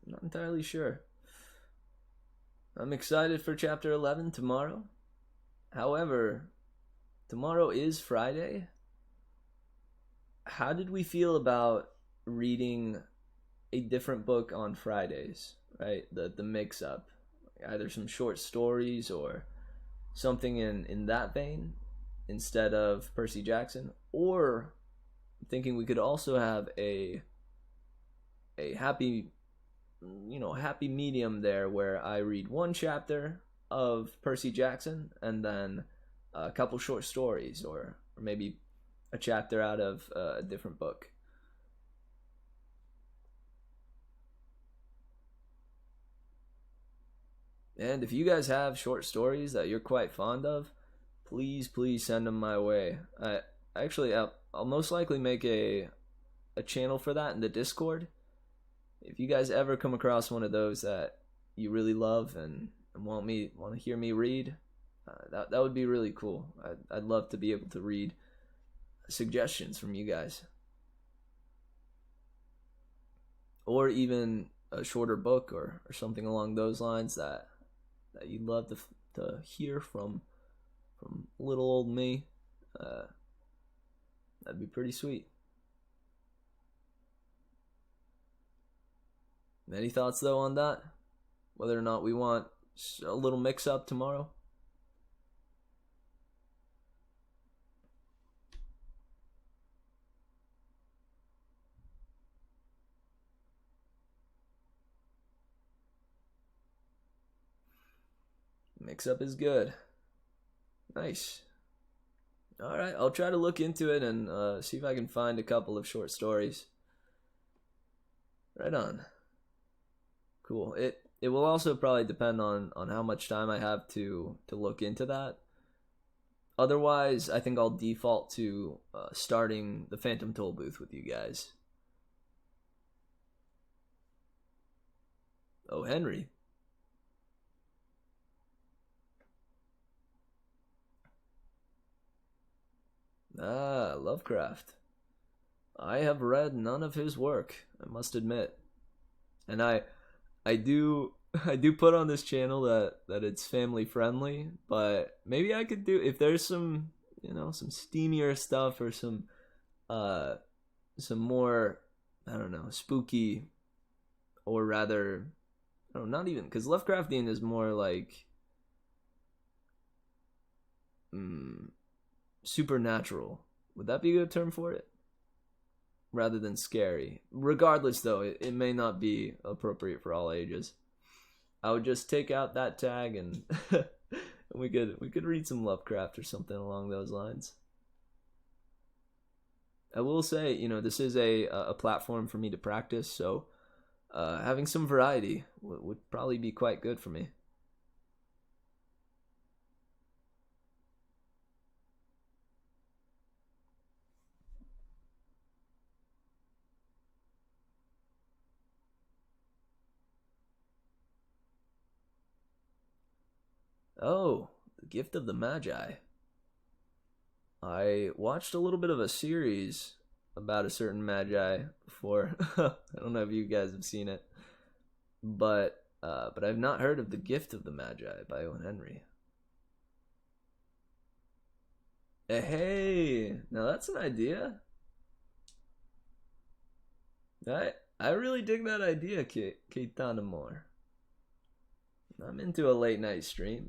Not entirely sure. I'm excited for chapter 11 tomorrow. However, tomorrow is Friday. How did we feel about reading a different book on Fridays, right? The mix up. Either some short stories or something in that vein instead of Percy Jackson, or I'm thinking we could also have a happy, happy medium there where I read one chapter of Percy Jackson and then a couple short stories, or maybe a chapter out of a different book. And if you guys have short stories that you're quite fond of, please send them my way. I'll most likely make a channel for that in the Discord. If you guys ever come across one of those that you really love and want to hear me read, that would be really cool. I'd love to be able to read suggestions from you guys, or even a shorter book or something along those lines that you'd love to hear from little old me. That'd be pretty sweet. Any thoughts though on that? Whether or not we want a little mix up tomorrow? Mix up is good. Nice. Alright, I'll try to look into it and see if I can find a couple of short stories. Right on. Cool. It will also probably depend on how much time I have to look into that. Otherwise, I think I'll default to starting the Phantom Toll Booth with you guys. Oh, Henry. Ah, Lovecraft. I have read none of his work, I must admit. And I do put on this channel that it's family friendly, but maybe I could do, if there's some some steamier stuff or some more, I don't know, spooky, or rather, I don't know, not even, because Lovecraftian is more like supernatural. Would that be a good term for it? Rather than scary. Regardless, though, it may not be appropriate for all ages. I would just take out that tag and we could read some Lovecraft or something along those lines. I will say, this is a platform for me to practice, so having some variety would probably be quite good for me. Oh, The Gift of the Magi. I watched a little bit of a series about a certain magi before. I don't know if you guys have seen it, but I've not heard of The Gift of the Magi by Owen Henry. Hey, now that's an idea. I really dig that idea, Keitana Moore. I'm into a late night stream.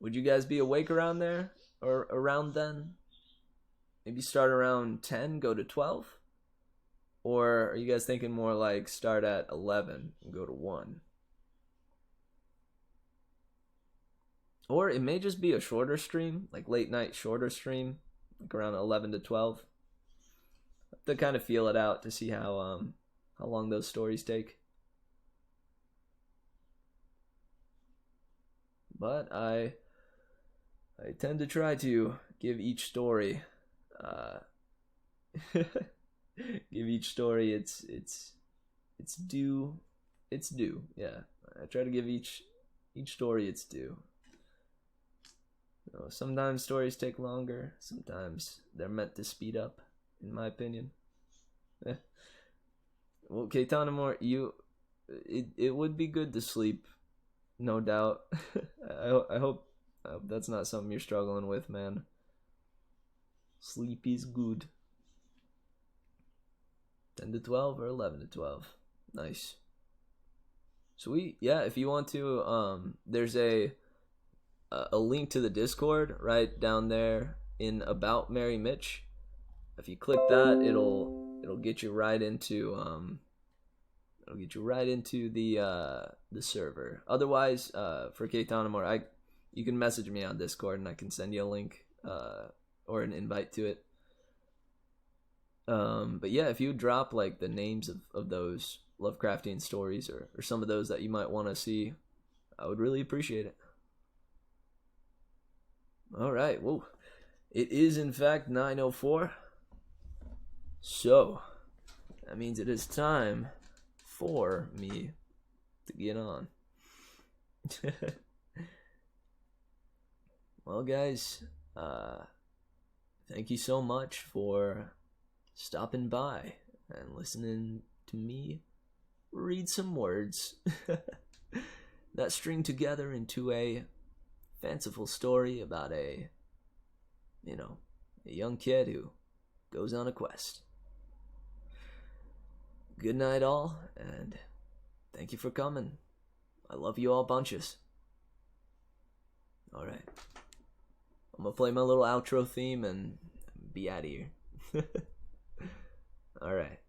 Would you guys be awake around there? Or around then? Maybe start around 10, go to 12? Or are you guys thinking more like start at 11 and go to 1? Or it may just be a shorter stream, like late night shorter stream, like around 11 to 12. To kind of feel it out to see how long those stories take. But I tend to try to give each story its due. Yeah, I try to give each story its due. Sometimes stories take longer, sometimes they're meant to speed up, in my opinion. Well, Keitana Moore, it would be good to sleep, no doubt. I hope that's not something you're struggling with, man. Sleep is good. 10 to 12 or 11 to 12. Nice. Sweet. Yeah, if you want to, there's a link to the Discord right down there in About Mary Mitch. If you click that, it'll get you right into the server. Otherwise, for K-Town and more, you can message me on Discord and I can send you a link or an invite to it. But yeah, if you drop like the names of those Lovecraftian stories or some of those that you might want to see, I would really appreciate it. All right, whoa. It is in fact 9:04. So, that means it is time for me to get on. Well, guys, thank you so much for stopping by and listening to me read some words that string together into a fanciful story about a young kid who goes on a quest. Good night, all, and thank you for coming. I love you all bunches. Alright. I'm gonna play my little outro theme and be out of here. Alright.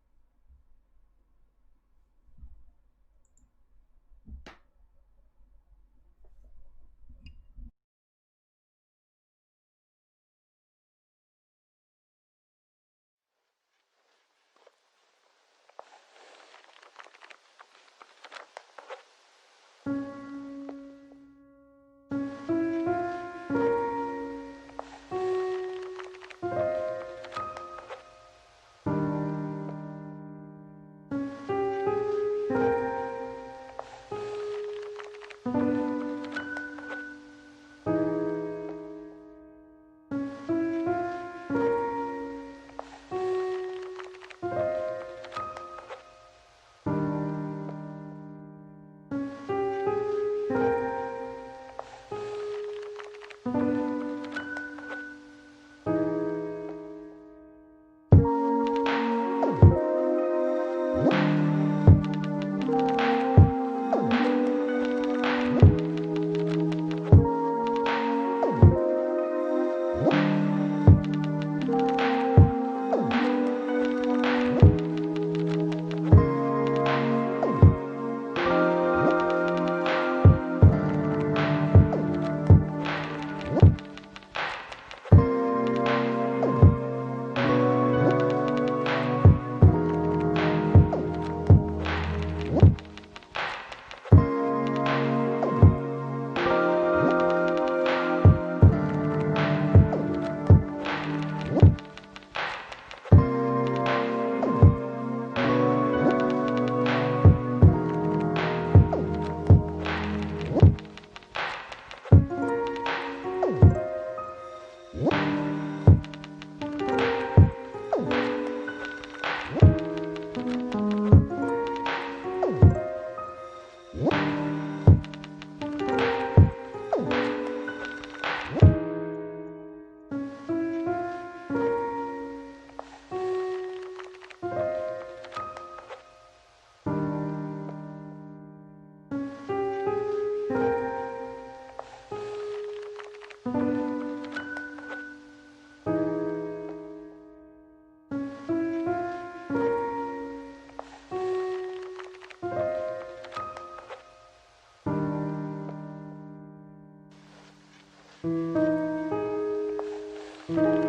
Thank you.